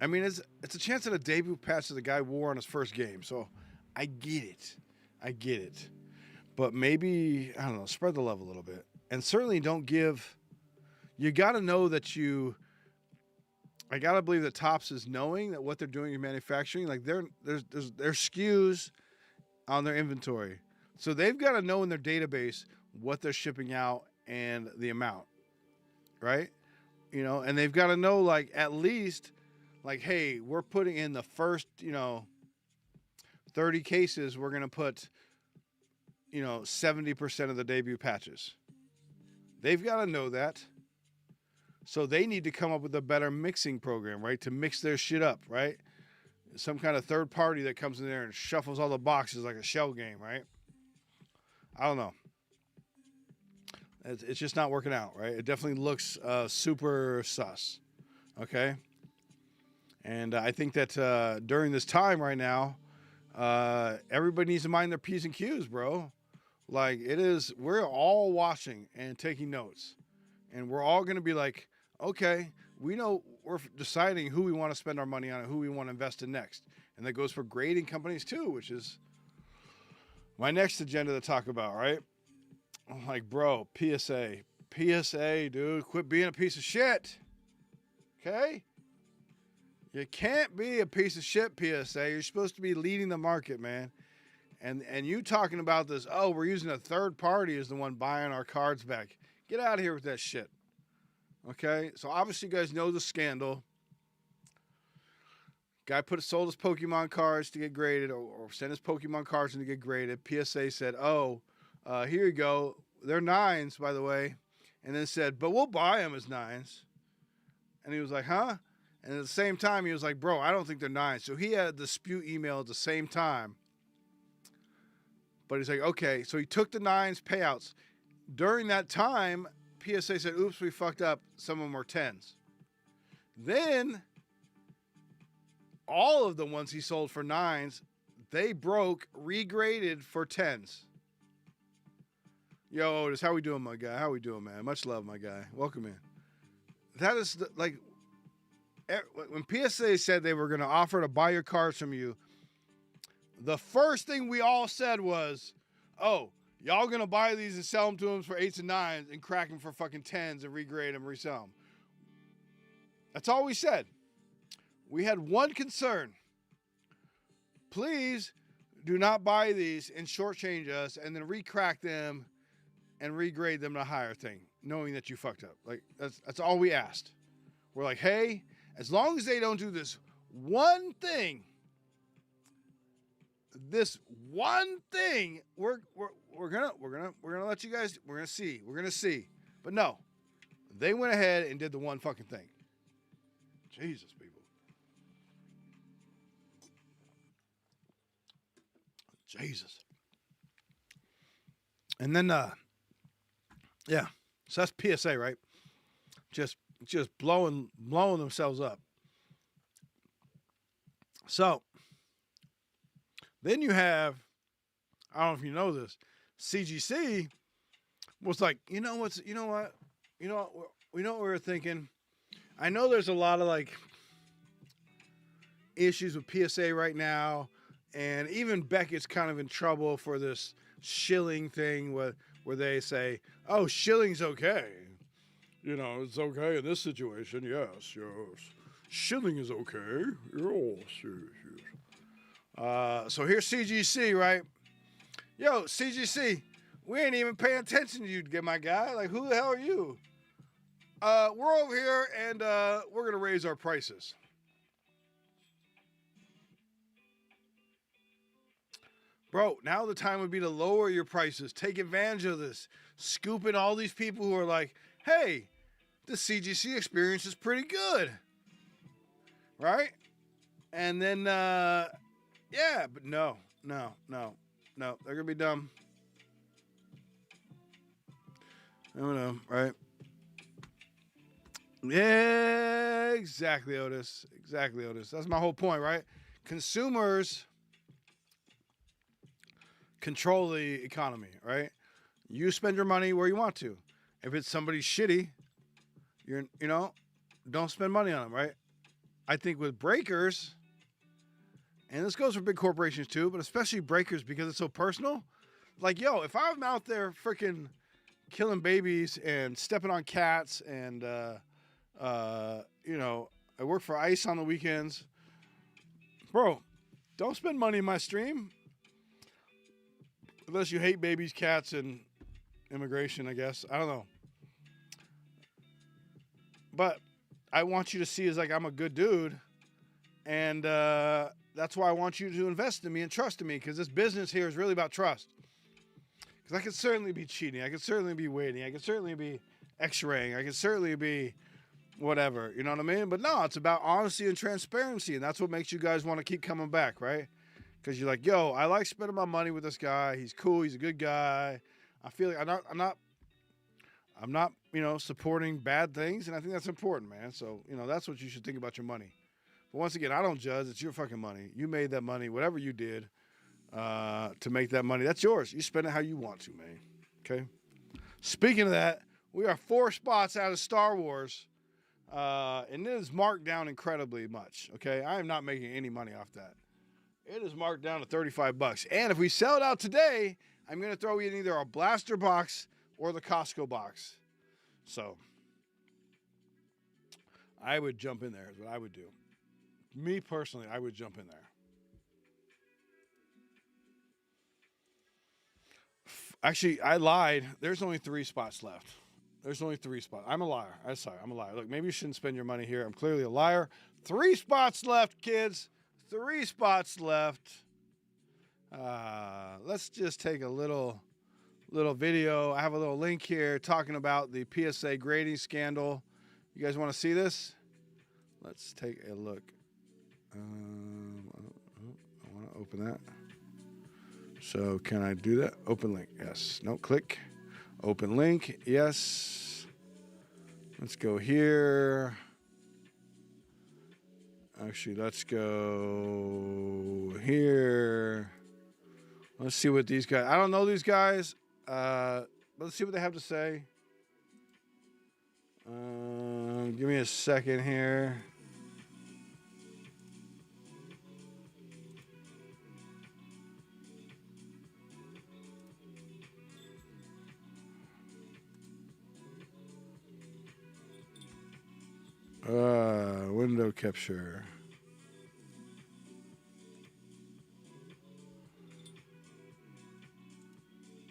I mean, it's a chance at a debut patch that the guy wore on his first game. So, I get it. But maybe, I don't know, spread the love a little bit. And certainly don't give, you got to know that I got to believe that Topps is knowing that what they're doing in manufacturing, like there's SKUs on their inventory. So they've got to know in their database what they're shipping out and the amount, right? And they've got to know, like, at least, like, hey, we're putting in the first, 30 cases, we're going to put, 70% of the debut patches. They've got to know that. So they need to come up with a better mixing program, right? To mix their shit up, right? Some kind of third party that comes in there and shuffles all the boxes like a shell game, right? I don't know. It's just not working out, right? It definitely looks super sus, okay? And I think that during this time right now, everybody needs to mind their P's and Q's, bro. Like, we're all watching and taking notes. And we're all going to be like, okay, we know we're deciding who we want to spend our money on and who we want to invest in next. And that goes for grading companies too, which is my next agenda to talk about, right? I'm like, bro, PSA, dude, quit being a piece of shit. Okay? You can't be a piece of shit, PSA. You're supposed to be leading the market, man. And you talking about this, oh, we're using a third party as the one buying our cards back. Get out of here with that shit. Okay? So obviously you guys know the scandal. Guy sold his Pokemon cards to get graded, or sent his Pokemon cards in to get graded. PSA said, oh, here you go. They're 9s, by the way. And then said, but we'll buy them as 9s. And he was like, huh? And at the same time, he was like, bro, I don't think they're 9s. So he had a dispute email at the same time. But he's like, okay. So he took the 9s payouts. During that time, PSA said, oops, we fucked up. Some of them were 10s. Then all of the ones he sold for 9s, they broke, regraded for 10s. Yo, Otis, how we doing, my guy? How we doing, man? Much love, my guy. Welcome in. That is, like, when PSA said they were going to offer to buy your cards from you, the first thing we all said was, oh, y'all going to buy these and sell them to them for 8s and 9s and crack them for fucking 10s and regrade them and resell them. That's all we said. We had one concern. Please do not buy these and shortchange us and then recrack them and regrade them to a higher thing, knowing that you fucked up. Like, that's all we asked. We're like, hey, as long as they don't do this one thing, we're gonna let you guys. We're gonna see. But no, they went ahead and did the one fucking thing. Jesus, people. Jesus. And then Yeah. So that's PSA, right? Just blowing themselves up. So then you have, I don't know if you know this, CGC was like, you know what, we know what we were thinking. I know there's a lot of like issues with PSA right now, and even Beckett's kind of in trouble for this shilling thing where they say, oh, shilling's okay. It's okay in this situation. Yes. Shilling is okay. Yes. So here's CGC, right? Yo, CGC, we ain't even paying attention to you, my guy. Like, who the hell are you? We're over here, and we're going to raise our prices. Bro, now the time would be to lower your prices. Take advantage of this. Scoop in all these people who are like, hey, the CGC experience is pretty good. Right? And then, yeah, but no. They're going to be dumb. No, right? Yeah, exactly, Otis. That's my whole point, right? Consumers control the economy, right? You spend your money where you want to. If it's somebody shitty, don't spend money on them, right? I think with breakers, and this goes for big corporations too, but especially breakers because it's so personal. Like, yo, if I'm out there freaking killing babies and stepping on cats and, I work for ICE on the weekends, bro, don't spend money in my stream. Unless you hate babies, cats, and immigration, I guess. I don't know. But I want you to see as like I'm a good dude. And that's why I want you to invest in me and trust in me. Because this business here is really about trust. Because I could certainly be cheating. I could certainly be waiting. I could certainly be x-raying. I could certainly be whatever. You know what I mean? But no, it's about honesty and transparency. And that's what makes you guys want to keep coming back, right? Because you're like, yo, I like spending my money with this guy. He's cool. He's a good guy. I feel like I'm not, supporting bad things. And I think that's important, man. So, that's what you should think about your money. But once again, I don't judge. It's your fucking money. You made that money, whatever you did to make that money. That's yours. You spend it how you want to, man. Okay? Speaking of that, we are 4 spots out of Star Wars. And it is marked down incredibly much. Okay? I am not making any money off that. It is marked down to $35. And if we sell it out today, I'm going to throw in either a blaster box or the Costco box. So I would jump in there is what I would do. Me personally, I would jump in there. Actually, I lied. There's only 3 spots left. There's only 3 spots. I'm a liar. I'm sorry. I'm a liar. Look, maybe you shouldn't spend your money here. I'm clearly a liar. 3 spots left, kids. 3 spots left. Let's just take a little video. I have a little link here talking about the PSA grading scandal. You guys want to see this? Let's take a look. I want to open that. So can I do that? Open link. Yes. No, click. Open link. Yes. Let's go here. Actually, let's go here. Let's see what these guys... I don't know these guys. Let's see what they have to say. Give me a second here. Window capture.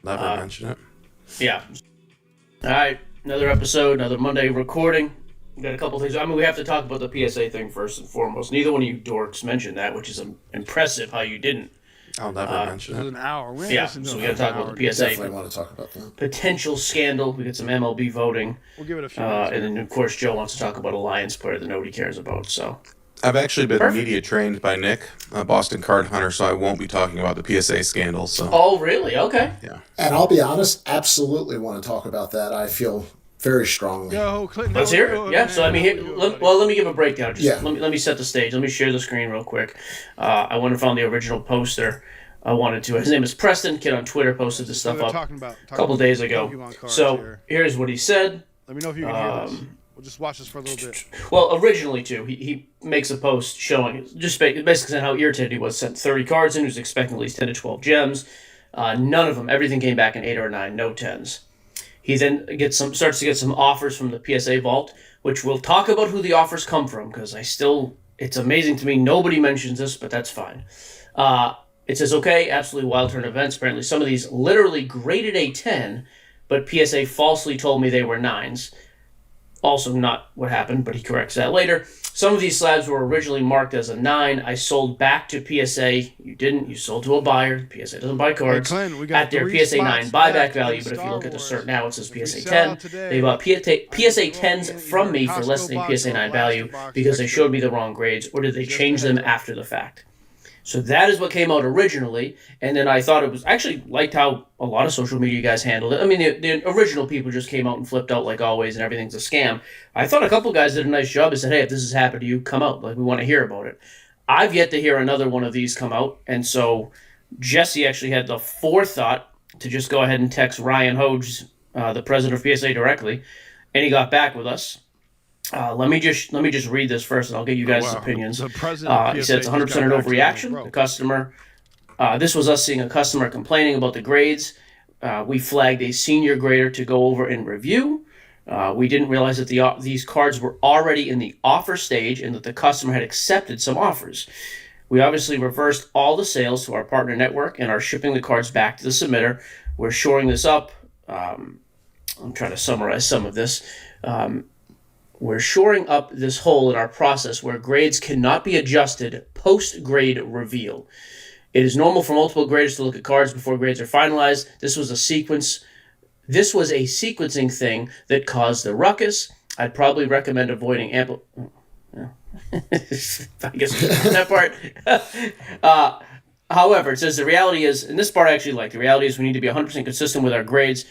Never mention it. Yeah. All right. Another episode, another Monday recording. We got a couple things. I mean, we have to talk about the PSA thing first and foremost. Neither one of you dorks mentioned that, which is impressive how you didn't. I'll never mention it. An hour. Yeah, so we got to talk about the PSA. Definitely want to talk about that. Potential scandal. We got some MLB voting. We'll give it a few minutes. And then, of course, Joe wants to talk about a Lions player that nobody cares about. So I've actually been Perfect. media trained by Nick, a Boston card hunter, so I won't be talking about the PSA scandal. So Oh, really? Okay. yeah, And I'll be honest, absolutely want to talk about that. I feel very strongly. Yo, Clinton, Let's how hear we it. doing, Yeah. man? So I mean, How we doing, buddy? let me give a breakdown. Just Yeah. let me set the stage. Let me share the screen real quick. I went and found the original poster. I wanted to. His name is Preston. Kid on Twitter posted this So stuff they're up talking about a couple days ago. Pokemon cards So here. here's what he said. Let me know if you can hear this. We'll just watch this for a little bit. Well, originally too, he makes a post showing just basically saying how irritated he was. Sent 30 cards in. He was expecting at least 10 to 12 gems. None of them. Everything came back in 8 or 9. No 10s. He then starts to get some offers from the PSA vault, which we'll talk about who the offers come from because it's amazing to me. Nobody mentions this, but that's fine. It says, okay, absolutely wild turn events. Apparently, some of these literally graded a 10, but PSA falsely told me they were 9s. Also not what happened, but he corrects that later. Some of these slabs were originally marked as a 9. I sold back to PSA. You didn't. You sold to a buyer. PSA doesn't buy cards. Hey, Clint, we got at their 3 PSA 9 spots buyback left value, in but if you Star look at the Wars. cert now, it says If we PSA sell 10. out today, They bought PSA 10s either from me for Costco less than box PSA or 9 Plastic value box because they extra. showed me the wrong grades, or did they Just change a them heads up. after the fact? So that is what came out originally, and then I thought it was actually liked how a lot of social media guys handled it. I mean, the original people just came out and flipped out like always, and everything's a scam. I thought a couple guys did a nice job and said, hey, if this has happened to you, come out. Like, we want to hear about it. I've yet to hear another one of these come out, and so Jesse actually had the forethought to just go ahead and text Ryan Hoge, the president of PSA, directly, and he got back with us. Let me just read this first, and I'll get you guys' Wow. opinions. The president of He PSA said it's 100% just got an back to him, overreaction. bro. The customer. This was us seeing a customer complaining about the grades. We flagged a senior grader to go over and review. We didn't realize that these cards were already in the offer stage and that the customer had accepted some offers. We obviously reversed all the sales to our partner network and are shipping the cards back to the submitter. We're shoring this up. I'm trying to summarize some of this. We're shoring up this hole in our process where grades cannot be adjusted post-grade reveal. It is normal for multiple graders to look at cards before grades are finalized. This was a sequencing thing that caused the ruckus. I'd probably recommend avoiding ample. I guess that part. However, it says the reality is, and this part I actually like, the reality is we need to be 100% consistent with our grades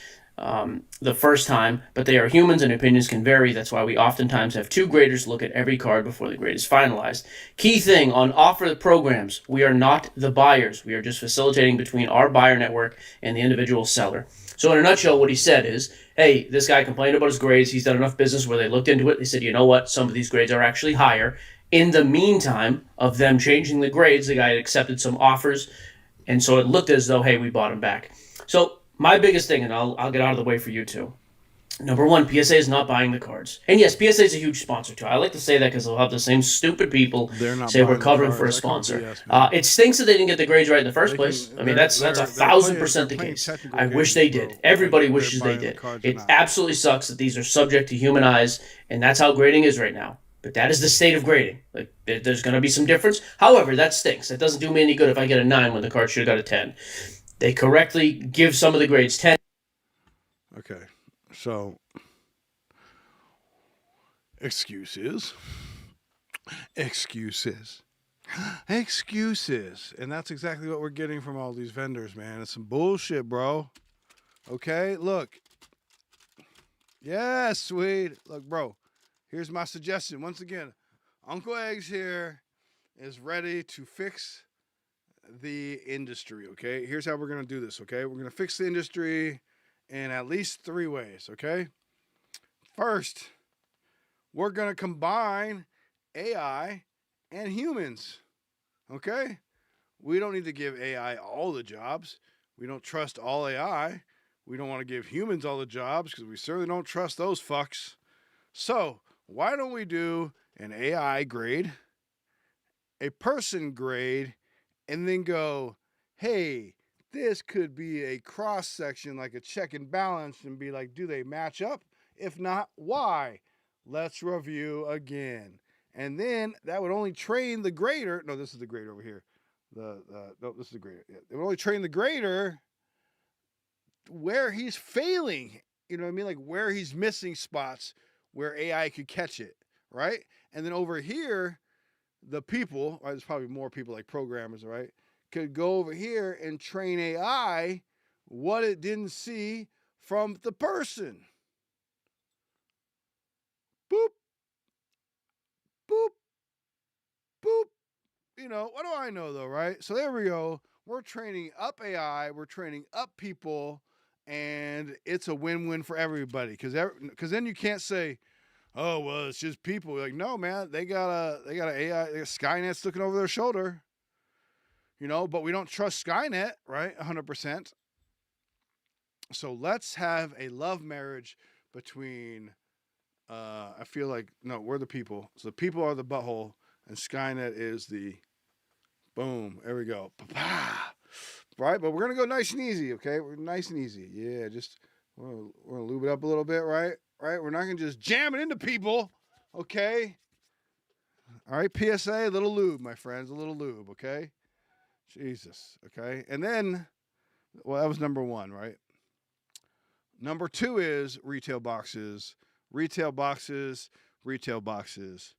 the first time, but they are humans and opinions can vary. That's why we oftentimes have 2 graders look at every card before the grade is finalized. Key thing on offer programs, we are not the buyers. We are just facilitating between our buyer network and the individual seller. So in a nutshell, what he said is, hey, this guy complained about his grades. He's done enough business where they looked into it. They said, you know what? Some of these grades are actually higher. In the meantime of them changing the grades, the guy had accepted some offers, and so it looked as though, hey, we bought him back. So my biggest thing, and I'll get out of the way for you two. Number one, PSA is not buying the cards. And yes, PSA is a huge sponsor too. I like to say that because they'll have the same stupid people They're not say we're buying the covering cards. for a That comes sponsor. BS, man. It stinks that they didn't get the grades right in the first They place. can- I mean, they're- that's they're 1,000% the playing case. technical I wish they games, did. bro. Everybody They're wishes they buying the did. cards or It not. absolutely sucks that these are subject to human eyes, and that's how grading is right now. But that is the state of grading. Like, there's going to be some difference. However, that stinks. It doesn't do me any good if I get a 9 when the card should have got a 10. They correctly give some of the grades 10. Okay, so excuses, and that's exactly what we're getting from all these vendors, man. It's some bullshit, bro. Okay, look. Yeah, sweet. Look, bro. Here's my suggestion. Once again, Uncle Eggs here is ready to fix the industry. Okay, here's how we're gonna do this. Okay, we're gonna fix the industry in at least 3 ways, okay? First, we're going to combine AI and humans, okay? We don't need to give AI all the jobs. We don't trust all AI. We don't want to give humans all the jobs because we certainly don't trust those fucks. So, why don't we do an AI grade, a person grade, and then go, hey, this could be a cross section, like a check and balance, and be like, do they match up? If not, why? Let's review again. And then that would only train the grader. No, this is the grader over here. No, this is the grader. Yeah. It would only train the grader where he's failing. You know what I mean? Like where he's missing spots where AI could catch it, right? And then over here, the people, right, there's probably more people like programmers, right, could go over here and train AI what it didn't see from the person. Boop, boop, boop. What do I know though, right? So there we go. We're training up AI, we're training up people, and it's a win-win for everybody. Because then you can't say, oh well, it's just people. Like, no, man, they got a AI, they got Skynet's looking over their shoulder. But we don't trust Skynet, right? 100%. So let's have a love marriage between. I feel like no, we're the people. So the people are the butthole, and Skynet is the boom. There we go. Pa-pa. Right, but we're gonna go nice and easy, okay? We're nice and easy. Yeah, just we're gonna lube it up a little bit, right? Right. We're not gonna just jam it into people, okay? All right, PSA, a little lube, my friends, a little lube, okay? Jesus, okay? And then, well, that was number one, right? Number two is retail boxes, retail boxes, retail boxes.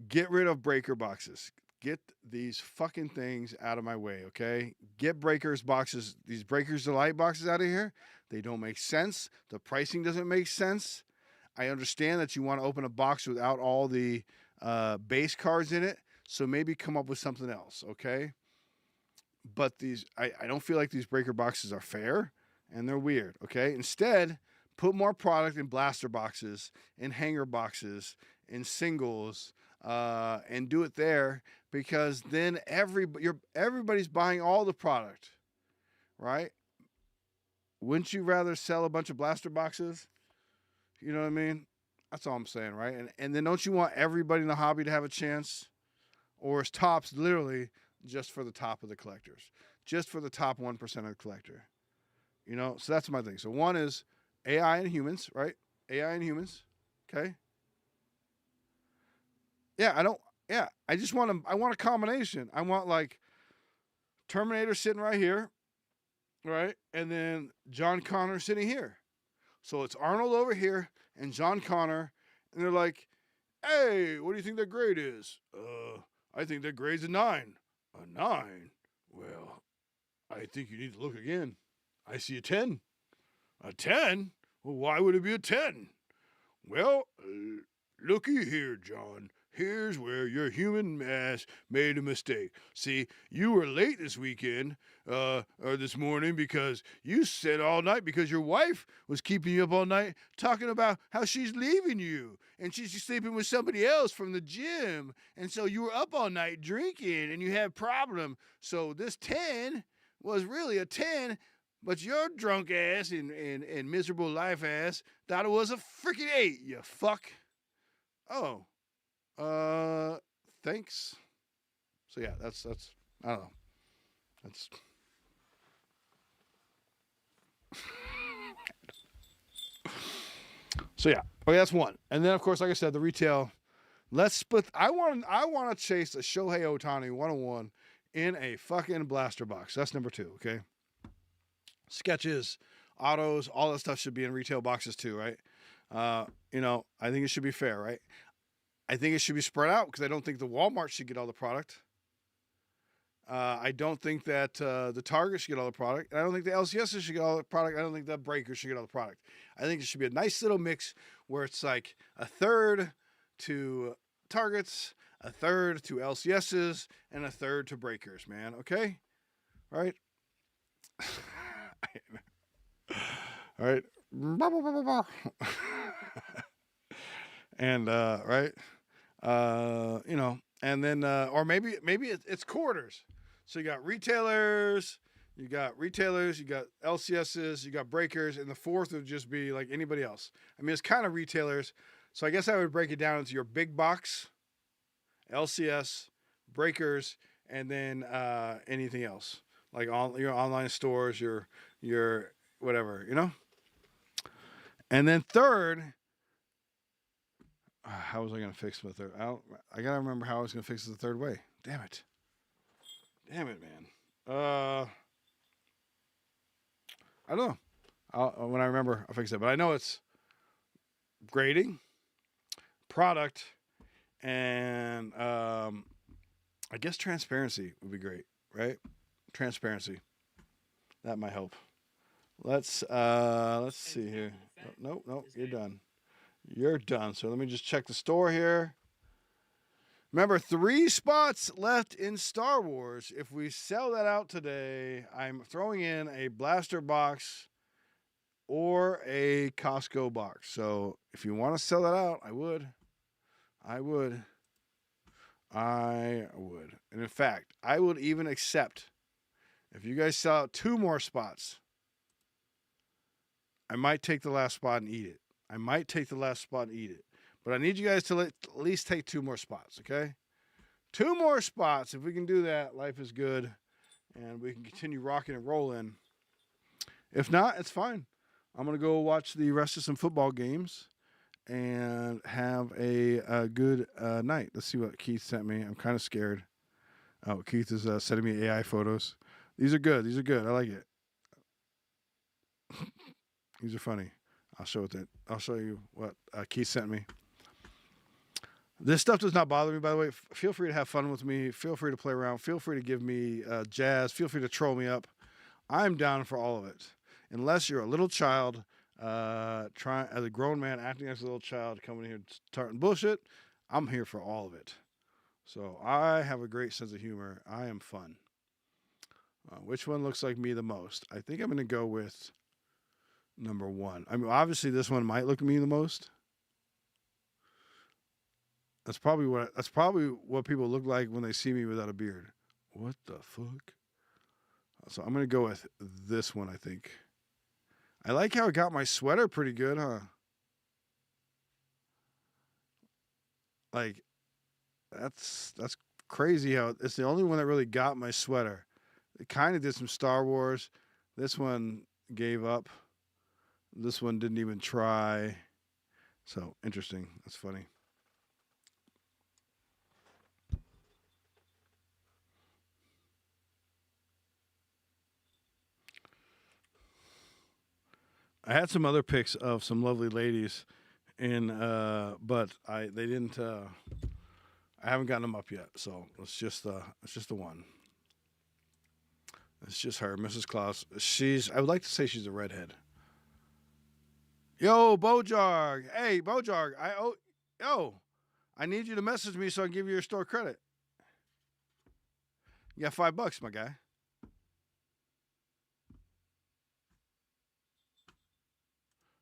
Get rid of breaker boxes. Get these fucking things out of my way, okay? Get breakers boxes, these breakers delight boxes out of here. They don't make sense. The pricing doesn't make sense. I understand that you want to open a box without all the base cards in it. So maybe come up with something else, okay? But I don't feel like these breaker boxes are fair, and they're weird, okay? Instead, put more product in blaster boxes, in hanger boxes, in singles, and do it there, because then everybody's buying all the product, right? Wouldn't you rather sell a bunch of blaster boxes? You know what I mean? That's all I'm saying, right? And then don't you want everybody in the hobby to have a chance? Or is tops literally just for the top of the collectors, just for the top 1% of the collector? So that's my thing. So one is AI and humans, right? AI and humans, okay? Yeah, I want a combination. I want like Terminator sitting right here, right? And then John Connor sitting here. So it's Arnold over here and John Connor, and they're like, hey, what do you think their grade is? I think their grade's a 9. A 9? Well, I think you need to look again. I see a 10. A 10? Well, why would it be a 10? Well, looky here, John. Here's where your human ass made a mistake. See, you were late this weekend, or this morning, because you said all night because your wife was keeping you up all night talking about how she's leaving you and she's sleeping with somebody else from the gym. And so you were up all night drinking and you had a problem. So this 10 was really a 10, but your drunk ass and miserable life ass thought it was a freaking 8, you fuck. Oh. Thanks. So yeah, that's I don't know. That's so yeah. Okay, that's one. And then of course, like I said, the retail. Let's split. I want to chase a Shohei Ohtani 101 in a fucking blaster box. That's number 2. Okay. Sketches, autos, all that stuff should be in retail boxes too, right? I think it should be fair, right? I think it should be spread out because I don't think the Walmart should get all the product. I don't think that the Target should get all the product. And I don't think the LCS should get all the product. I don't think the Breakers should get all the product. I think it should be a nice little mix where it's like a third to Targets, a third to LCSs, and a third to Breakers, man. Okay? Right? All right. And, right? And then, or maybe it's quarters. So you got retailers, you got LCSs, you got breakers, and the fourth would just be like anybody else. I mean, it's kind of retailers. So I guess I would break it down into your big box, LCS, breakers, and then anything else, like your online stores, your whatever, And then third, how was I going to fix the third? I got to remember how I was going to fix it the third way. Damn it, man. I don't know. When I remember, I'll fix it. But I know it's grading, product, And I guess transparency would be great, right? Transparency. That might help. Let's see here. Oh, nope, you're done. You're done. So let me just check the store here. Remember, 3 spots left in Star Wars. If we sell that out today, I'm throwing in a blaster box or a Costco box. So if you want to sell that out, I would. I would. And in fact, I would even accept if you guys sell out 2 more spots. I might take the last spot and eat it. But I need you guys to at least take 2 more spots, okay? 2 more spots. If we can do that, life is good. And we can continue rocking and rolling. If not, it's fine. I'm going to go watch the rest of some football games and have a good night. Let's see what Keith sent me. I'm kind of scared. Oh, Keith is sending me AI photos. These are good. I like it. These are funny. I'll show you what Keith sent me. This stuff does not bother me, by the way. Feel free to have fun with me. Feel free to play around. Feel free to give me jazz. Feel free to troll me up. I'm down for all of it. Unless you're a little child, trying as a grown man acting as a little child, coming here starting bullshit, I'm here for all of it. So I have a great sense of humor. I am fun. Which one looks like me the most? I think I'm going to go with number 1. I mean, obviously this one might look at me the most. That's probably what people look like when they see me without a beard. What the fuck? So I'm going to go with this one, I think. I like how it got my sweater pretty good, huh? Like, that's crazy how it's the only one that really got my sweater. It kind of did some Star Wars. This one gave up. This one didn't even try. So, interesting. That's funny. I had some other pics of some lovely ladies but they didn't I haven't gotten them up yet. So, it's just the one. It's just her, Mrs. Claus. I would like to say she's a redhead. Yo, Bojarg. Hey, Bojarg. I need you to message me so I can give you your store credit. You got $5, my guy.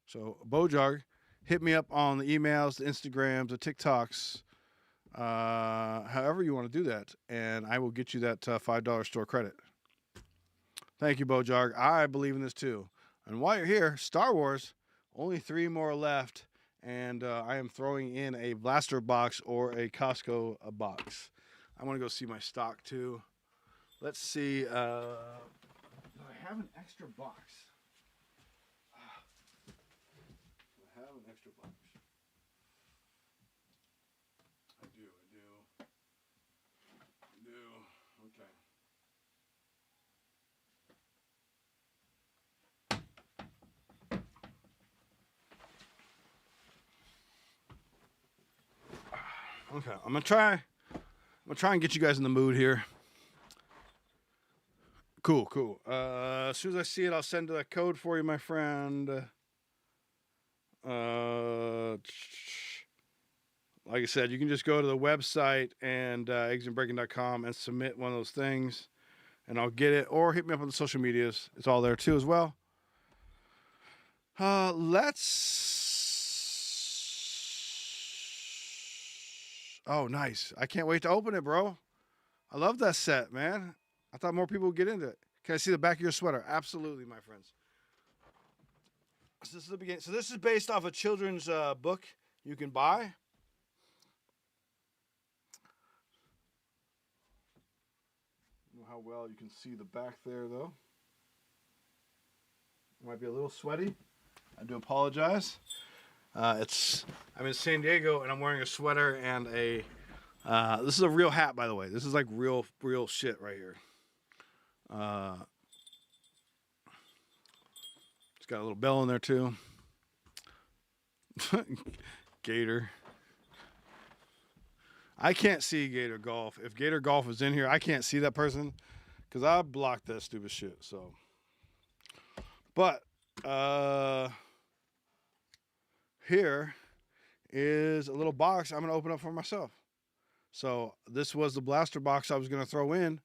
So, Bojarg, hit me up on the emails, the Instagrams, the TikToks, however you want to do that, and I will get you that $5 store credit. Thank you, Bojarg. I believe in this too. And while you're here, Star Wars, only 3 more left, and I am throwing in a blaster box or a Costco box. I want to go see my stock too. Let's see. Do I have an extra box? I have an extra box. I do. Okay. Okay, I'm gonna try and get you guys in the mood here. Cool. As soon as I see it, I'll send that code for you, my friend. Like I said, you can just go to the website and eggsandbreakin.com and submit one of those things, and I'll get it. Or hit me up on the social medias; it's all there too as well. Oh, nice! I can't wait to open it, bro. I love that set, man. I thought more people would get into it. Can I see the back of your sweater? Absolutely, my friends. So this is the beginning. So this is based off a children's book you can buy. I don't know how well you can see the back there, though. It might be a little sweaty. I do apologize. I'm in San Diego, and I'm wearing a sweater and a... this is a real hat, by the way. This is like real shit right here. It's got a little bell in there too. Gator. I can't see Gator Golf. If Gator Golf is in here, I can't see that person because I blocked that stupid shit. So, but here is a little box I'm gonna open up for myself. So this was the blaster box I was gonna throw in,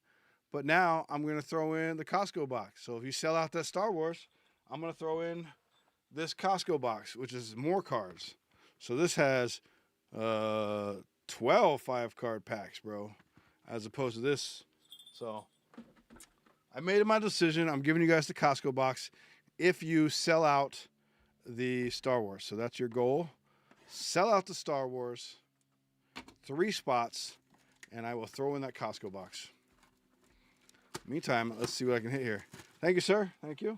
but now I'm gonna throw in the Costco box. So if you sell out that Star Wars, I'm gonna throw in this Costco box, which is more cards. So this has 12 5-card packs, bro, as opposed to this. So I made my decision. I'm giving you guys the Costco box if you sell out the Star Wars. So that's your goal. Sell out the Star Wars, 3 spots, and I will throw in that Costco box. Meantime, let's see what I can hit here. Thank you, sir. Thank you.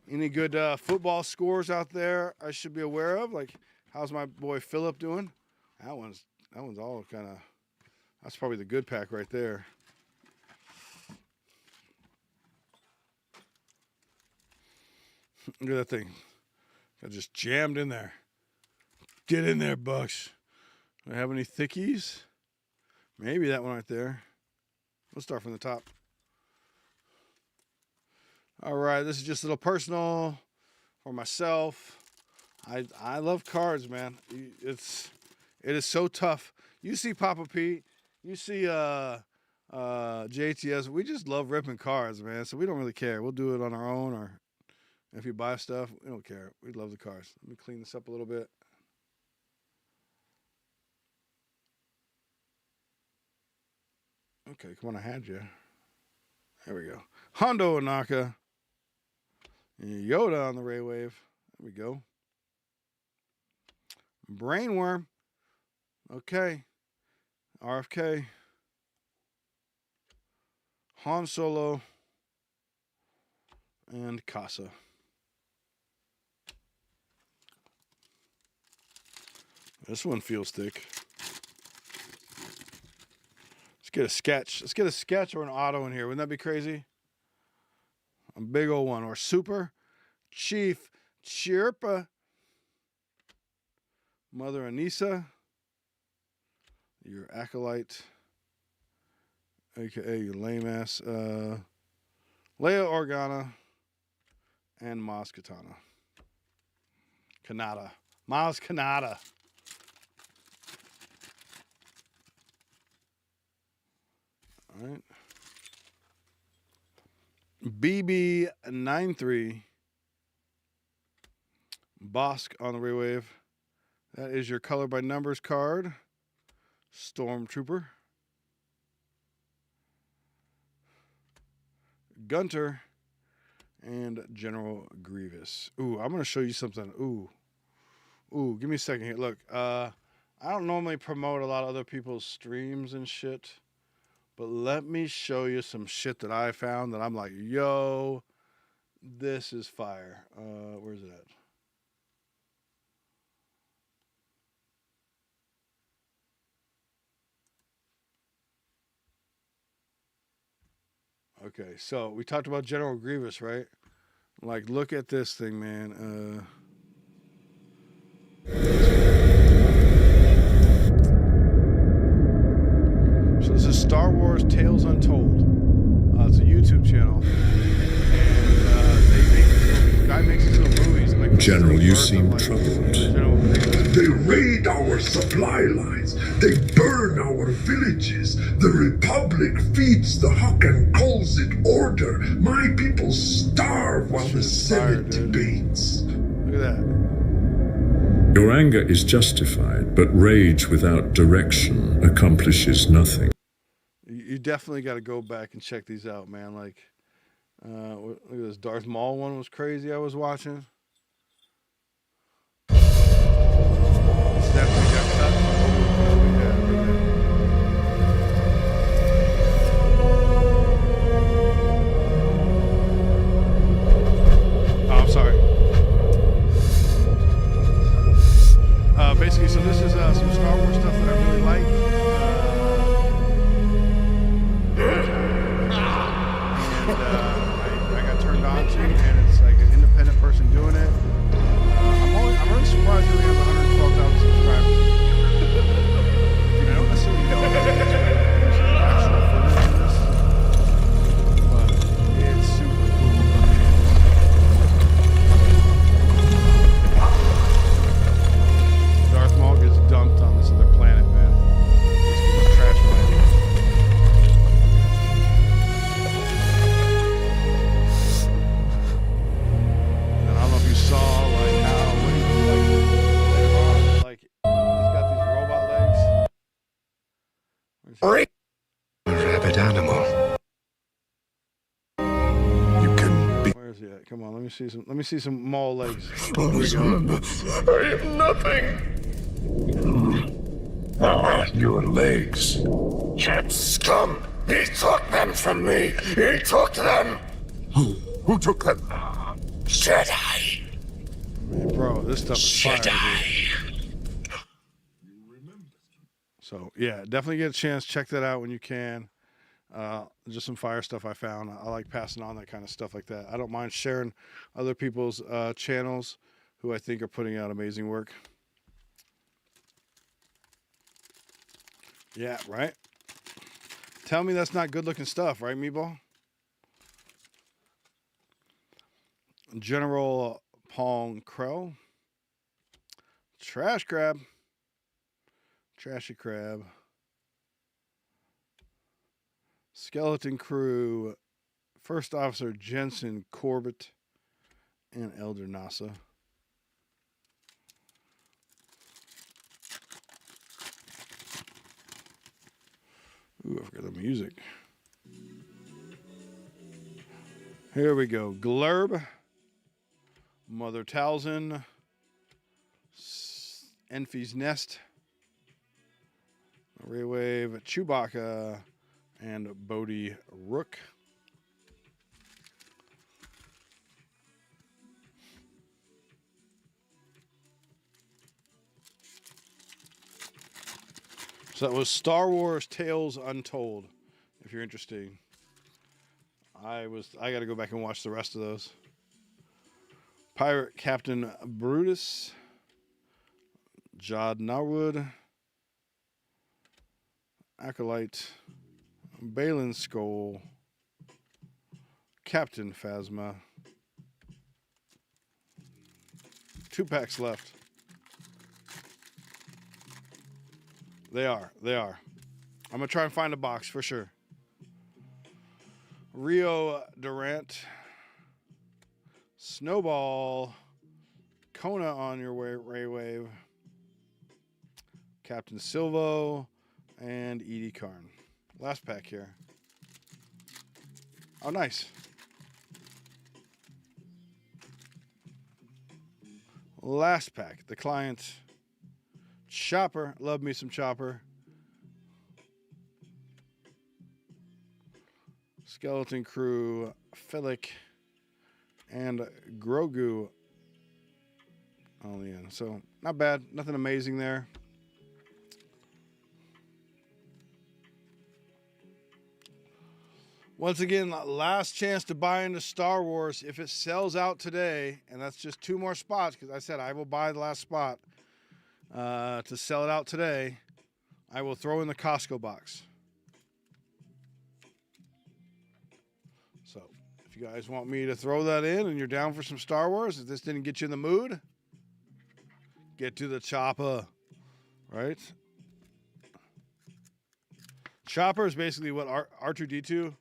Any good football scores out there I should be aware of? Like, how's my boy Philip doing? That one's all kind of. That's probably the good pack right there. Look at that thing. I just jammed in there. Get in there, Bucks. Do I have any thickies? Maybe that one right there. Let's start from the top. All right, this is just a little personal for myself. I love cards, man. It is so tough. You see Papa Pete, you see JTS. We just love ripping cards, man. So we don't really care. We'll do it on our own, or if you buy stuff, we don't care. We love the cards. Let me clean this up a little bit. Okay, come on, I had you. There we go. Hondo Onaka. Yoda on the Ray Wave. There we go. Brainworm. Okay. RFK. Han Solo. And Casa. This one feels thick. Let's get a sketch. Let's get a sketch or an auto in here. Wouldn't that be crazy? A big old one. Or Super Chief Chirpa. Mother Anissa. Your Acolyte. AKA your lame ass. Leia Organa. And Maz Kanata. Maz Kanata. All right. BB93. Bosk on the Ray Wave. That is your color by numbers card. Stormtrooper. Gunter. And General Grievous. Ooh, I'm going to show you something. Ooh, give me a second here. Look, I don't normally promote a lot of other people's streams and shit. But let me show you some shit that I found that I'm like, yo, this is fire. Where's it at? Okay, so we talked about General Grievous, right? Like, look at this thing, man. So this is Star Wars Tales Untold. It's a YouTube channel, and the guy makes these little movies. Like General, you seem troubled. They raid our supply lines. They burn our villages. The Republic feeds the Hawk and calls it order. My people starve while the Senate debates. Look at that. Your anger is justified, but rage without direction accomplishes nothing. You definitely got to go back and check these out, man. Like, look at this Darth Maul one was crazy. I was watching. It's definitely got cut. Oh, I'm sorry. Basically, so this is some Star Wars stuff that I really like. I got turned on to, and it's like an independent person doing it. I'm really surprised we have 112,000 subscribers. Yeah, come on. Let me see some. Let me see some mall legs. Always remember, I am nothing. Your legs. That scum! He took them from me! He took them! Who took them? Jedi! Man, bro, this stuff is fire, dude. So yeah, definitely get a chance. Check that out when you can. Just some fire stuff I found. I like passing on that kind of stuff like that. I don't mind sharing other people's channels who I think are putting out amazing work. Yeah, right? Tell me that's not good looking stuff, right, Meatball? General Pong Crow. Trash crab. Trashy crab. Skeleton Crew. First Officer Jensen Corbett and Elder Nasa. Ooh, I forgot the music. Here we go. Glurb. Mother Talzin. Enfy's Nest. Raywave. Chewbacca. And Bodhi Rook. So that was Star Wars Tales Untold, if you're interested. I got to go back and watch the rest of those. Pirate Captain Brutus, Jod Narwood, Acolyte, Balin Skull, Captain Phasma. 2 packs left. They are. I'm going to try and find a box for sure. Rio Durant. Snowball. Kona on your way, Raywave. Captain Silvo. And Edie Karn. Last pack here. Oh, nice. Last pack. The client. Chopper. Love me some Chopper. Skeleton Crew. Philic. And Grogu on the end. So, not bad. Nothing amazing there. Once again, last chance to buy into Star Wars. If it sells out today, and that's just 2 more spots, because I said I will buy the last spot to sell it out today, I will throw in the Costco box. So, if you guys want me to throw that in and you're down for some Star Wars, if this didn't get you in the mood, get to the chopper, right? Chopper is basically what R2D2,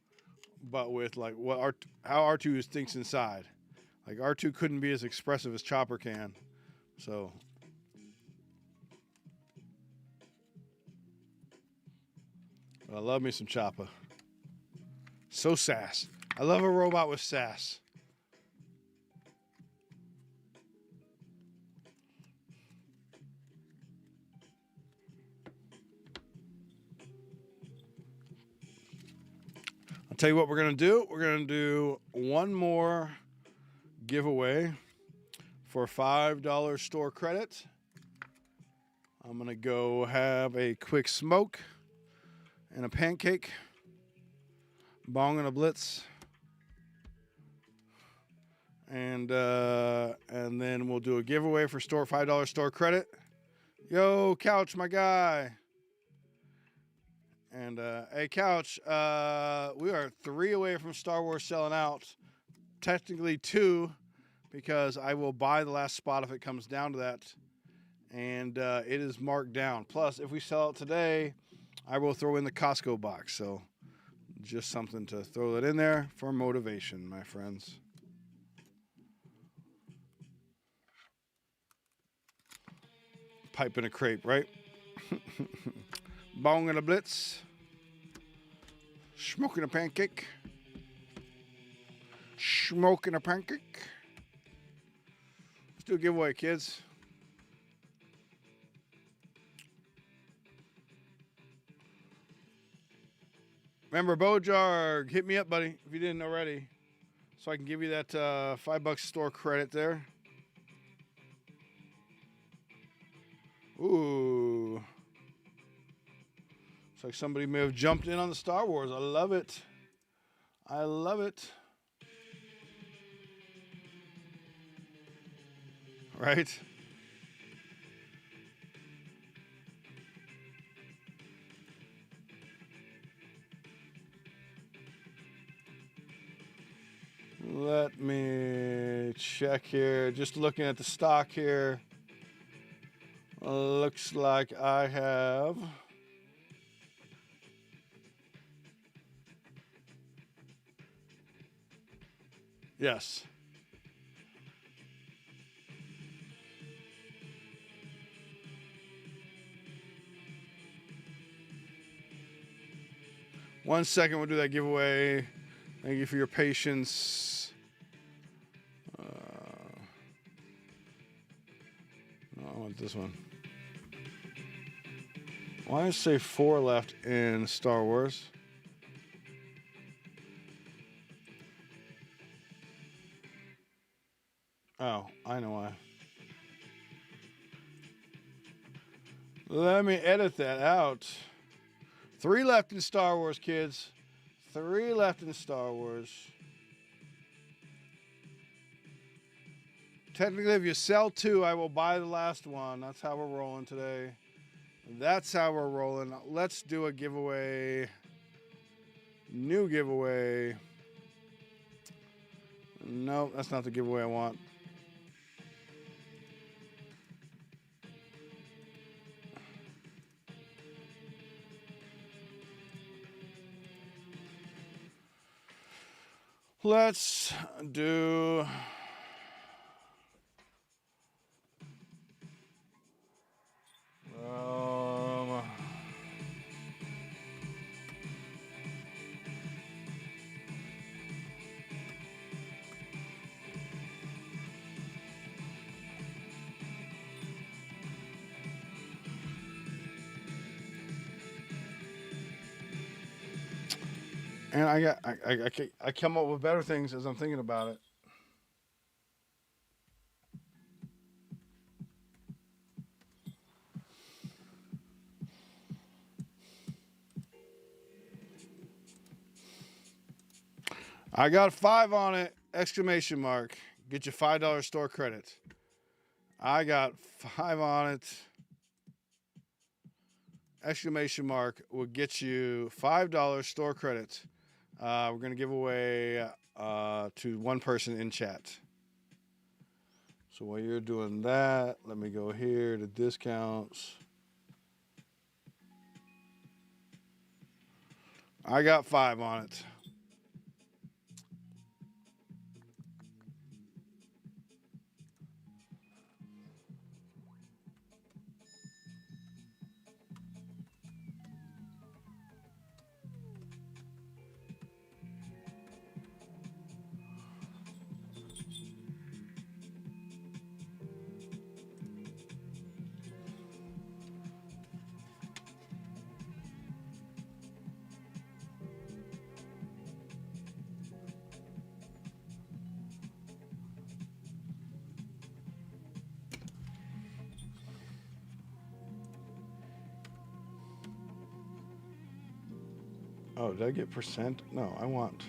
but with like how R2 thinks inside. Like R2 couldn't be as expressive as Chopper can. So I love me some Chopper. So sass. I love a robot with sass. I'll tell you what we're going to do. We're going to do one more giveaway for $5 store credit. I'm going to go have a quick smoke and a pancake, bong and a blitz, and then we'll do a giveaway for $5 store credit. Yo, Couch, my guy. And, hey, Couch, we are 3 away from Star Wars selling out. Technically 2, because I will buy the last spot if it comes down to that. And it is marked down. Plus, if we sell it today, I will throw in the Costco box. So, just something to throw that in there for motivation, my friends. Pipe and a crepe, right? Bong and a blitz. Smoking a pancake. Smoking a pancake. Let's do a giveaway, kids. Remember, Bojarg, hit me up, buddy, if you didn't already, so I can give you that $5 store credit there. Ooh. Looks like somebody may have jumped in on the Star Wars. I love it. I love it. Right? Let me check here. Just looking at the stock here. Looks like I have. Yes. One second, we'll do that giveaway. Thank you for your patience. No, I want this one. Why does it say 4 left in Star Wars? Oh, I know why. Let me edit that out. 3 left in Star Wars, kids. 3 left in Star Wars. Technically, if you sell 2, I will buy the last one. That's how we're rolling today. That's how we're rolling. Let's do a giveaway. New giveaway. No, that's not the giveaway I want. Let's do. And I come up with better things as I'm thinking about it. I got 5 on it! Exclamation mark. Get you $5 store credit. I got 5 on it. Exclamation mark will get you $5 store credit. We're going to give away to one person in chat. So while you're doing that, let me go here to discounts. I got 5 on it. Oh, did I get percent? No, I want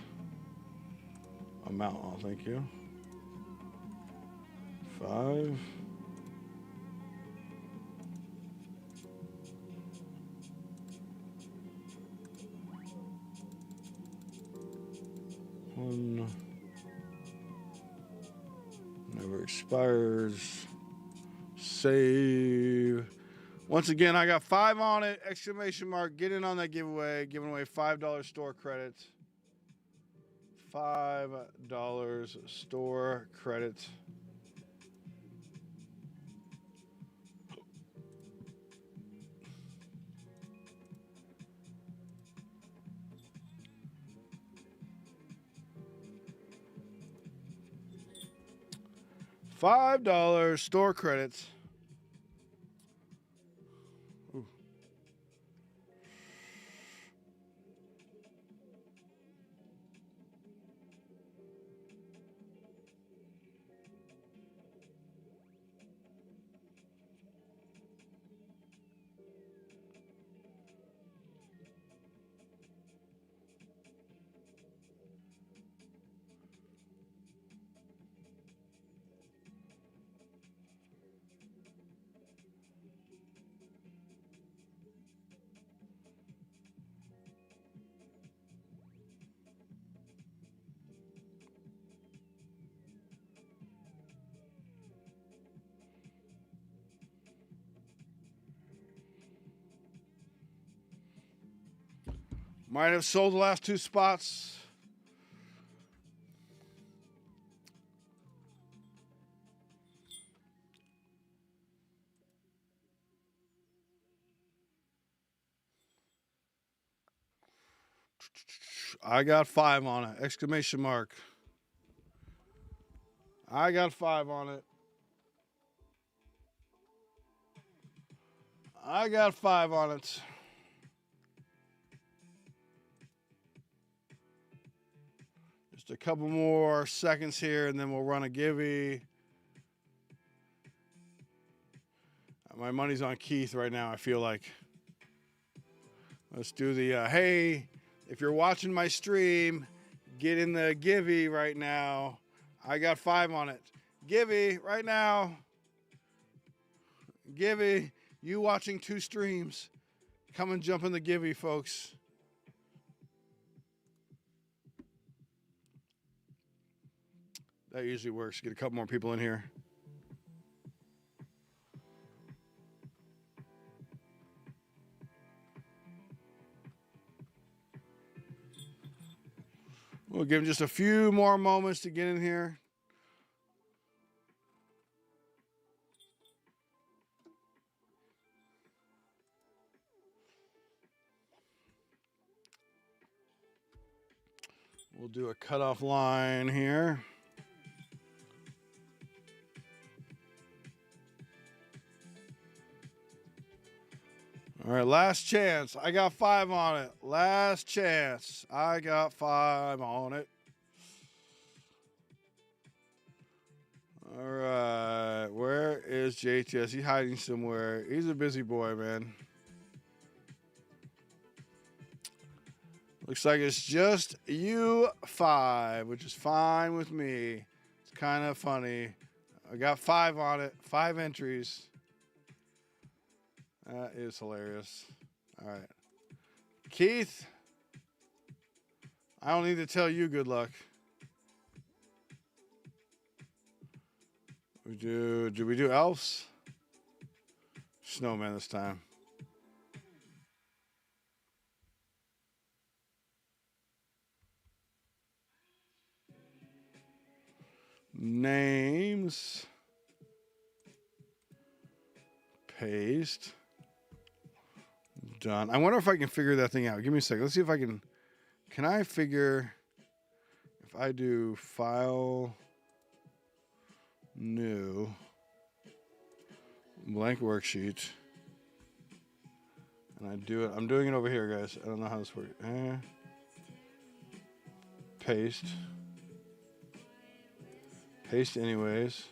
amount. Oh, thank you. 5. One. Never expires. Save. Once again, I got 5 on it. Exclamation mark. Get in on that giveaway. Giving away $5 store credit. $5 store credit. $5 store credits. Ooh. Might have sold the last 2 spots. I got 5 on it. Exclamation mark. I got 5 on it. I got 5 on it. Just a couple more seconds here, and then we'll run a givey. My money's on Keith right now, I feel like. Let's do the, hey, if you're watching my stream, get in the givey right now. I got 5 on it. Givey right now. Givey, you watching 2 streams. Come and jump in the givey, folks. That usually works. Get a couple more people in here. We'll give him just a few more moments to get in here. We'll do a cutoff line here. All right, last chance. I got 5 on it. Last chance. I got 5 on it. All right, where is JTS? He's hiding somewhere. He's a busy boy, man. Looks like it's just you 5, which is fine with me. It's kind of funny. I got 5 on it. 5 entries. That is hilarious. All right. Keith, I don't need to tell you good luck. Did we do elves? Snowman this time. Names. Paste. Done. I wonder if I can figure that thing out. Give me a second. Let's see if I can. Can I figure if I do file new blank worksheet and I do it. I'm doing it over here, guys. I don't know how this works. Paste. Paste anyways.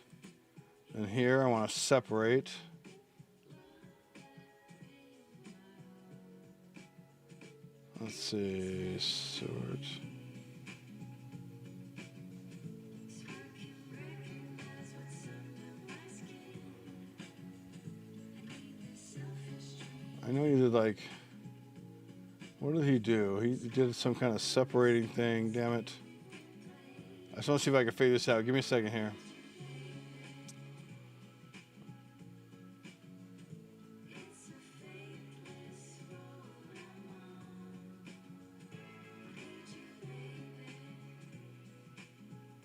And here I want to separate. Let's see, sort. I know he did like, what did he do? He did some kind of separating thing, damn it. I just want to see if I can figure this out. Give me a second here.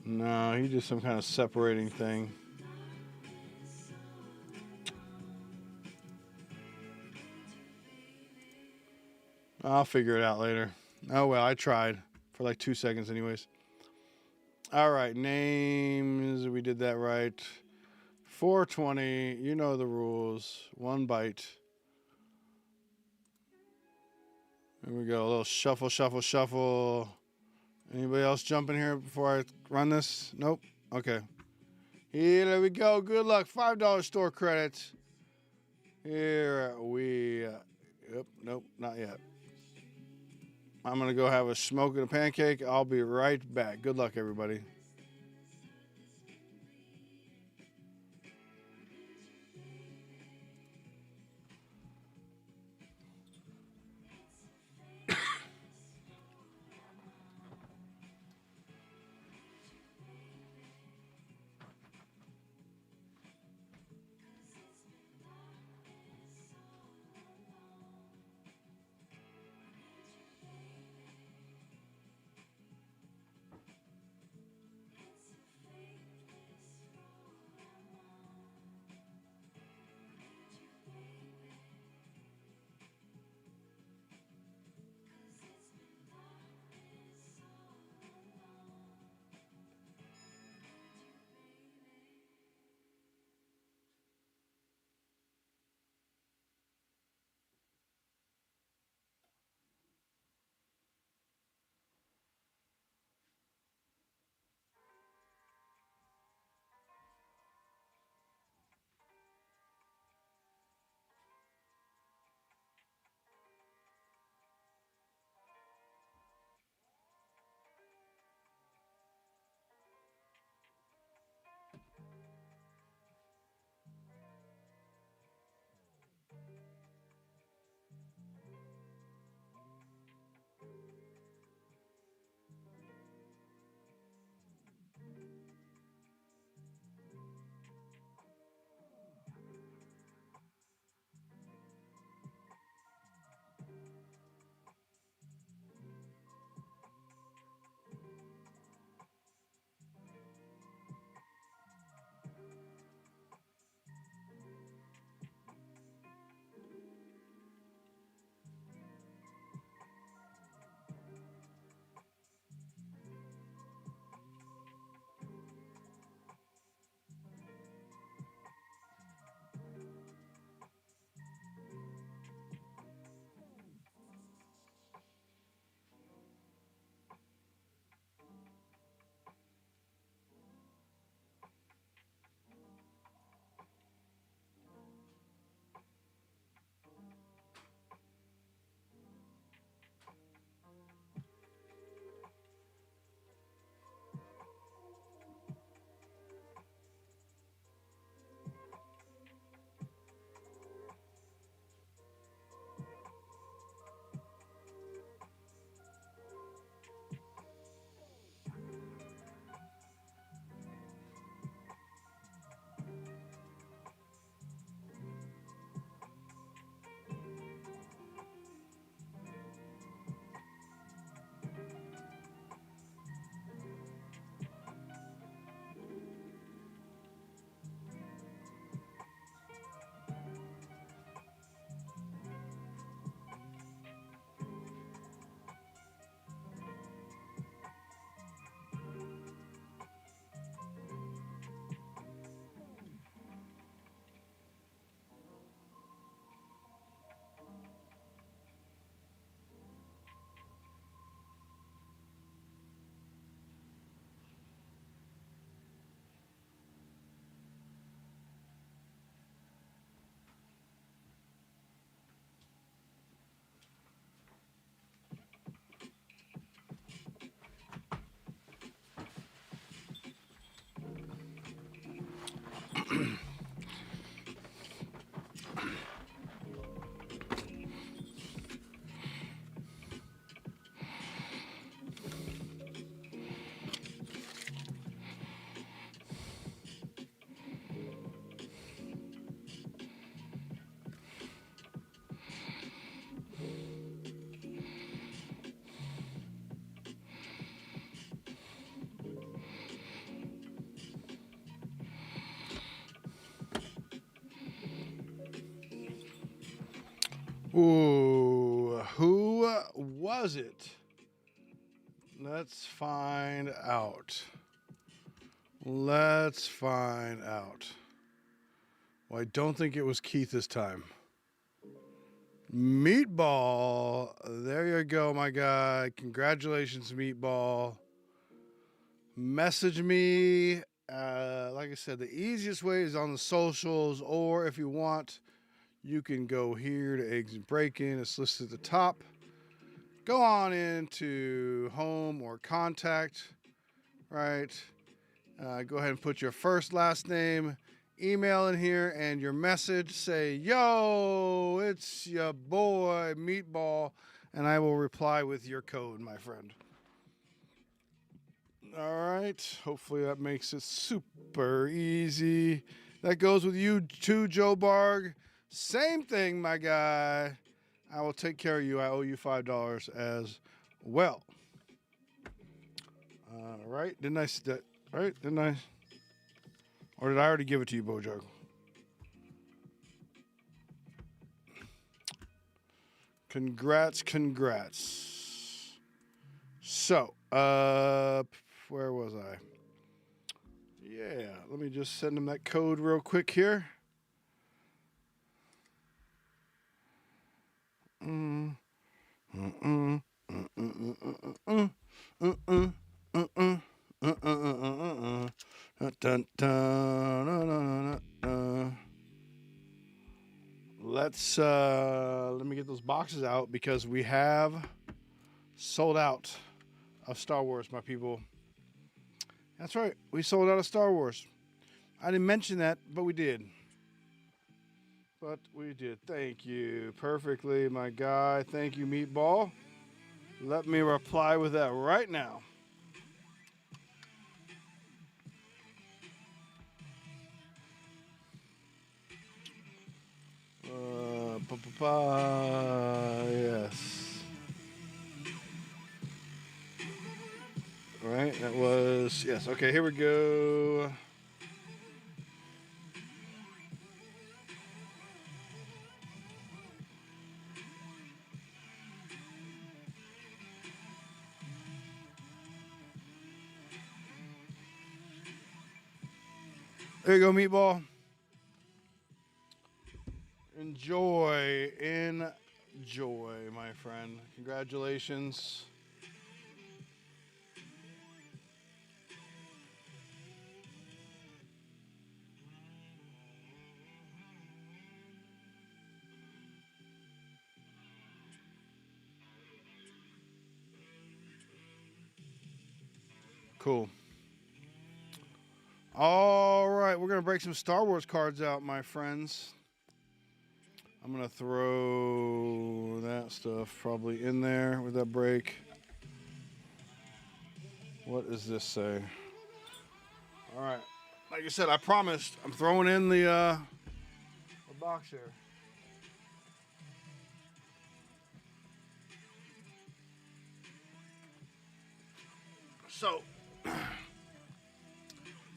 No, he did some kind of separating thing. I'll figure it out later. Oh, well, I tried for like 2 seconds anyways. All right, names. We did that right. 420. You know the rules. One bite. Here we go. A little shuffle, shuffle, shuffle. Anybody else jump in here before I run this? Nope. Okay. Here we go. Good luck. $5 store credits. Here we. Yep. Nope. Not yet. I'm gonna go have a smoke and a pancake. I'll be right back. Good luck, everybody. Ooh, who was it? Let's find out. Let's find out. Well, I don't think it was Keith this time. Meatball. There you go, my guy. Congratulations, Meatball. Message me. Like I said, the easiest way is on the socials, or if you want, you can go here to Eggs and Breakin. It's listed at the top. Go on into home or contact, right? Go ahead and put your first, last name, email in here, and your message. Say, yo, it's your boy, Meatball, and I will reply with your code, my friend. All right. Hopefully that makes it super easy. That goes with you too, Joe Barg. Same thing, my guy. I will take care of you. I owe you $5 as well. Right? Didn't I? Right? Didn't I? Or did I already give it to you, Bojo? Congrats. So, where was I? Yeah, let me just send him that code real quick here. Let's let me get those boxes out because we have sold out of Star Wars, my people. That's right, we sold out of Star Wars. I didn't mention that, but we did. Thank you perfectly, my guy. Thank you, Meatball. Let me reply with that right now. Yes. All right, that was, yes. Okay, here we go. There you go, Meatball. Enjoy, my friend. Congratulations. Cool. All right, we're gonna break some Star Wars cards out, my friends. I'm gonna throw that stuff probably in there with that break. What does this say? All right, like I said, I promised. I'm throwing in the box here. So,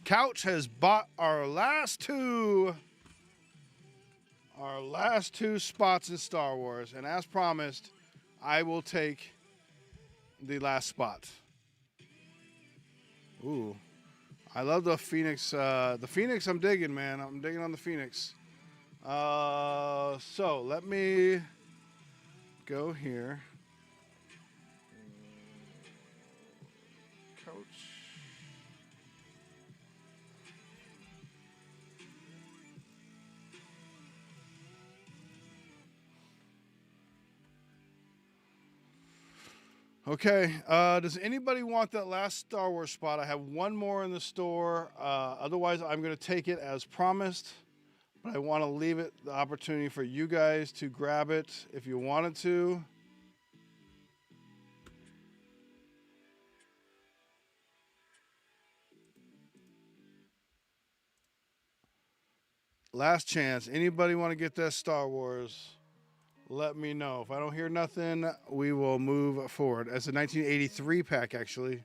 Couch has bought our last two spots in Star Wars, and as promised, I will take the last spot. Ooh, I love the Phoenix. The Phoenix, I'm digging, man. I'm digging on the Phoenix. So let me go here. Couch. Okay, does anybody want that last Star Wars spot? I have one more in the store. Otherwise, I'm going to take it as promised. But I want to leave it the opportunity for you guys to grab it if you wanted to. Last chance. Anybody want to get that Star Wars? Let me know. If I don't hear nothing, we will move forward. It's a 1983 pack, actually.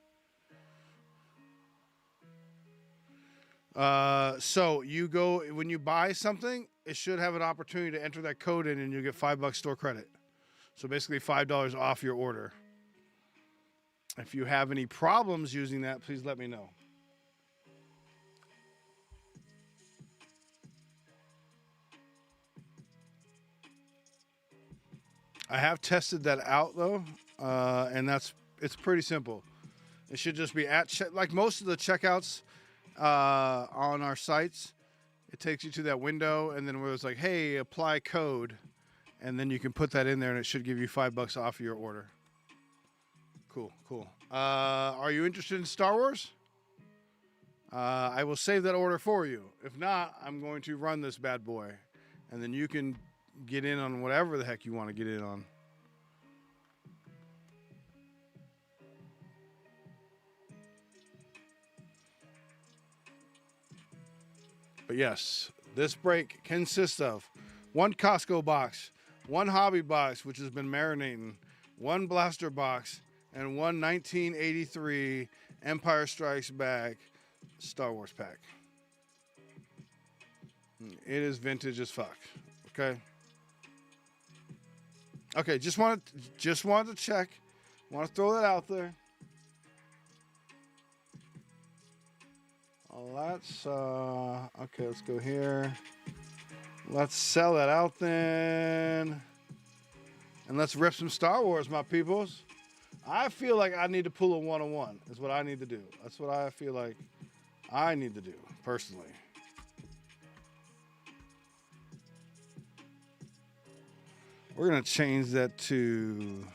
So you go, when you buy something, it should have an opportunity to enter that code in and you get $5 store credit. So basically $5 off your order. If you have any problems using that, please let me know. I have tested that out though, and it's pretty simple. It should just be like most of the checkouts on our sites. It takes you to that window, and then where it's like, hey, apply code, and then you can put that in there, and it should give you $5 off your order. Cool. Are you interested in Star Wars? I will save that order for you. If not, I'm going to run this bad boy, and then you can get in on whatever the heck you want to get in on. But yes, this break consists of one Costco box, one hobby box, which has been marinating, one blaster box, and one 1983 Empire Strikes Back Star Wars pack. It is vintage as fuck. Okay, just wanted to check. Want to throw that out there. Let's let's go here. Let's sell that out then. And let's rip some Star Wars, my peoples. I feel like I need to pull a 101 is what I need to do. That's what I feel like I need to do, personally. We're going to change that to...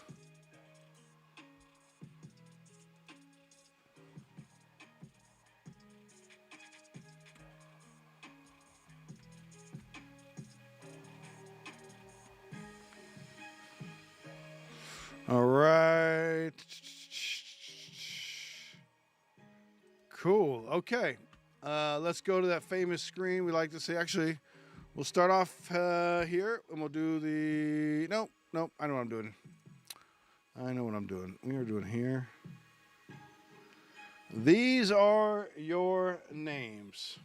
All right. Cool. Okay. Let's go to that famous screen. We like to say, actually, we'll start off here and we'll do the... Nope. I know what I'm doing. We are doing here. These are your names.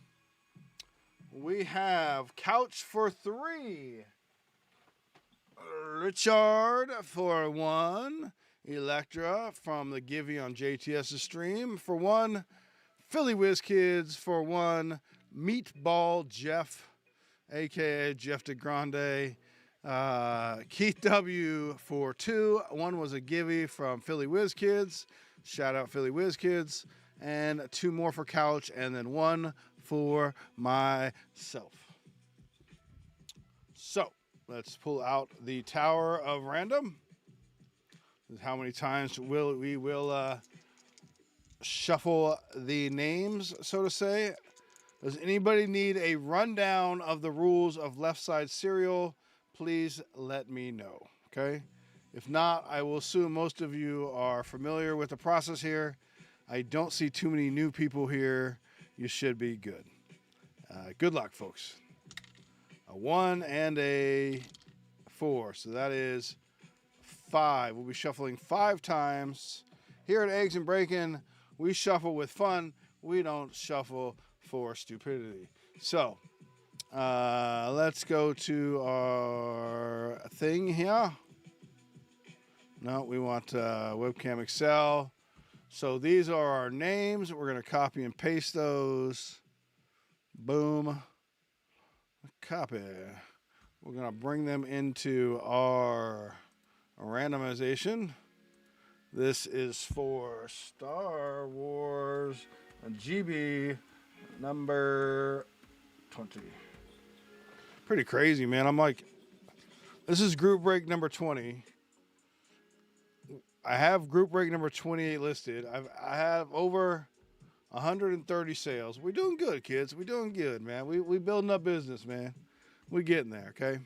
We have Couch for 3. Richard for 1. Electra from the Givey on JTS's stream for 1. Philly Whiz Kids for 1. Meatball Jeff, aka Jeff DeGrande. Keith W for 2. 1 was a Givey from Philly Whiz Kids. Shout out Philly Whiz Kids. And 2 more for Couch, and then 1 for myself. So let's pull out the Tower of Random. How many times we will shuffle the names, so to say. Does anybody need a rundown of the rules of left side serial? Please let me know, okay? If not, I will assume most of you are familiar with the process here. I don't see too many new people here. You should be good. Good luck, folks. A 1 and a 4, so that is 5. We'll be shuffling 5 times. Here at Eggs and Breakin', we shuffle with fun. We don't shuffle for stupidity. So, let's go to our thing here. No, we want webcam Excel. So these are our names. We're going to copy and paste those. Boom. Copy. We're going to bring them into our randomization. This is for Star Wars GB number 20. Pretty crazy, man. I'm like, this is group break number 20. I have group break number 28 listed. I have over 130 sales. We're doing good, kids. We're doing good, man. We building up business, man. We're getting there, okay?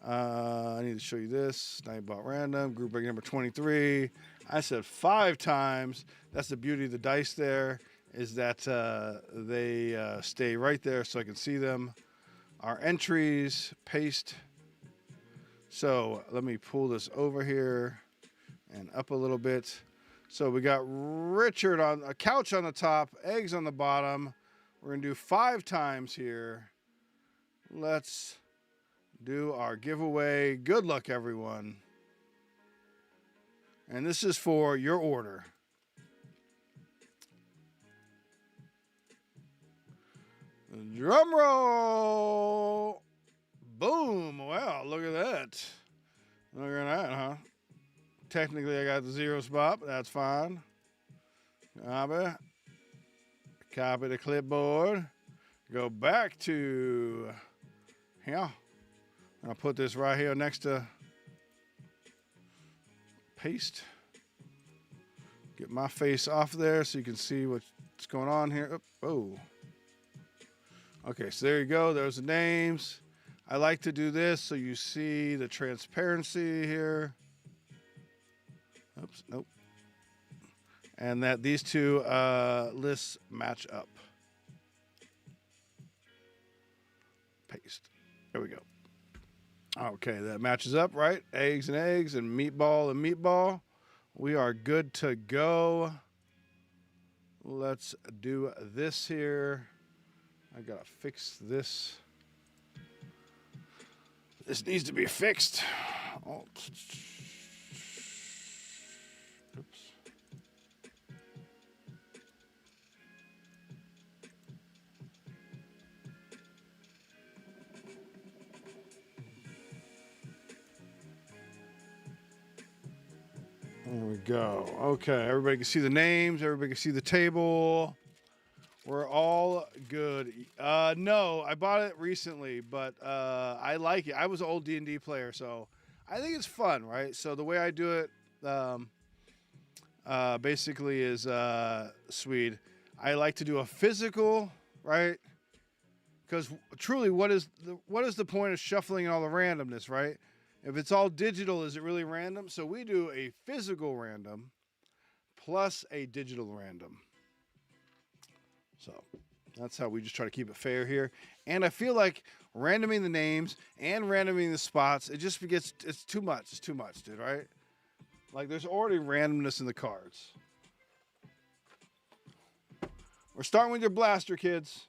I need to show you this. Nightbot random. Group break number 23. I said 5 times. That's the beauty of the dice there, is that they stay right there so I can see them. Our entries, paste. So let me pull this over here and up a little bit. So we got Richard on a Couch on the top, Eggs on the bottom. We're going to do 5 times here. Let's do our giveaway. Good luck, everyone. And this is for your order. Drum roll. Boom. Wow, look at that. Look at that, huh? Technically, I got the 0 spot, but that's fine. Copy the clipboard. Go back to here. I'll put this right here next to paste. Get my face off there so you can see what's going on here. Oh. Okay, so there you go. There's the names. I like to do this so you see the transparency here. Oops, nope. And that these two lists match up. Paste. There we go. Okay, that matches up, right? Eggs and eggs and meatball. We are good to go. Let's do this here. I gotta fix this. This needs to be fixed. Oh. Oops. There we go. Okay, everybody can see the names. Everybody can see the table. We're all good. No, I bought it recently, but I like it. I was an old D&D player, so I think it's fun, right? So the way I do it basically is Swede. I like to do a physical, right? Because truly, what is the point of shuffling all the randomness, right? If it's all digital, is it really random? So we do a physical random plus a digital random. So that's how we just try to keep it fair here. And I feel like randoming the names and randoming the spots, it just it's too much. It's too much, dude, right? Like there's already randomness in the cards. We're starting with your blaster, kids.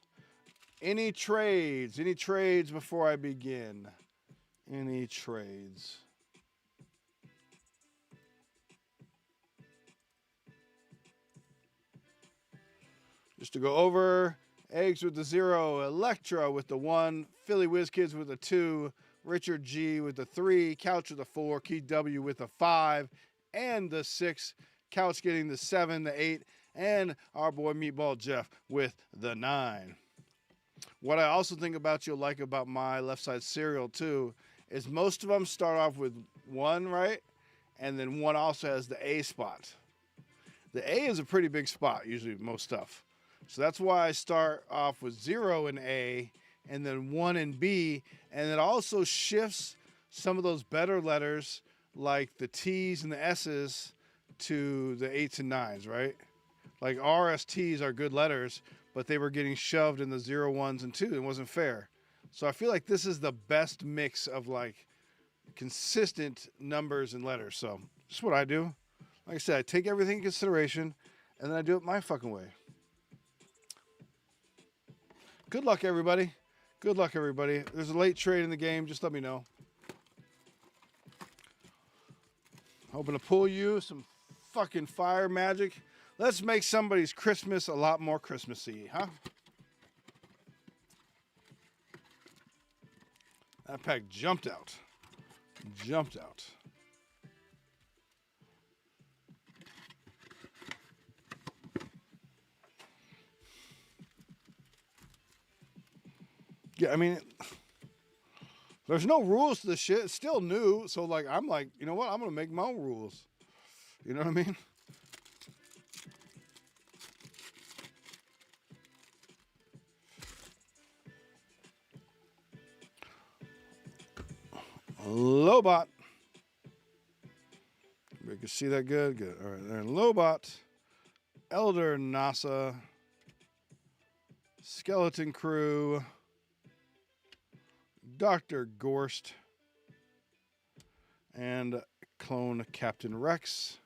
Any trades before I begin? Any trades? Just to go over, Eggs with the 0, Electra with the 1, Philly Whiz Kids with a 2, Richard G with the 3, Couch with a 4, Keith W with a 5, and the 6, Couch getting the 7, the 8, and our boy Meatball Jeff with the 9. What I also think about you'll like about my left side cereal too is most of them start off with 1, right? And then 1 also has the A spot. The A is a pretty big spot, usually most stuff. So that's why I start off with 0 in A and then 1 in B. And it also shifts some of those better letters like the T's and the S's to the 8s and 9s, right? Like RSTs are good letters, but they were getting shoved in the 0, 1s, and 2. It wasn't fair. So I feel like this is the best mix of like consistent numbers and letters. So this is what I do. Like I said, I take everything in consideration and then I do it my fucking way. Good luck, everybody. Good luck, everybody. If there's a late trade in the game, just let me know. Hoping to pull you some fucking fire magic. Let's make somebody's Christmas a lot more Christmassy, huh? That pack jumped out. Jumped out. Yeah, I mean, there's no rules to this shit. It's still new. So, like, I'm like, you know what? I'm going to make my own rules. You know what I mean? Lobot. We can see that good. Good. All right, there. Lobot. Elder NASA. Skeleton Crew. Dr. Gorst. And Clone Captain Rex.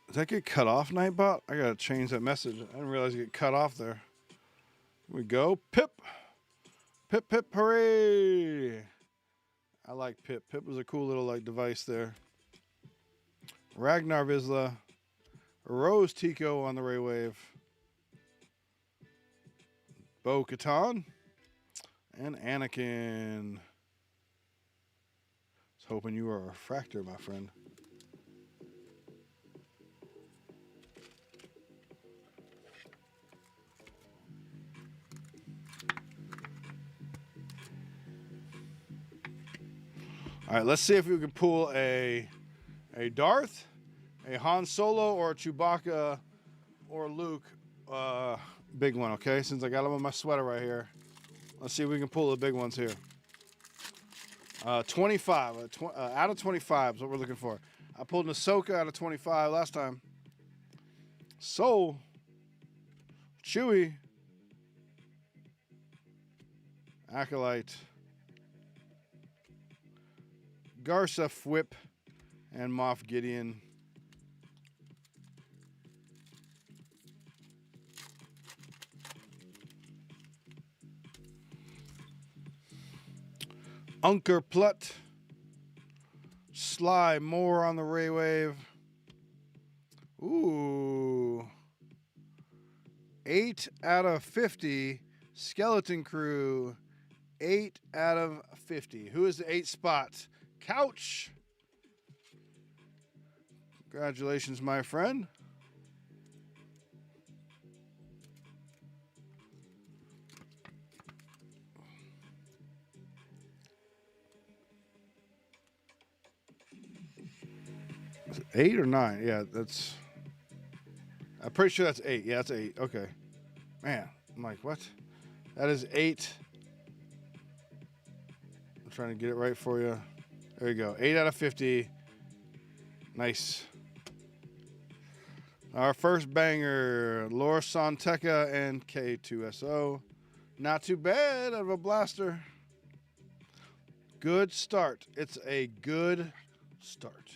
Does that get cut off, Nightbot? I gotta change that message. I didn't realize it get cut off there. Here we go. Pip. Pip, pip, hooray. I like Pip. Pip was a cool little like device there. Ragnar Vizsla. Rose Tico on the Ray Wave. Bo-Katan, and Anakin. I was hoping you were a refractor, my friend. All right, let's see if we can pull a Darth, a Han Solo, or a Chewbacca, or Luke. Big one, okay? Since I got them on my sweater right here. Let's see if we can pull the big ones here. 25. Out of 25 is what we're looking for. I pulled an Ahsoka out of 25 last time. So, Chewie, Acolyte, Garsa Whip, and Moff Gideon. Unker Plut, Sly Moore on the Ray Wave. Ooh. 8 out of 50. Skeleton Crew. 8 out of 50. Who is the 8 spot? Couch. Congratulations, my friend. Is it 8 or 9? Yeah, that's. I'm pretty sure that's 8. Yeah, that's 8. Okay. Man, I'm like, what? That is 8. I'm trying to get it right for you. There you go. 8 out of 50. Nice. Our first banger, Lor Santeca and K2SO. Not too bad out of a blaster. Good start. It's a good start.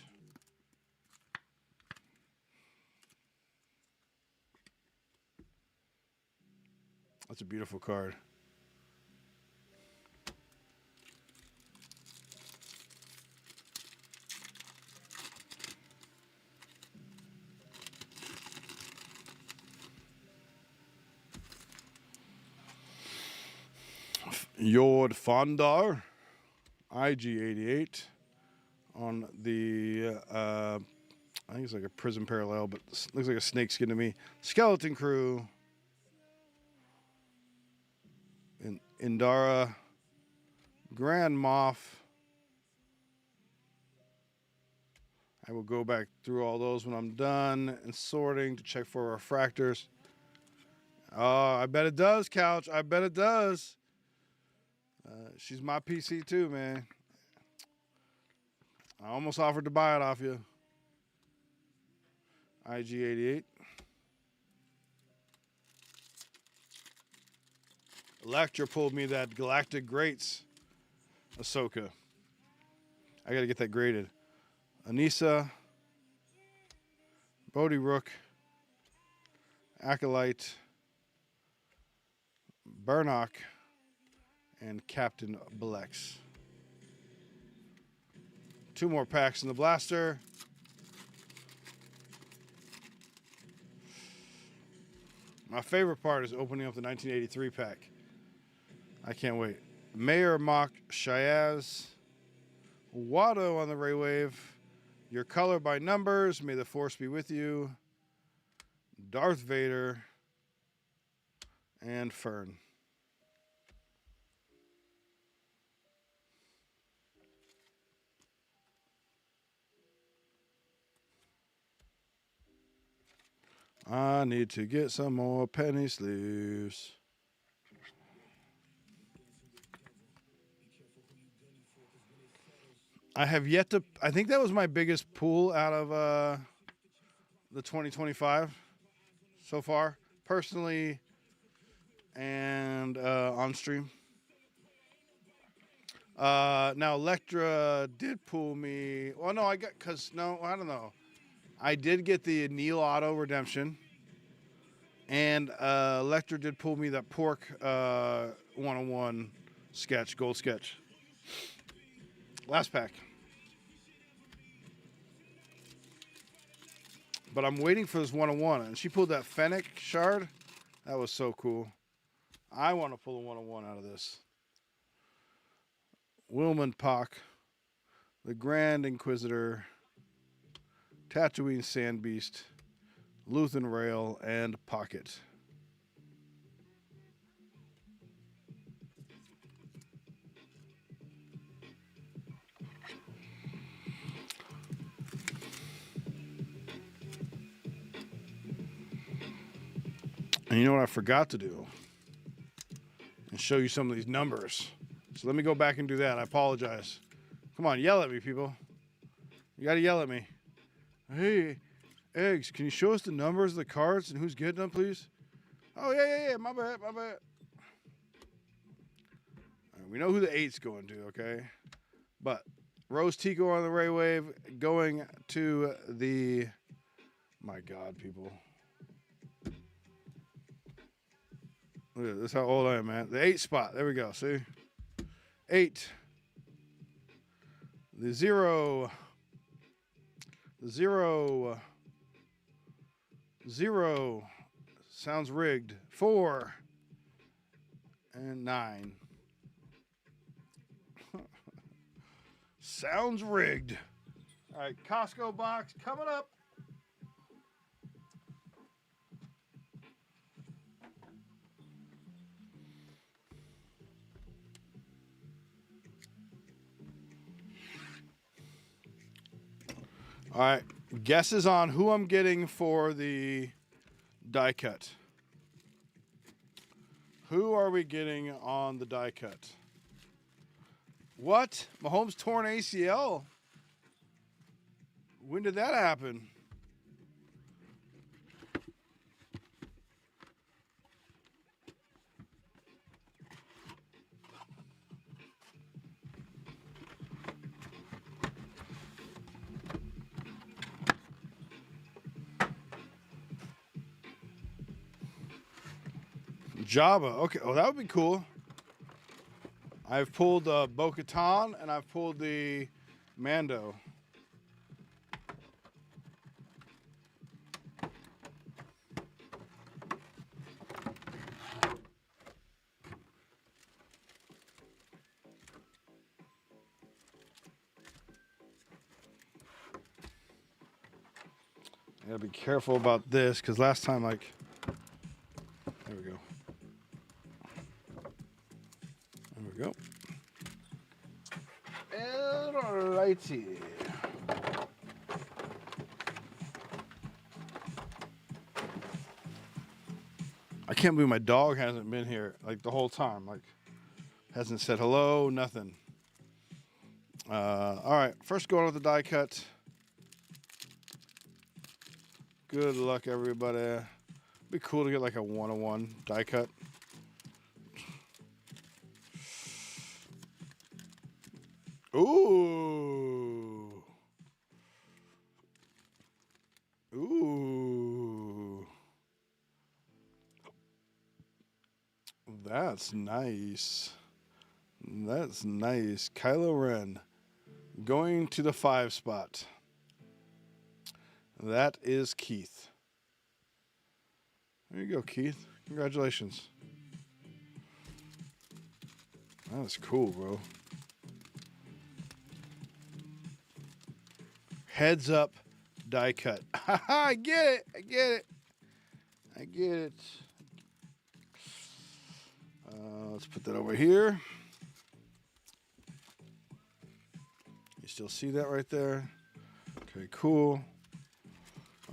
That's a beautiful card. Yord Fondar, IG88 on the, I think it's like a Prism Parallel, but looks like a snakeskin to me. Skeleton Crew, Indara, Grand Moff. I will go back through all those when I'm done and sorting to check for refractors. Oh, I bet it does, Couch. I bet it does. She's my PC too, man. I almost offered to buy it off you. IG88. Electra pulled me that Galactic Greats Ahsoka. I got to get that graded. Anissa, Bodhi Rook, Acolyte, Burnock, and Captain Blex. 2 more packs in the blaster. My favorite part is opening up the 1983 pack. I can't wait. Mayor Mock Shiaz. Watto on the Ray Wave. Your color by numbers. May the force be with you. Darth Vader. And Fern. I need to get some more penny sleeves. I have yet to. I think that was my biggest pull out of the 2025 so far, personally and on stream. Now Electra did pull me. Well, no, I don't know. I did get the Neil Auto Redemption, and Electra did pull me that Pork 101 sketch, gold sketch. Last pack. But I'm waiting for this 101, and she pulled that Fennec shard. That was so cool. I want to pull a 101 out of this. Wilman Pock, the Grand Inquisitor, Tatooine Sand Beast, Luthen Rail, and Pocket. And you know what I forgot to do? And show you some of these numbers. So let me go back and do that. I apologize. Come on, yell at me, people. You got to yell at me. Hey, Eggs, can you show us the numbers of the cards and who's getting them, please? Oh, yeah. My bad. All right, we know who the 8's going to, okay? But Rose Tico on the Ray Wave going to the... My God, people. Look at this, how old I am, man. The 8 spot. There we go. See? 8. The 0. The 0. 0. Sounds rigged. 4. And 9. Sounds rigged. All right, Costco box coming up. All right, guesses on who I'm getting for the die cut. Who are we getting on the die cut? What? Mahomes torn ACL? When did that happen? Jabba. Okay. Oh, that would be cool. I've pulled Bo-Katan and I've pulled the Mando. I gotta be careful about this because last time, like, there we go. There we go. Alrighty. I can't believe my dog hasn't been here like the whole time. Like, hasn't said hello, nothing. All right, first going with the die cut. Good luck, everybody. Be cool to get like a 101 die cut. Ooh. Ooh. That's nice. That's nice. Kylo Ren going to the 5 spot. That is Keith. There you go, Keith. Congratulations. That's cool, bro. Heads up die cut. I get it. I get it. I get it. Let's put that over here. You still see that right there? Okay, cool.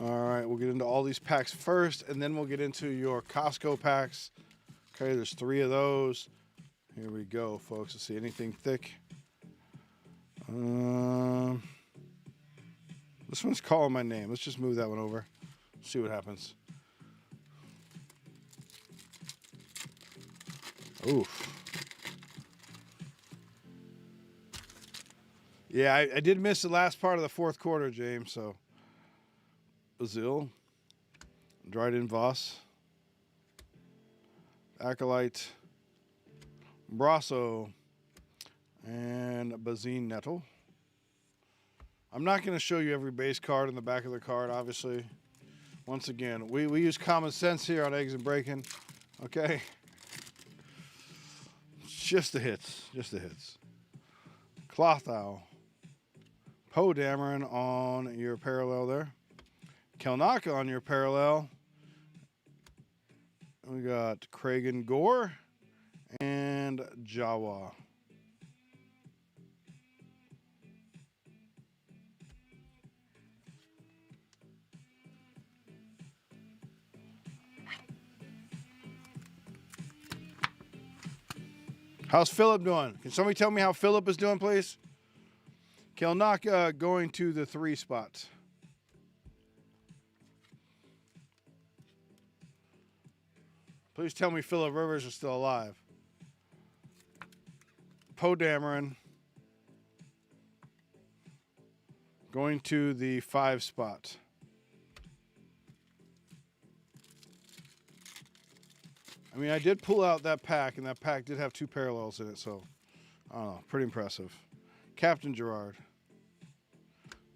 All right, we'll get into all these packs first, and then we'll get into your Costco packs. Okay, there's 3 of those. Here we go, folks. Let's see anything thick. This one's calling my name. Let's just move that one over. See what happens. Oof. Yeah, I did miss the last part of the 4th quarter, James, so. Bazil, Dryden Voss, Acolyte, Brasso, and Bazine Nettle. I'm not going to show you every base card in the back of the card, obviously. Once again, we use common sense here on Eggs and Breakin', okay? Just the hits. Just the hits. Cloth Owl. Poe Dameron on your parallel there. Kelnaka on your parallel. We got Kragan Gore and Jawa. How's Philip doing? Can somebody tell me how Philip is doing, please? Kelnaka going to the 3 spot. Please tell me Philip Rivers is still alive. Poe Dameron going to the 5 spot. I mean, I did pull out that pack, and that pack did have 2 parallels in it, so I don't know, pretty impressive. Captain Gerard.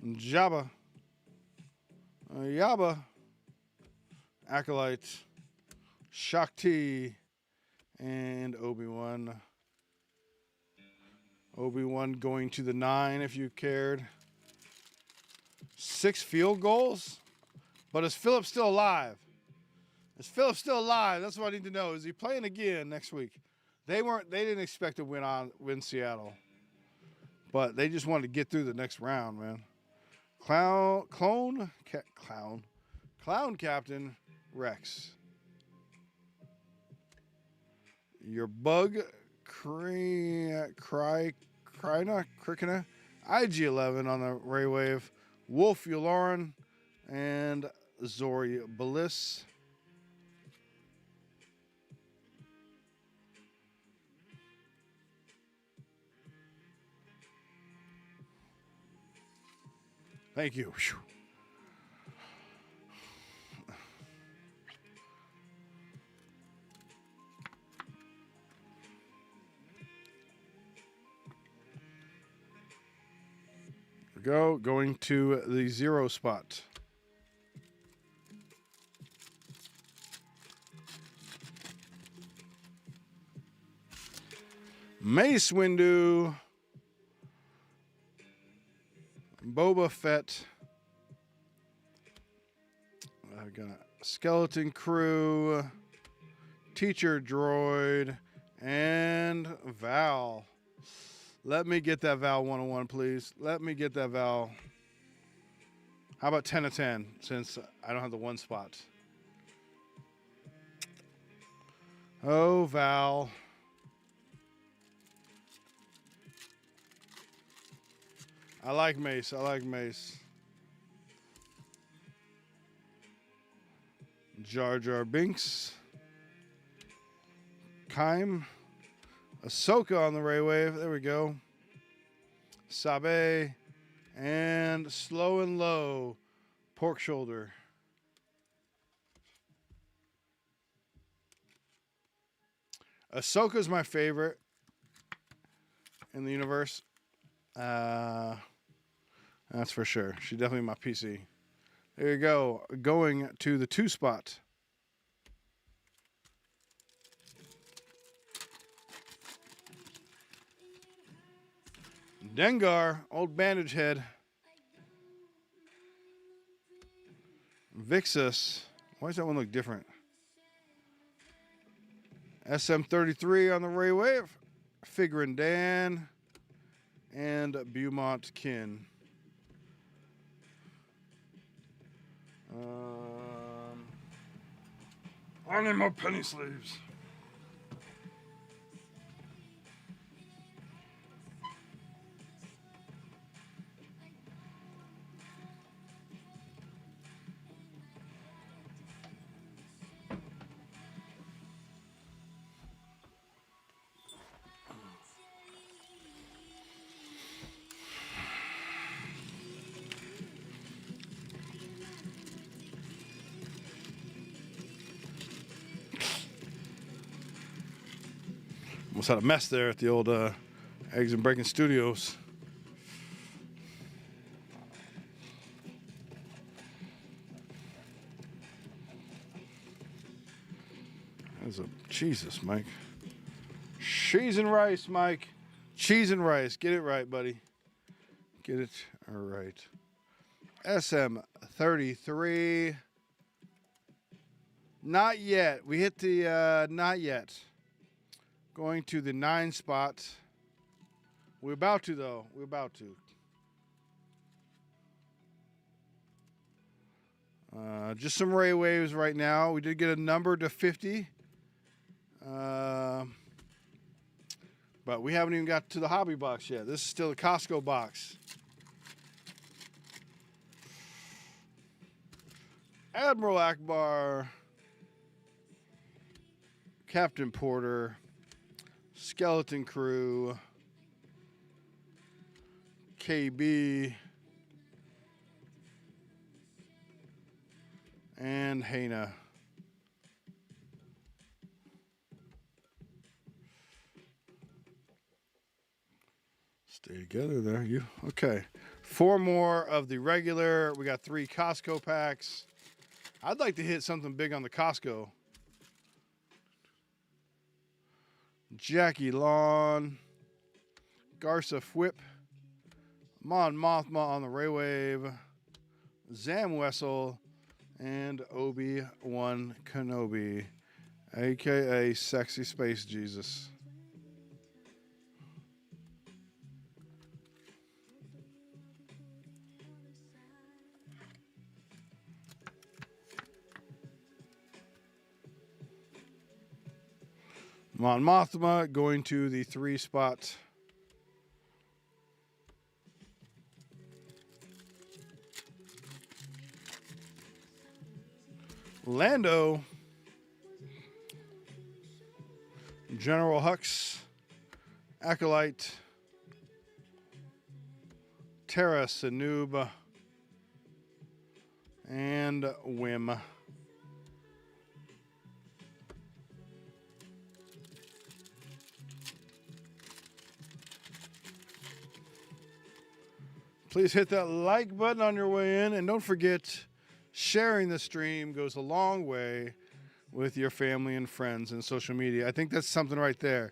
Jabba. Yaba. Acolyte. Shakti. And Obi-Wan. Obi-Wan going to the 9 if you cared. 6 field goals? But is Philip still alive? Is Philip still alive? That's what I need to know. Is he playing again next week? They didn't expect to win Seattle. But they just wanted to get through the next round, man. Clown Captain Rex. Your Bug Krikina IG-11 on the Ray Wave. Wolf Yularen and Zori Bliss. Thank you. Whew. Going to the 0 spot. Mace Windu. Boba Fett. I got Skeleton Crew. Teacher Droid. And Val. Let me get that Val 101, please. Let me get that Val. How about 10 of 10, since I don't have the 1 spot? Oh, Val. I like Mace. I like Mace. Jar Jar Binks. Kaim. Ahsoka on the Ray Wave. There we go. Sabe. And Slow and Low. Pork Shoulder. Ahsoka's my favorite in the universe. That's for sure. She's definitely my PC. There you go. Going to the 2 spot. Dengar, old bandage head. Vixus. Why does that one look different? SM33 on the Ray Wave. Figurin Dan. And Beaumont Kin. I need more penny sleeves. Almost had a mess there at the old Eggs and Breakin Studios. That's a Jesus, Mike. Cheese and rice, Mike. Cheese and rice. Get it right, buddy. Get it right. SM33. Not yet. We hit the not yet. Going to the 9 spot. We're about to, though. We're about to. Just some ray waves right now. We did get a number to 50. But we haven't even got to the hobby box yet. This is still a Costco box. Admiral Akbar. Captain Porter. Skeleton Crew. KB. And Hana. Stay together there, you. Okay. 4 more of the regular. We got 3 Costco packs. I'd like to hit something big on the Costco. Jackie Lawn. Garza Whip. Mon Mothma on the Ray Wave. Zam Wessel. And Obi-Wan Kenobi, a.k.a. Sexy Space Jesus. Mon Mothma going to the 3 spot. Lando, General Hux, Acolyte, Terra Sanoob, and Wim. Please hit that like button on your way in, and don't forget, sharing the stream goes a long way with your family and friends and social media. I think that's something right there.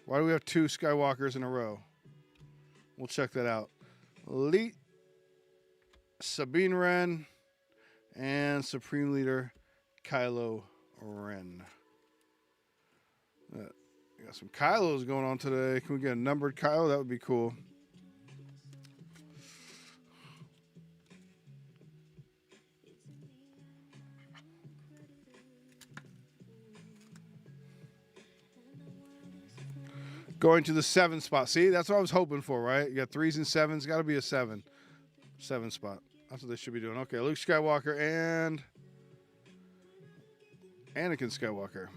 Why do we have 2 Skywalkers in a row? We'll check that out. Elite, Sabine Wren, and Supreme Leader Kylo Ren. We got some Kylos going on today. Can we get a numbered Kylo? That would be cool. Going to the 7 spot. See, that's what I was hoping for, right? You got 3s and 7s. Got to be a 7. 7 spot. That's what they should be doing. Okay, Luke Skywalker and Anakin Skywalker.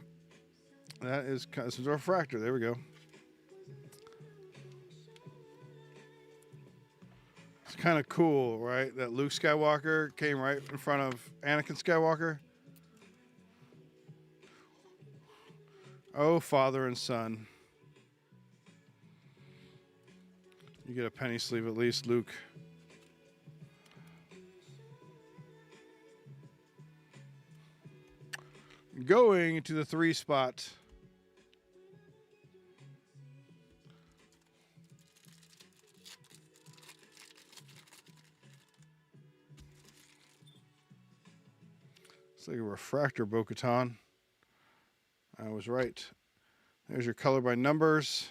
That is a refractor. There we go. It's kind of cool, right? That Luke Skywalker came right in front of Anakin Skywalker. Oh, father and son. You get a penny sleeve at least, Luke. Going to the 3 spot. It's like a refractor, Bo-Katan. I was right. There's your color by numbers.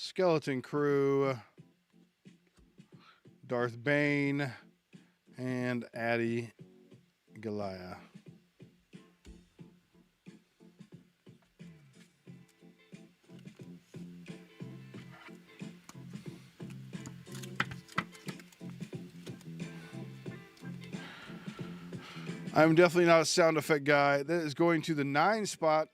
Skeleton Crew, Darth Bane, and Addy Galaya. I'm definitely not a sound effect guy. That is going to the 9 spot.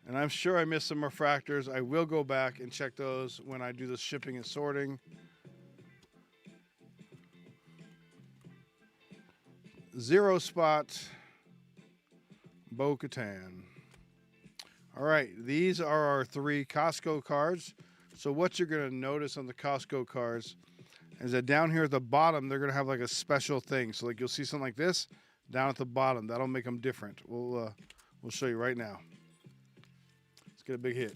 And I'm sure I missed some refractors. I will go back and check those when I do the shipping and sorting. 0 spot, Bo-Katan. All right, these are our 3 Costco cards. So what you're going to notice on the Costco cards is that down here at the bottom, they're going to have like a special thing. So like you'll see something like this down at the bottom. That'll make them different. We'll We'll show you right now. Let's get a big hit.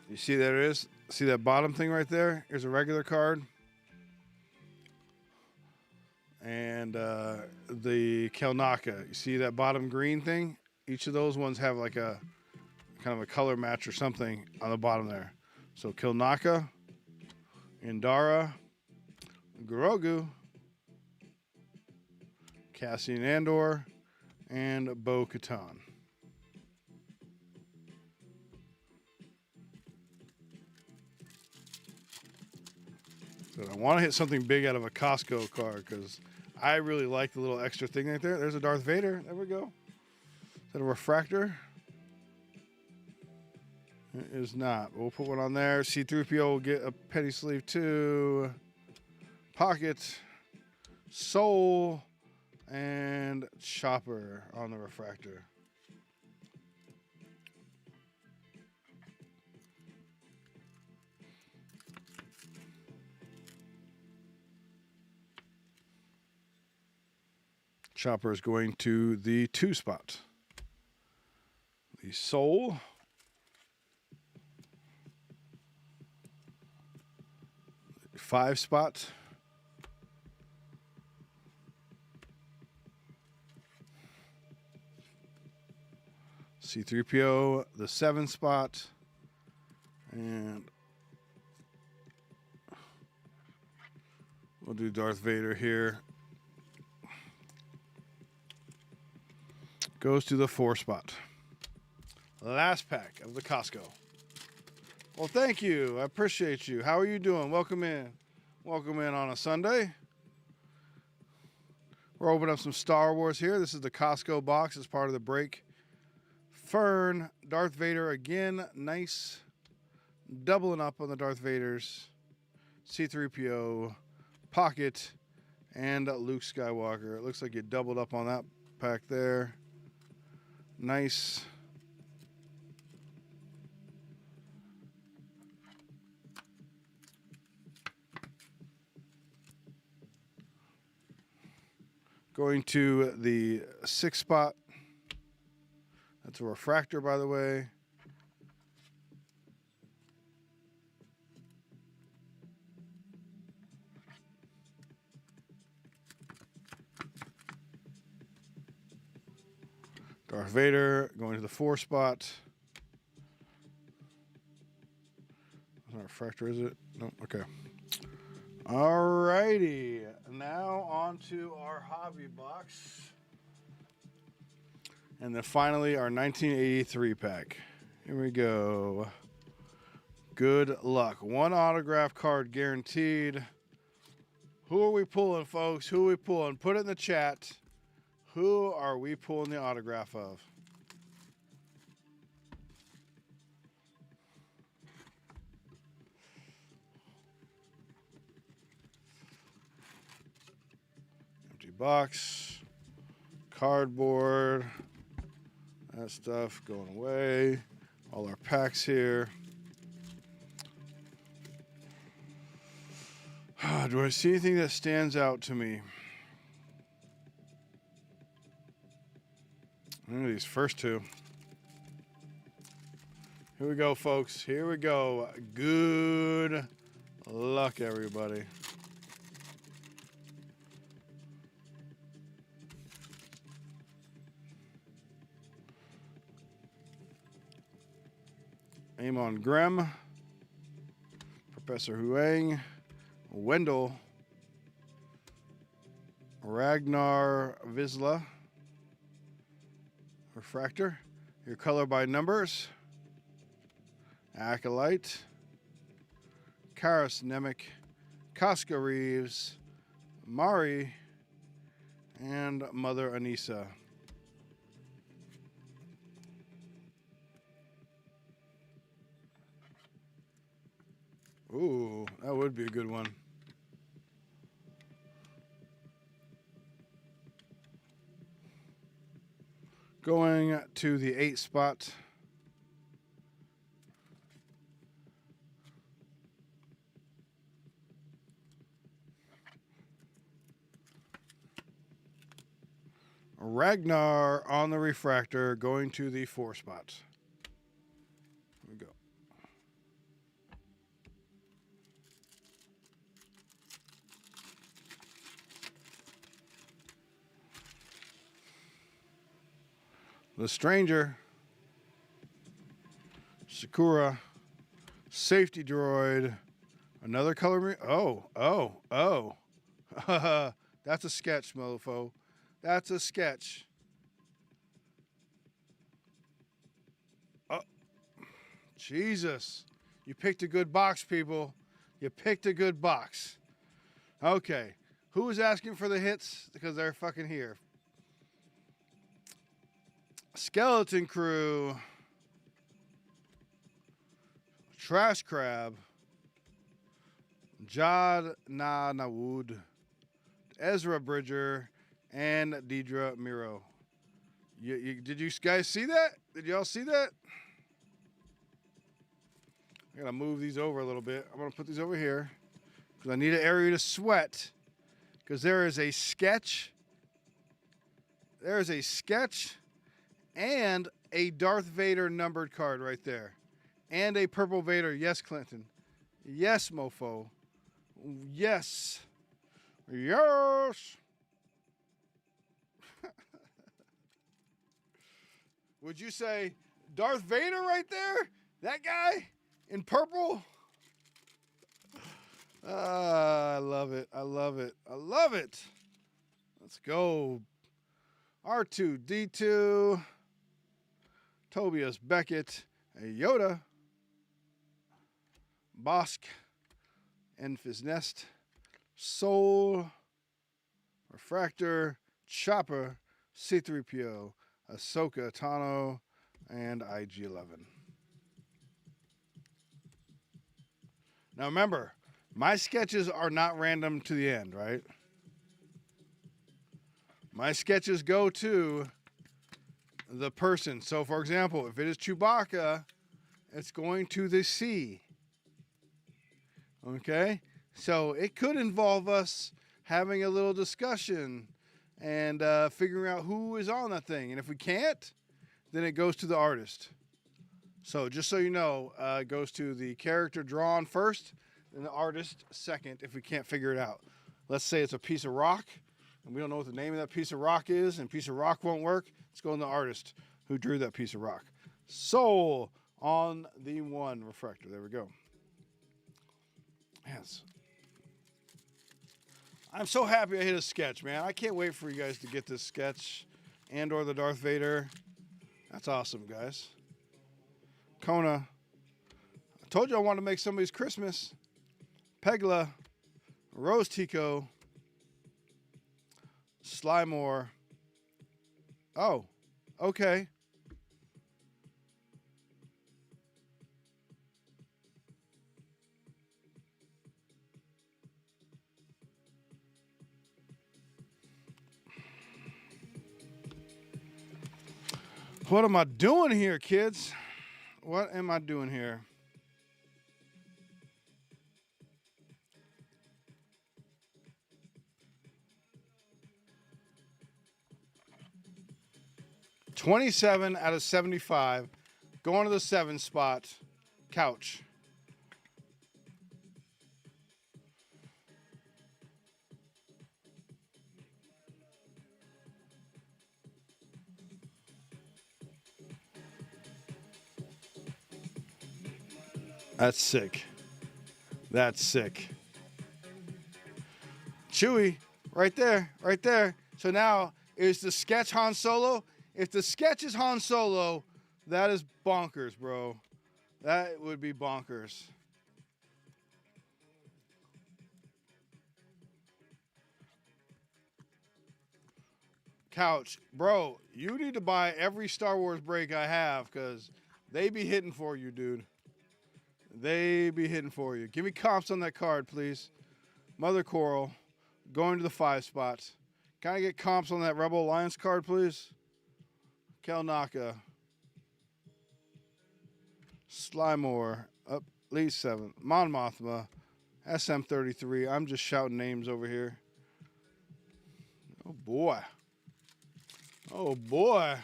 You see there it is? See that bottom thing right there? Here's a regular card. And the Kelnaka. You see that bottom green thing? Each of those ones have like a kind of a color match or something on the bottom there. So Kilnaka, Indara, Grogu, Cassian Andor, and Bo-Katan. So I want to hit something big out of a Costco card because I really like the little extra thing right there. There's a Darth Vader. There we go. Is that a refractor? It is not. We'll put one on there. C-3PO will get a penny sleeve too. Pocket, Soul, and Chopper on the refractor. Chopper is going to the 2 spot. The Soul. The 5 spot. C-3PO, the 7 spot. And we'll do Darth Vader here. Goes to the 4 spot. Last pack of the Costco. Well, thank you. I appreciate you. How are you doing? Welcome in. Welcome in on a Sunday. We're opening up some Star Wars here. This is the Costco box as part of the break. Fern, Darth Vader again. Nice. Doubling up on the Darth Vaders. C-3PO, Pocket, and Luke Skywalker. It looks like you doubled up on that pack there. Nice. Going to the 6 spot. That's a refractor, by the way. Darth Vader going to the 4 spot. That's not a refractor, is it? No. Okay. All righty. Now on to our hobby box. And then finally our 1983 pack. Here we go. Good luck. 1 autograph card guaranteed. Who are we pulling, folks? Who are we pulling? Put it in the chat. Who are we pulling the autograph of? Empty box. Cardboard. That stuff going away. All our packs here. Do I see anything that stands out to me? Look at these first 2. Here we go, folks. Here we go. Good luck, everybody. Amon Grem, Professor Huang, Wendell, Ragnar Vizsla, refractor, your color by numbers, Acolyte, Karis Nemec, Casca Reeves, Mari, and Mother Anissa. Ooh, that would be a good one. Going to the 8 spot. Ragnar on the refractor, going to the 4 spot. Here we go. The Stranger, Sakura, Safety Droid, another color. Oh. That's a sketch, mofo. That's a sketch. Oh, Jesus. You picked a good box, people. You picked a good box. Okay. Who was asking for the hits? Because they're fucking here. Skeleton Crew, Trash Crab, Jad Na Nawood, Ezra Bridger, and Deidre Miro. Did you guys see that? Did y'all see that? I gotta move these over a little bit. I'm gonna put these over here because I need an area to sweat. Because there is a sketch. There is a sketch. And a Darth Vader numbered card right there. And a purple Vader. Yes, Clinton. Yes, mofo. Yes. Yes. Would you say Darth Vader right there? That guy in purple? I love it. I love it. I love it. Let's go. R2-D2. Tobias Beckett, a Yoda, Bosk, Enfys Nest, Soul, Refractor, Chopper, C-3PO, Ahsoka Tano, and IG-11. Now remember, my sketches are not random to the end, right? My sketches go to the person. So, for example, if it is Chewbacca, it's going to the C. Okay? So, it could involve us having a little discussion and figuring out who is on that thing. And if we can't, then it goes to the artist. So, just so you know, it goes to the character drawn first, and the artist second if we can't figure it out. Let's say it's a piece of rock, and we don't know what the name of that piece of rock is, and piece of rock won't work. Let's go to the artist who drew that piece of rock. Soul on the 1 refractor. There we go. Yes. I'm so happy I hit a sketch, man. I can't wait for you guys to get this sketch and or the Darth Vader. That's awesome, guys. Kona. I told you I wanted to make somebody's Christmas. Pegla. Rose Tico. Slymore. Oh, okay. What am I doing here, kids? What am I doing here? $27 out of 75. Going to the 7 spot. Couch. That's sick. That's sick. Chewie, right there, right there. So now, is the sketch Han Solo? If the sketch is Han Solo, that is bonkers, bro. That would be bonkers. Couch, bro, you need to buy every Star Wars break I have because they be hitting for you, dude. They be hitting for you. Give me comps on that card, please. Mother Coral, going to the 5 spots. Can I get comps on that Rebel Alliance card, please? Kelnaka. Slymore, up at least 7. Mon Mothma, SM33. I'm just shouting names over here. Oh, boy. Oh boy.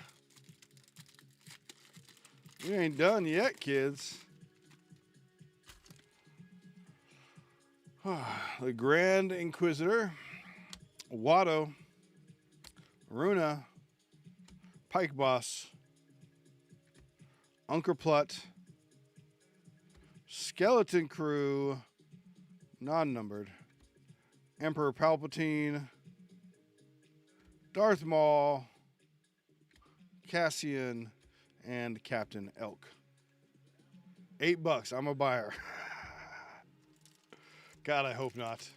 We ain't done yet, kids. The Grand Inquisitor, Watto, Runa, Pike Boss, Unkerplut, Skeleton Crew, non-numbered, Emperor Palpatine, Darth Maul, Cassian, and Captain Elk. $8. I'm a buyer. God, I hope not.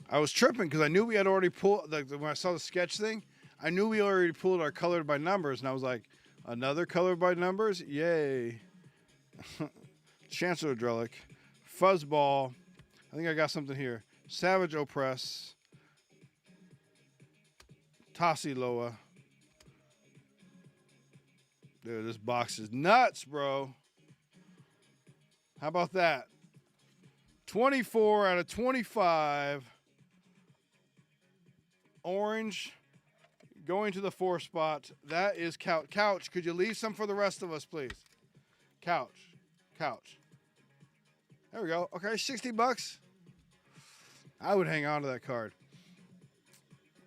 I was tripping because I knew we had already pulled, when I saw the sketch thing, I knew we already pulled our colored by numbers, and I was like, another colored by numbers? Yay. Chancellor Drellick, Fuzzball, I think I got something here. Savage Oppress, Tassi Loa. Dude, this box is nuts, bro. How about that? 24 out of 25. Orange going to the 4 spot. That is Couch. Couch, could you leave some for the rest of us, please? Couch. Couch. There we go. Okay, $60. I would hang on to that card.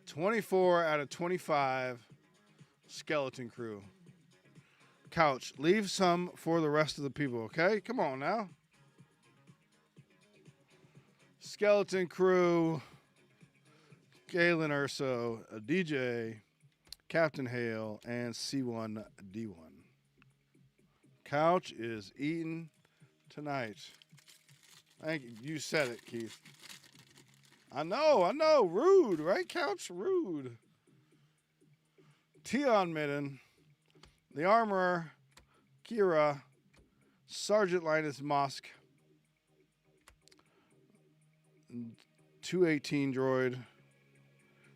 24 out of 25. Skeleton Crew. Couch, leave some for the rest of the people, okay? Come on now. Skeleton Crew, Galen Urso, a DJ, Captain Hale, and C1D1. Couch is eating tonight. Thank you. You said it, Keith. I know. Rude, right? Couch, rude. Tion Midden, the Armorer, Kira, Sergeant Linus Mosk, 218 droid.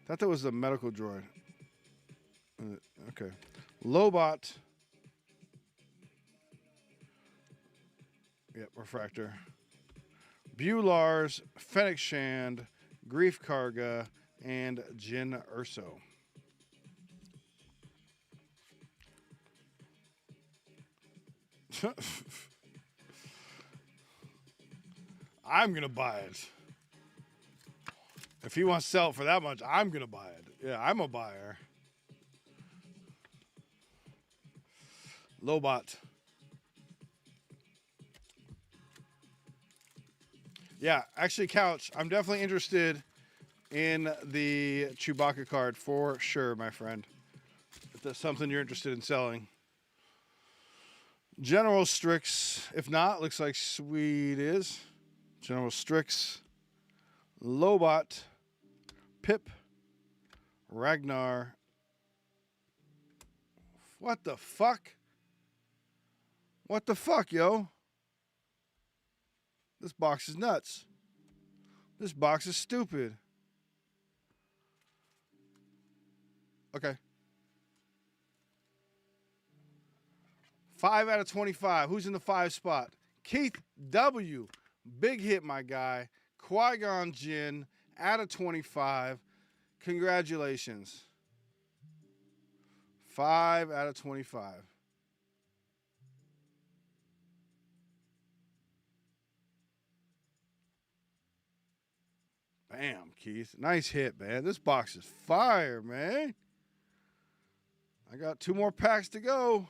Thought that was a medical droid. Okay. Lobot. Yep, Refractor. Bulars, Fennec Shand, Grief Karga, and Jin Urso. I'm going to buy it. If he wants to sell it for that much, I'm going to buy it. Yeah, I'm a buyer. Lobot. Yeah, actually, Couch, I'm definitely interested in the Chewbacca card for sure, my friend. If that's something you're interested in selling. General Strix, if not, looks like Swede is. General Strix, Lobot, Pip, Ragnar. What the fuck? What the fuck, yo? This box is nuts. This box is stupid. Okay. 5 out of 25. Who's in the 5 spot? Keith W. Big hit, my guy. Qui-Gon Jinn out of 25. Congratulations. 5 out of 25. Bam, Keith. Nice hit, man. This box is fire, man. I got 2 more packs to go.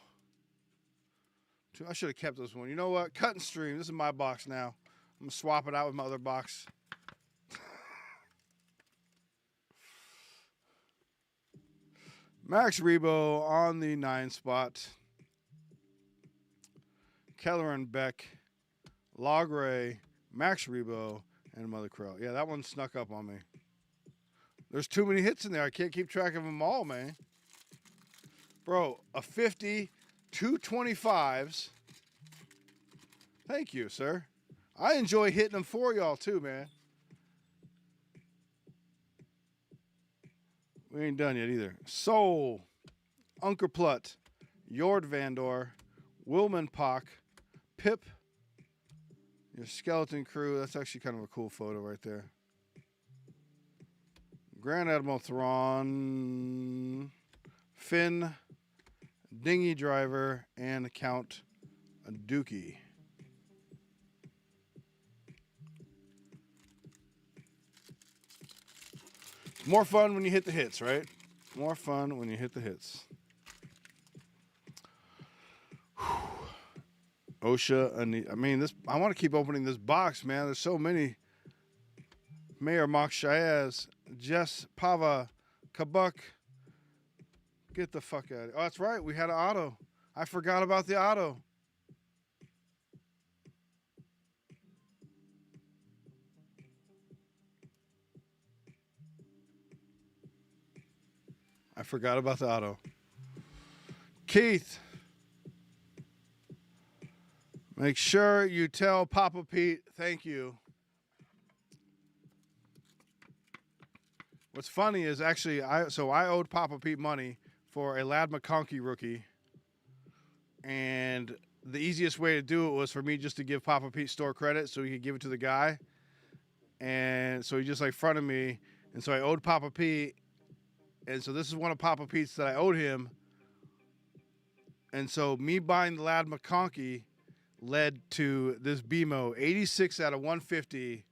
I should have kept this one. You know what? Cut and stream. This is my box now. I'm going to swap it out with my other box. Max Rebo on the 9 spot. Kelleran Beck, Logray, Max Rebo, and Mother Crow. Yeah, that one snuck up on me. There's too many hits in there. I can't keep track of them all, man. Bro, a 50, 2 25s. Thank you, sir. I enjoy hitting them for y'all, too, man. We ain't done yet either. Soul, Unkerplut, Jord Vandor, Wilman Pock, Pip, your skeleton crew. That's actually kind of a cool photo right there. Grand Admiral Thrawn, Finn, Dinghy Driver, and Count Dookie. More fun when you hit the hits, right? More fun when you hit the hits. OSHA, I mean, this. I want to keep opening this box, man. There's so many. Mayor Mock Shaez, Jess Pava, Kabuk. Get the fuck out of here. Oh, that's right. We had an auto. I forgot about the auto. I forgot about the auto. Keith, make sure you tell Papa Pete thank you. What's funny is actually I owed Papa Pete money for a Lad McConkey rookie, and the easiest way to do it was for me just to give Papa Pete store credit so he could give it to the guy, and so he just like fronted me, and so I owed Papa Pete. And so this is one of Papa Pete's that I owed him. And so me buying the Lad McConkey led to this BMO, 86 out of 150.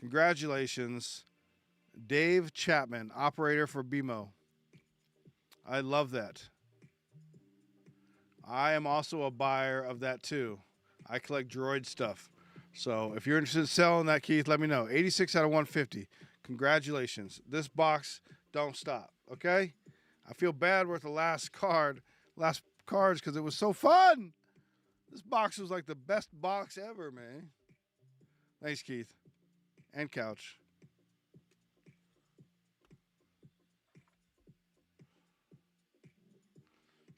Congratulations, Dave Chapman, operator for BMO. I love that. I am also a buyer of that too. I collect droid stuff. So if you're interested in selling that, Keith, let me know. 86 out of 150. Congratulations. This box don't stop, okay? I feel bad with the last cards because it was so fun. This box was like the best box ever, man. Thanks, Keith. And Couch.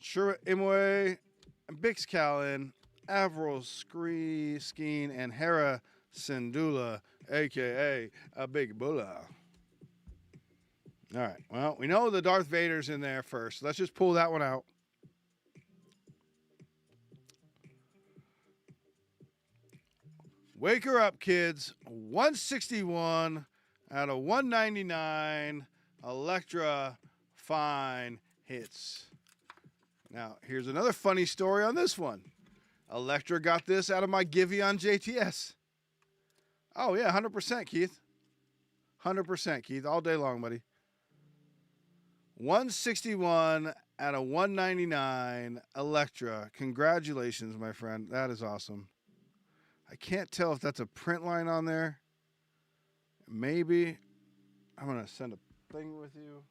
Shura Imwe, Bix Callan, Avril Skeen, and Hera Syndulla, a.k.a. a Big Bulla. All right. Well, we know the Darth Vader's in there first. Let's just pull that one out. Wake her up, kids. 161 out of 199. Electra Fine hits. Now, here's another funny story on this one. Electra got this out of my Givey on JTS. Oh, yeah, 100%, Keith. 100%, Keith. All day long, buddy. 161 out of 199 Electra. Congratulations, my friend. That is awesome. I can't tell if that's a print line on there. Maybe. I'm going to send a thing with you.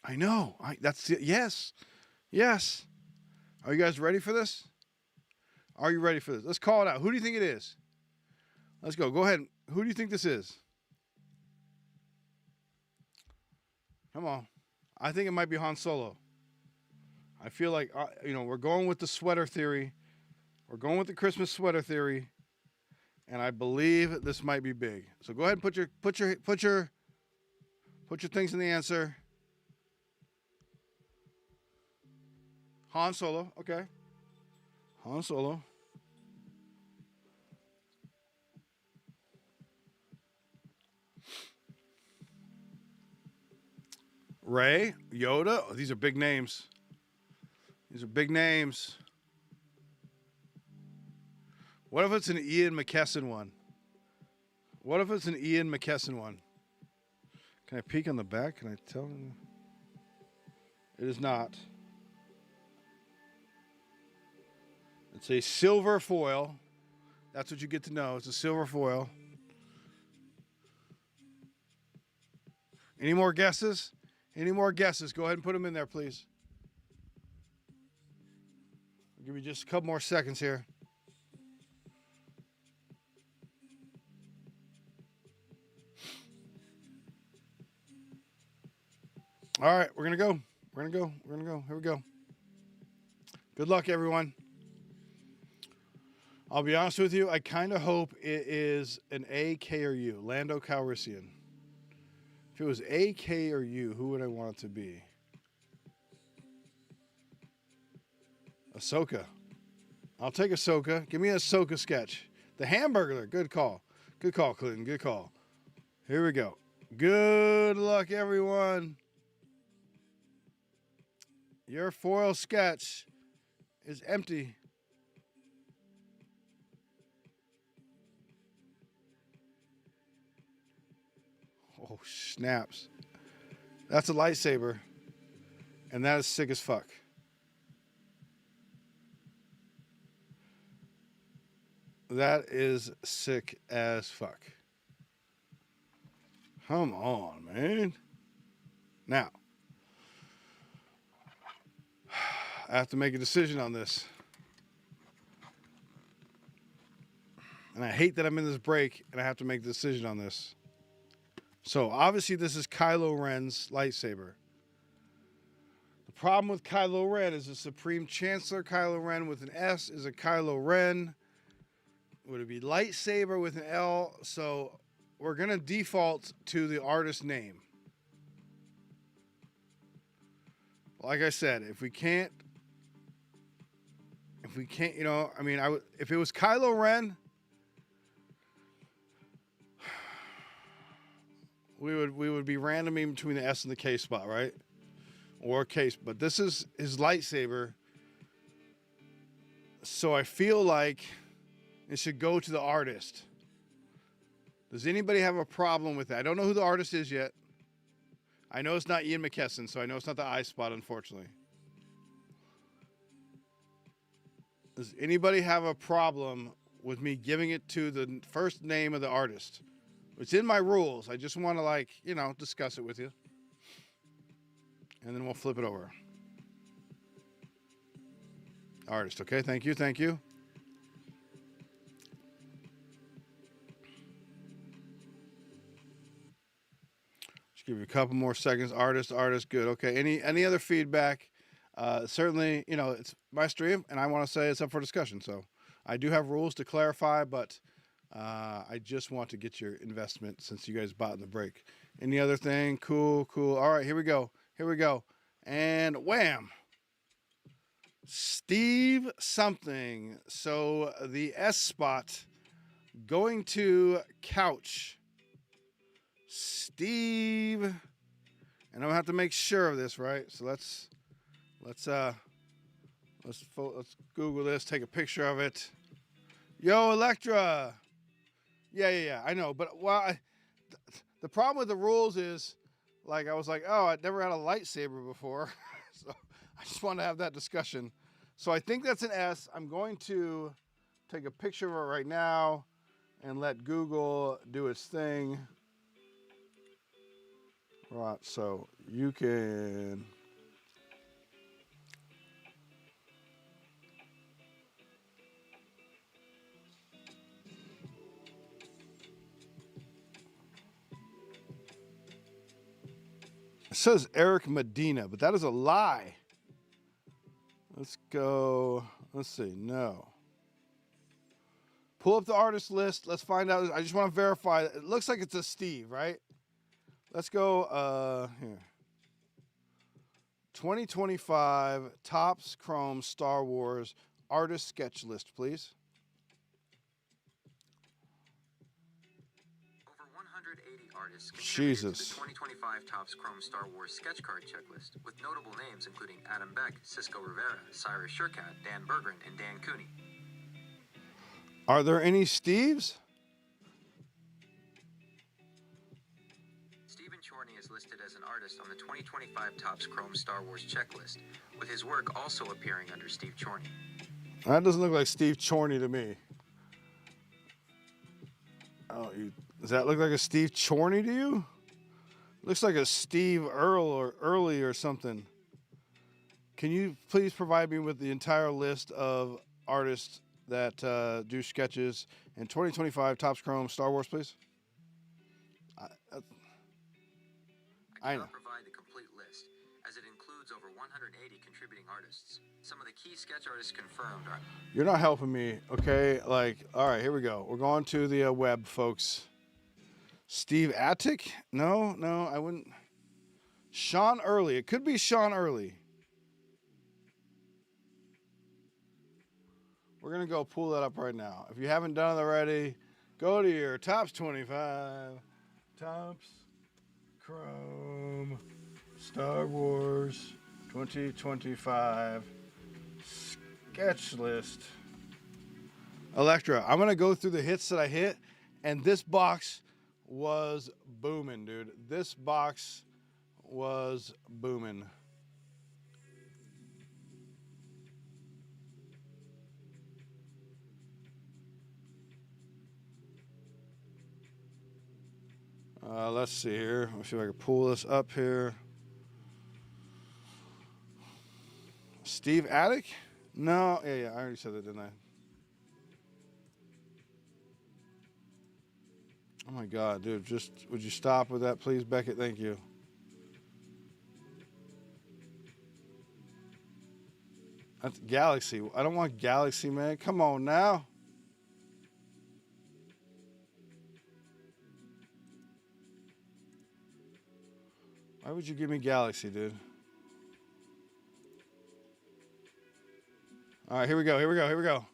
I know. That's it. Yes. Yes. Are you guys ready for this? Are you ready for this? Let's call it out. Who do you think it is? Let's go. Go ahead. Who do you think this is? Come on. I think it might be Han Solo. I feel like, we're going with the sweater theory. We're going with the Christmas sweater theory. And I believe this might be big. So go ahead and put your things in the answer. Han Solo, okay. Han Solo. Ray, Yoda. Oh, these are big names. These are big names. What if it's an Ian McKesson one? What if it's an Ian McKesson one? Can I peek on the back? Can I tell them? It is not. It's a silver foil. That's what you get to know. It's a silver foil. Any more guesses? Any more guesses? Go ahead and put them in there, please. I'll give you just a couple more seconds here. All right, we're going to go. We're going to go. We're going to go. Here we go. Good luck, everyone. I'll be honest with you. I kind of hope it is an A, K, or U. Lando Calrissian. If it was A, K, or U, who would I want it to be? Ahsoka. I'll take Ahsoka. Give me an Ahsoka sketch. The Hamburglar. Good call. Good call, Clinton. Good call. Here we go. Good luck, everyone. Your foil sketch is empty. Oh, snaps. That's a lightsaber. And that is sick as fuck. That is sick as fuck. Come on, man. Now, I have to make a decision on this. And I hate that I'm in this break and I have to make a decision on this. So, obviously, this is Kylo Ren's lightsaber. The problem with Kylo Ren is the Supreme Chancellor Kylo Ren with an S is a Kylo Ren. Would it be lightsaber with an L? So, we're going to default to the artist name. Like I said, if we can't, you know, I mean, if it was Kylo Ren, we would be randoming between the S and the K spot, right? Or case, but this is his lightsaber. So I feel like it should go to the artist. Does anybody have a problem with that? I don't know who the artist is yet. I know it's not Ian McKesson, so I know it's not the I spot, unfortunately. Does anybody have a problem with me giving it to the first name of the artist? It's in my rules. I just want to, discuss it with you. And then we'll flip it over. Artist, okay? Thank you. Just give you a couple more seconds. Artist, good. Okay. Any other feedback? Certainly, it's my stream, and I want to say it's up for discussion. So I do have rules to clarify, but I just want to get your investment since you guys bought in the break. Any other thing? Cool. All right, here we go. And wham! Steve something. So the S spot going to couch. Steve. And I'm gonna have to make sure of this, right? So let's Google this, take a picture of it. Yo, Electra. Yeah. I know, but the problem with the rules is, I was like, oh, I'd never had a lightsaber before, so I just want to have that discussion. So I think that's an S. I'm going to take a picture of it right now and let Google do its thing. Right, so you can. It says Eric Medina, but that is a lie. Let's go. Let's see. No. Pull up the artist list. Let's find out. I just want to verify. It looks like it's a Steve, right? Let's go. Here. 2025 Topps Chrome Star Wars artist sketch list, please. Over 180 artists Jesus. contributed to the 2025 Topps Chrome Star Wars sketch card checklist, with notable names including Adam Beck, Cisco Rivera, Cyrus Shurkat, Dan Bergren, and Dan Cooney. Are there any Steves? Stephen Chorney is listed as an artist on the 2025 Topps Chrome Star Wars checklist, with his work also appearing under Steve Chorney. That doesn't look like Steve Chorney to me. Oh, does that look like a Steve Chorney to you? Looks like a Steve Earl or Early or something. Can you please provide me with the entire list of artists that do sketches in 2025 Topps Chrome Star Wars, please? I know. Provide the complete list, as it includes over 180 contributing artists. Some of the key sketch artists confirmed are You're not helping me, okay? Like, all right, here we go. We're going to the web, folks. Steve Attic? No, I wouldn't. Sean Early. It could be Sean Early. We're going to go pull that up right now. If you haven't done it already, go to your Tops 25. Tops Chrome Star Wars 2025 sketch list. Electra. I'm going to go through the hits that I hit, and this box was booming, dude. This box was booming. Let's see here. Let's see if I can pull this up here. Steve Attic? No, yeah, I already said that, didn't I? Oh my God, dude, just would you stop with that, please, Beckett? Thank you. That's Galaxy. I don't want Galaxy, man. Come on now. Why would you give me Galaxy, dude? All right, here we go.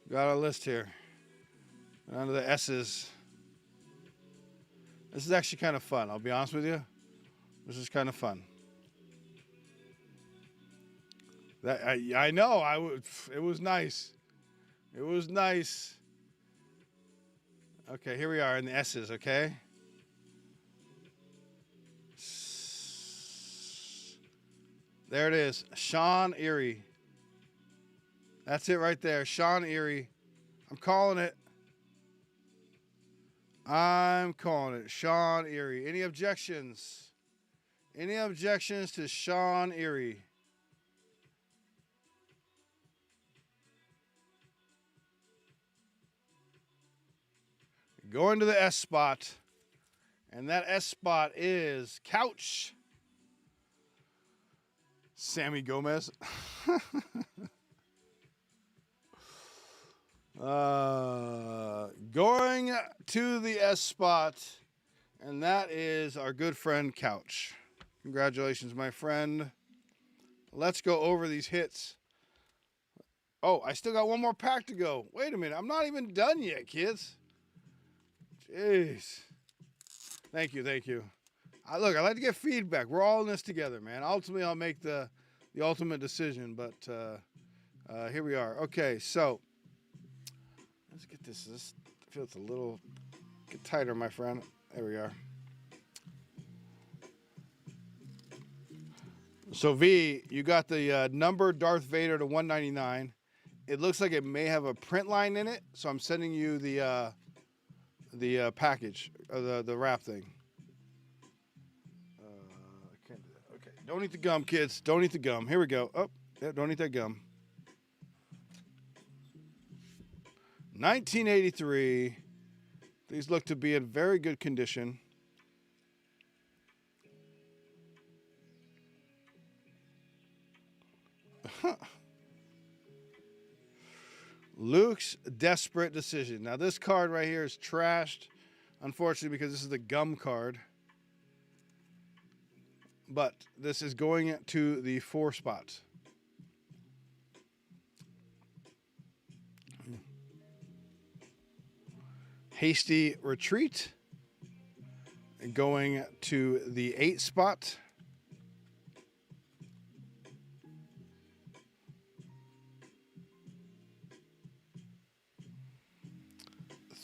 Got our list here. On to the S's. This is actually kind of fun, I'll be honest with you. This is kind of fun. That I know, it was nice. It was nice. Okay, here we are in the S's, okay? There it is, Sean Erie. That's it right there, Sean Erie. I'm calling it. Sean Erie. Any objections? Any objections to Sean Erie? Going to the S spot. And that S spot is Couch. Sammy Gomez. Going to the S spot, and that is our good friend Couch. Congratulations, my friend. Let's go over these hits. Oh, I still got one more pack to go. Wait a minute, I'm not even done yet, kids. Jeez. Thank you. Look, I like to get feedback. We're all in this together, man. Ultimately, I'll make the ultimate decision, but here we are. Okay, so let's get this. This feels a little get tighter, my friend. There we are. So V, you got the number Darth Vader to 199. It looks like it may have a print line in it, so I'm sending you the package, or the wrap thing. I can't do that. Okay, don't eat the gum, kids. Don't eat the gum. Here we go. Oh, yeah, don't eat that gum. 1983. These look to be in very good condition. Luke's desperate decision. Now this card right here is trashed, unfortunately, because this is the gum card. But this is going to the 4 spot. Hasty Retreat going to the 8 spot.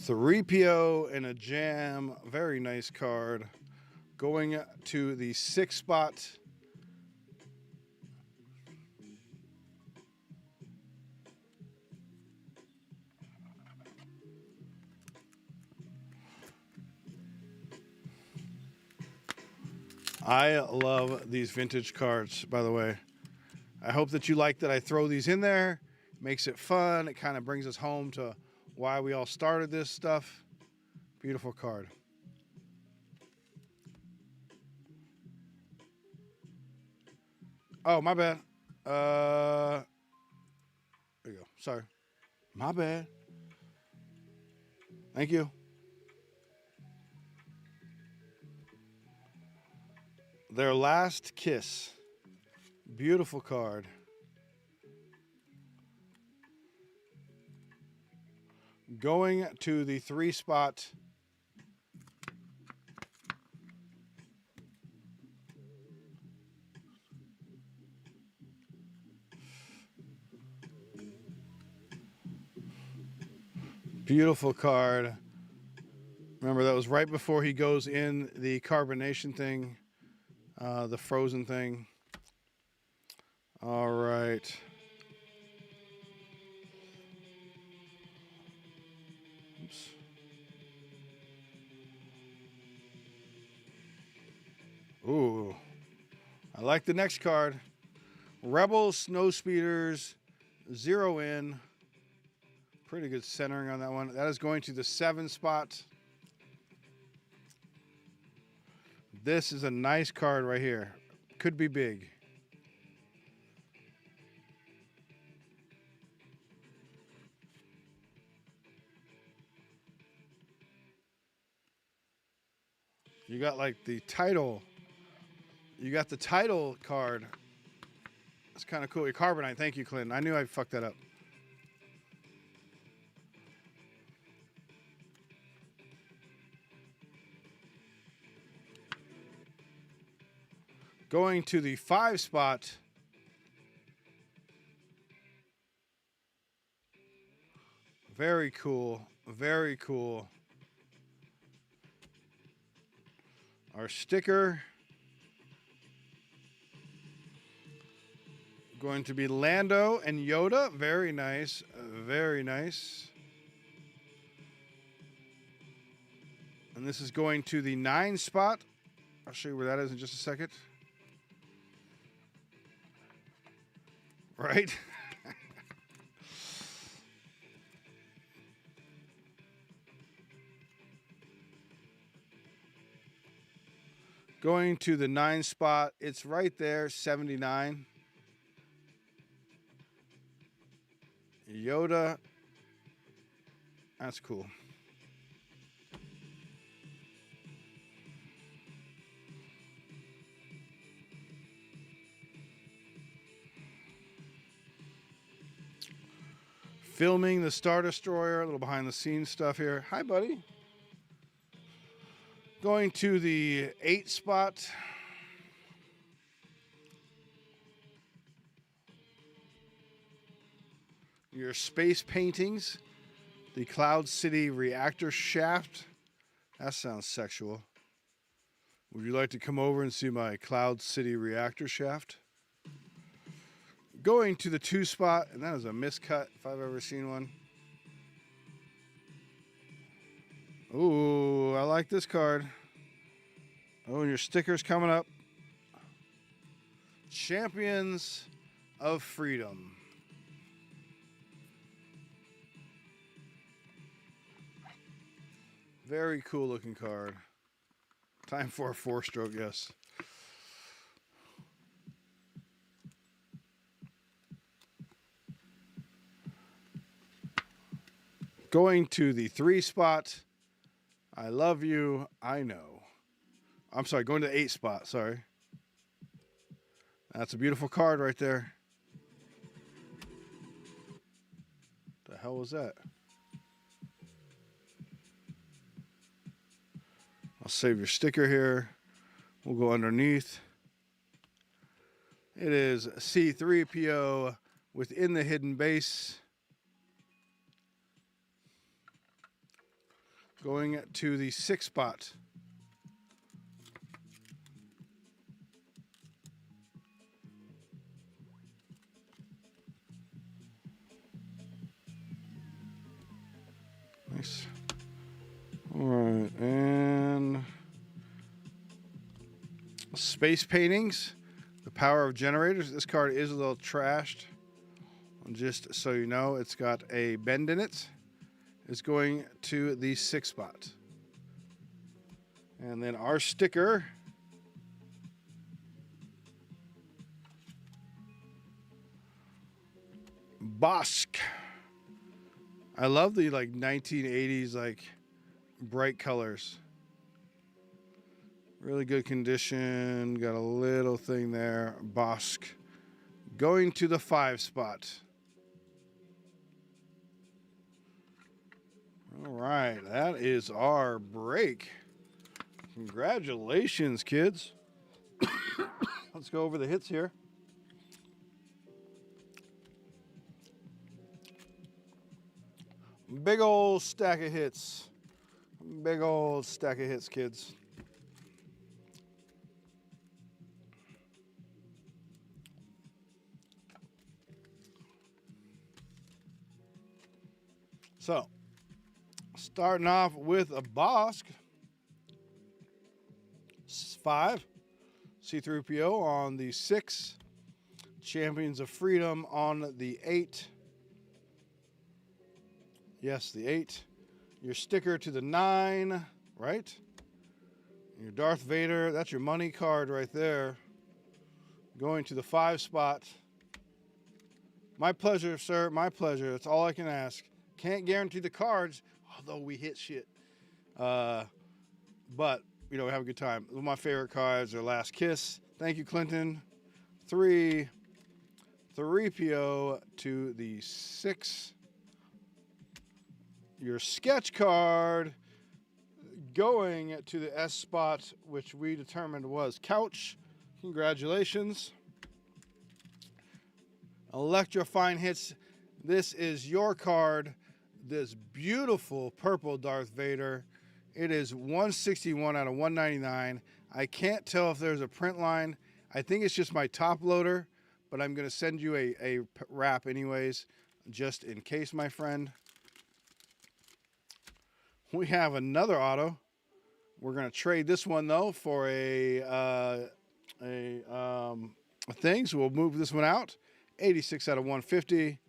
Three-PO and a Jam, very nice card, going to the 6 spot. I love these vintage cards, by the way. I hope that you like that I throw these in there. Makes it fun. It kind of brings us home to why we all started this stuff. Beautiful card. Oh, my bad. There you go. Sorry. My bad. Thank you. Their Last Kiss. Beautiful card. Going to the 3-spot. Beautiful card. Remember, that was right before he goes in the carbonation thing, the frozen thing. All right. Oops. Ooh. I like the next card. Rebels, Snow Speeders, 0 in. Pretty good centering on that one. That is going to the 7 spot. This is a nice card right here. Could be big. You got like the title. You got the title card. That's kind of cool. Your Carbonite. Thank you, Clinton. I knew I fucked that up. Going to the 5 spot. Very cool. Very cool. Our sticker. Going to be Lando and Yoda. Very nice. Very nice. And this is going to the 9 spot. I'll show you where that is in just a second. Right? Going to the 9 spot. It's right there, 79. Yoda. That's cool. Filming the Star Destroyer, a little behind the scenes stuff here. Hi, buddy. Going to the 8 spot. Your space paintings. The Cloud City reactor shaft. That sounds sexual. Would you like to come over and see my Cloud City reactor shaft? Going to the 2 spot, and that is a miscut if I've ever seen one. Ooh, I like this card. Oh, and your sticker's coming up. Champions of Freedom. Very cool looking card. Time for a 4-stroke, yes. Going to the 3 spot. I love you, I know. I'm sorry, going to the 8 spot, sorry. That's a beautiful card right there. The hell was that? I'll save your sticker here. We'll go underneath. It is C3PO within the hidden base. Going to the 6 spot. Nice. All right, and space paintings. The power of generators. This card is a little trashed. Just so you know, it's got a bend in it. It's going to the 6 spot. And then our sticker. Bosk. I love the like 1980s like bright colors. Really good condition. Got a little thing there. Bosk. Going to the 5 spot. All right, that is our break. Congratulations, kids. Let's go over the hits here. Big old stack of hits. Big old stack of hits, kids. So, starting off with a Bosk 5 C3PO on the 6, Champions of Freedom on the 8. Yes, the 8. Your sticker to the 9, right? Your Darth Vader, that's your money card right there. Going to the 5 spot. My pleasure, sir, my pleasure. That's all I can ask. Can't guarantee the cards, although we hit shit. But, you know, we have a good time. One of my favorite cards are Last Kiss. Thank you, Clinton. 3 3PO to the 6. Your sketch card going to the S spot, which we determined was Couch. Congratulations. Electrifying Hits. This is your card. This beautiful purple Darth Vader. It is 161 out of 199. I can't tell if there's a print line. I think it's just my top loader, but I'm going to send you a wrap anyways, just in case, my friend. We have another auto. We're going to trade this one, though, for a thing, so we'll move this one out. 86 out of 150.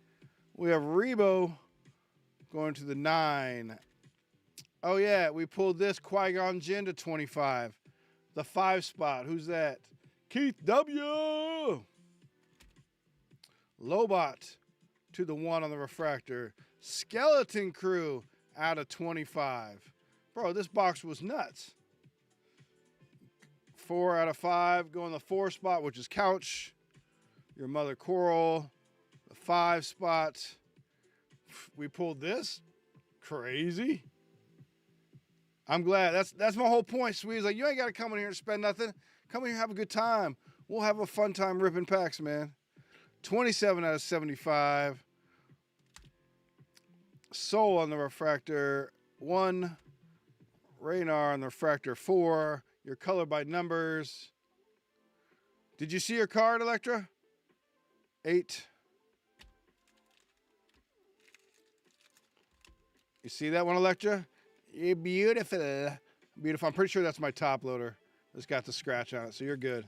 We have Rebo going to the 9. Oh, yeah, we pulled this Qui-Gon Jinn to 25. The 5 spot. Who's that? Keith W. Lobot to the 1 on the refractor. Skeleton Crew out of 25. Bro, this box was nuts. 4 out of 5. Going the 4 spot, which is Couch. Your Mother Coral. The 5 spot. We pulled this. Crazy. I'm glad. That's my whole point, Swee's like, you ain't got to come in here and spend nothing. Come in here and have a good time. We'll have a fun time ripping packs, man. 27 out of 75. Soul on the refractor, 1. Raynar on the refractor, 4. Your color by numbers. Did you see your card, Electra? 8. You see that one, Electra? You're beautiful. Beautiful. I'm pretty sure that's my top loader. It's got the scratch on it, so you're good.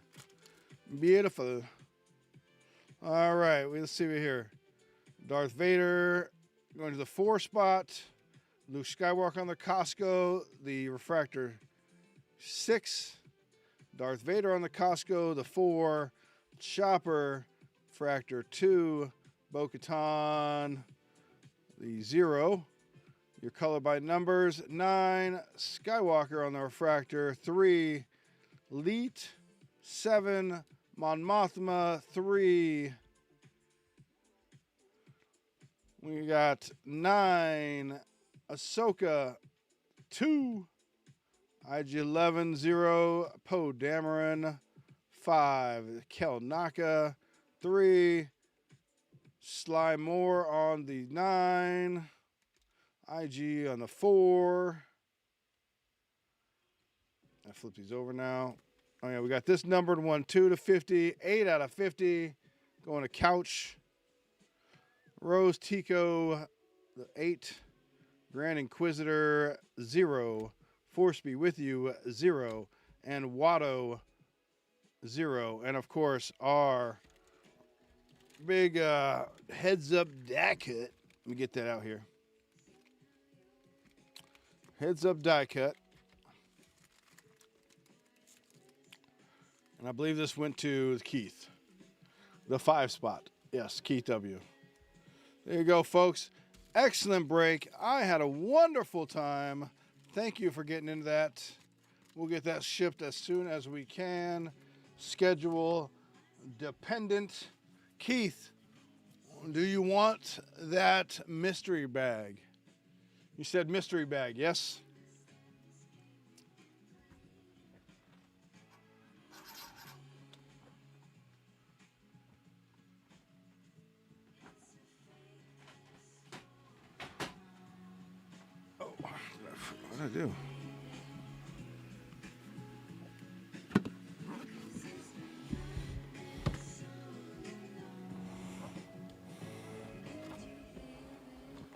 Beautiful. All right, let's see what here. Darth Vader going to the 4 spot. Luke Skywalker on the Costco, the refractor 6. Darth Vader on the Costco, the 4. Chopper, refractor 2. Bo-Katan, the 0. Your color by numbers, 9. Skywalker on the refractor, 3. Leet, 7. Mon Mothma, 3. We got 9. Ahsoka, 2. IG-11, 0. Poe Dameron, 5. Kel Naka, 3. Sly Moore on the 9. IG on the 4. I flip these over now. Oh, yeah, we got this numbered 1, 2 to 50. 8 out of 50. Going to Couch. Rose Tico, the 8. Grand Inquisitor, 0. Force be with you, 0. And Watto, 0. And, of course, our big heads-up die cut. Let me get that out here. Heads-up die cut. And I believe this went to Keith. The 5 spot. Yes, Keith W. There you go, folks. Excellent break. I had a wonderful time. Thank you for getting into that. We'll get that shipped as soon as we can. Schedule dependent. Keith, do you want that mystery bag? You said mystery bag, yes? Oh, what did I do?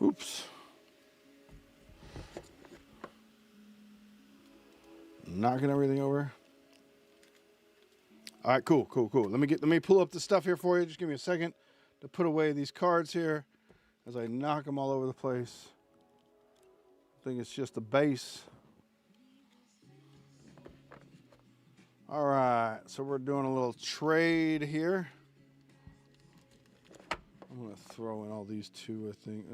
Oops. Knocking everything over. All right, cool. Let me pull up the stuff here for you. Just give me a second to put away these cards here as I knock them all over the place. I think it's just the base. All right, so we're doing a little trade here. I'm gonna throw in all these two, I think.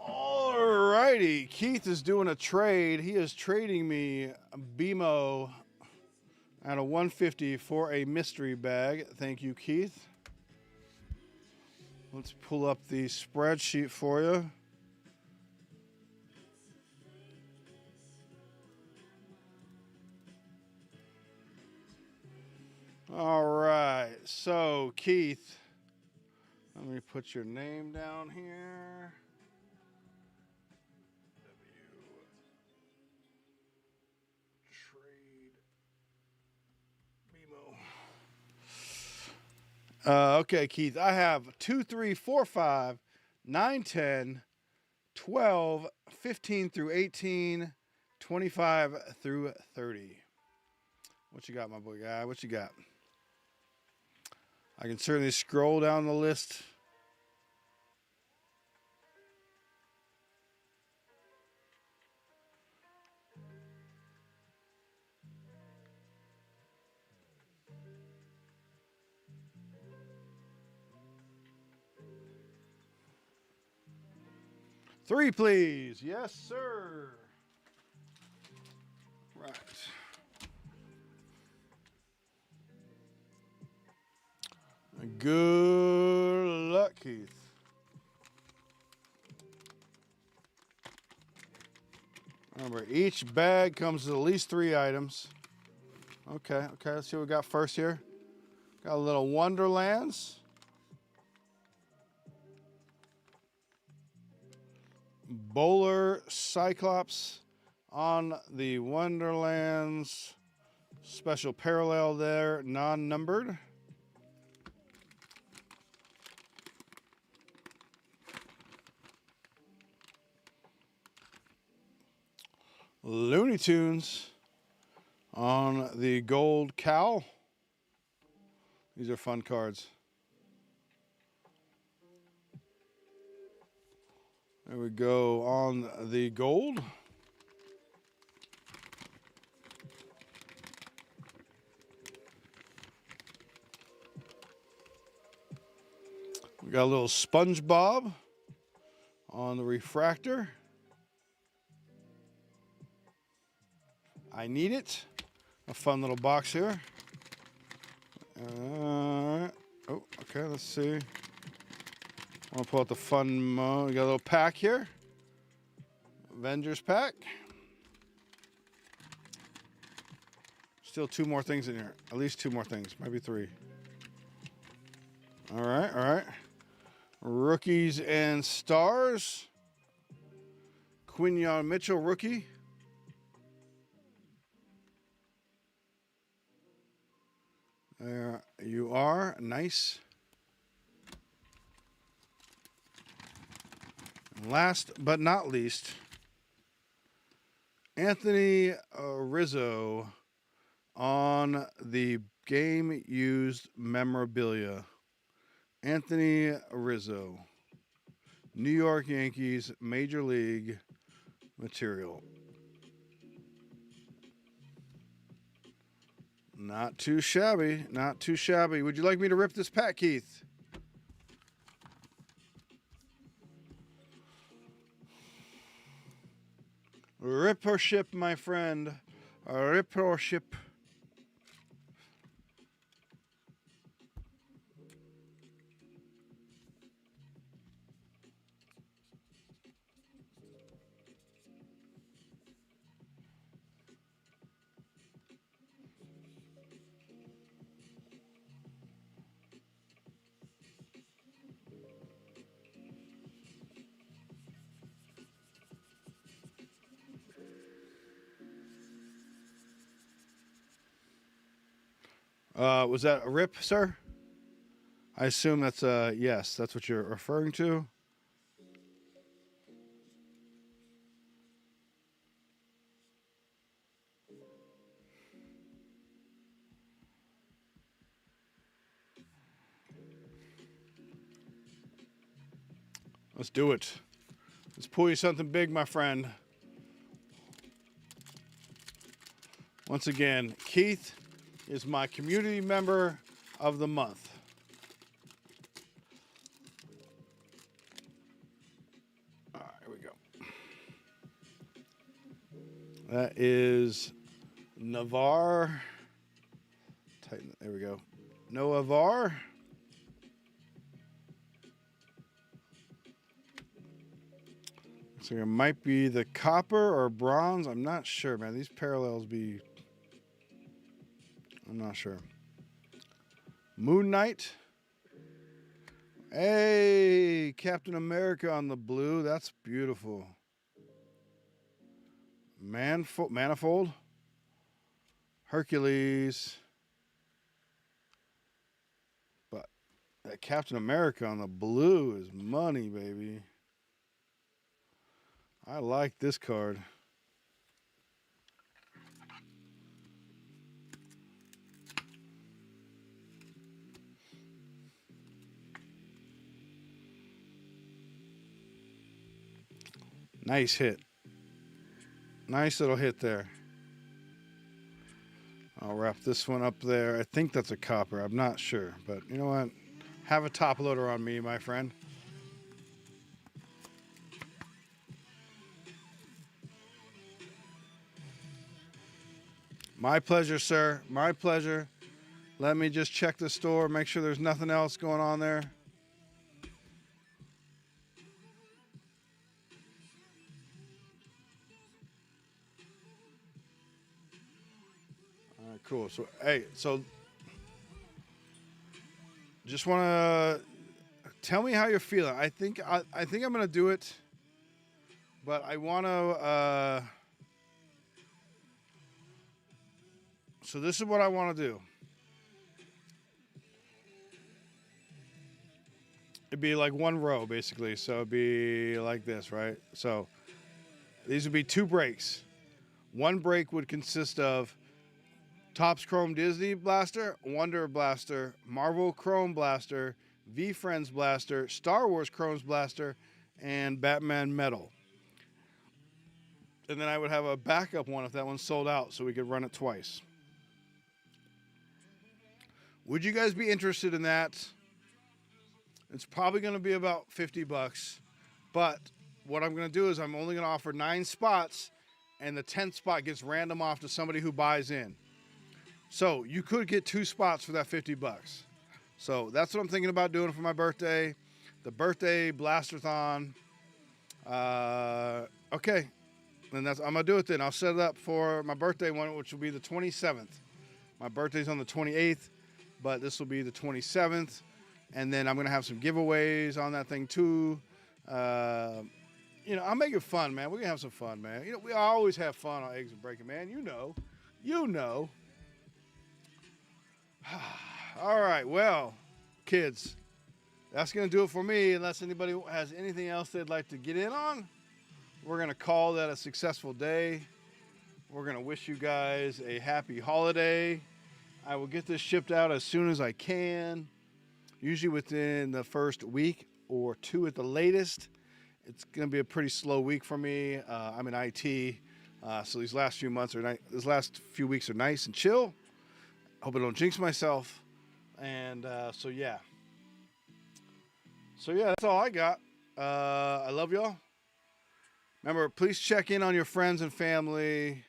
'Alrighty, Keith is doing a trade. He is trading me a BMO at a 150 for a mystery bag. Thank you, Keith. Let's pull up the spreadsheet for you. All right, so Keith, let me put your name down here. Okay, Keith, I have 2, 3, 4, 5, 9, 10, 12, 15 through 18, 25 through 30. What you got, my boy guy? What you got? I can certainly scroll down the list. Three, please. Yes, sir. Right. Good luck, Keith. Remember, each bag comes with at least 3 items. Okay, let's see what we got first here. Got a little Wonderlands. Bowler Cyclops on the Wonderlands. Special parallel there, non-numbered. Looney Tunes on the gold cow. These are fun cards. There we go on the gold. We got a little SpongeBob on the refractor. I need it. A fun little box here. Oh, okay, let's see. I want to pull out the fun mode. We got a little pack here. Avengers pack. Still 2 more things in here. At least 2 more things. Maybe 3. All right. Rookies and stars. Quinyon Mitchell, rookie. There you are. Nice. And last but not least, Anthony Rizzo on the game used memorabilia. Anthony Rizzo, New York Yankees Major League material. Not too shabby. Not too shabby. Would you like me to rip this pack, Keith? Rip or ship, my friend. Rip or ship. Was that a rip, sir? I assume that's a yes. That's what you're referring to. Let's do it. Let's pull you something big, my friend. Once again, Keith is my community member of the month. All right, here we go. That is Navar. Tighten. There we go. Noah Var. So it might be the copper or bronze. I'm not sure, man. These parallels be. I'm not sure. Moon Knight. Hey, Captain America on the blue. That's beautiful. Manifold. Hercules. But that Captain America on the blue is money, baby. I like this card. Nice hit. Nice little hit there. I'll wrap this one up there. I think that's a copper. I'm not sure. But you know what? Have a top loader on me, my friend. My pleasure, sir. My pleasure. Let me just check the store, make sure there's nothing else going on there. All right, cool. So, hey, just want to tell me how you're feeling. I think I'm going to do it, but I want to so this is what I want to do. It'd be like one row, basically. So it'd be like this, right? So these would be 2 breaks. One break would consist of Topps Chrome Disney Blaster, Wonder Blaster, Marvel Chrome Blaster, V-Friends Blaster, Star Wars Chrome's Blaster, and Batman Metal. And then I would have a backup one if that one sold out so we could run it twice. Would you guys be interested in that? It's probably going to be about $50. But what I'm going to do is I'm only going to offer 9 spots, and the 10th spot gets random off to somebody who buys in. So you could get 2 spots for that $50. So that's what I'm thinking about doing for my birthday. The birthday blasterthon. Okay. And I'm going to do it then. I'll set it up for my birthday one, which will be the 27th. My birthday's on the 28th, but this will be the 27th. And then I'm going to have some giveaways on that thing too. I'll make it fun, man. We're going to have some fun, man. We always have fun on Eggs and Breakin', man. You know. All right, well, kids, that's going to do it for me. Unless anybody has anything else they'd like to get in on, we're going to call that a successful day. We're going to wish you guys a happy holiday. I will get this shipped out as soon as I can, usually within the first week or two at the latest. It's going to be a pretty slow week for me. I'm in IT, so these last few weeks are nice and chill. Hope I don't jinx myself. And so yeah, that's all I got. I love y'all. Remember, please check in on your friends and family.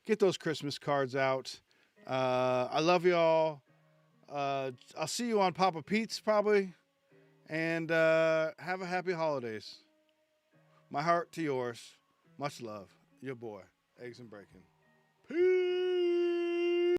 Get those Christmas cards out. I love y'all. I'll see you on Papa Pete's probably. And have a happy holidays. My heart to yours. Much love. Your boy, Eggs and Breakin. Peace.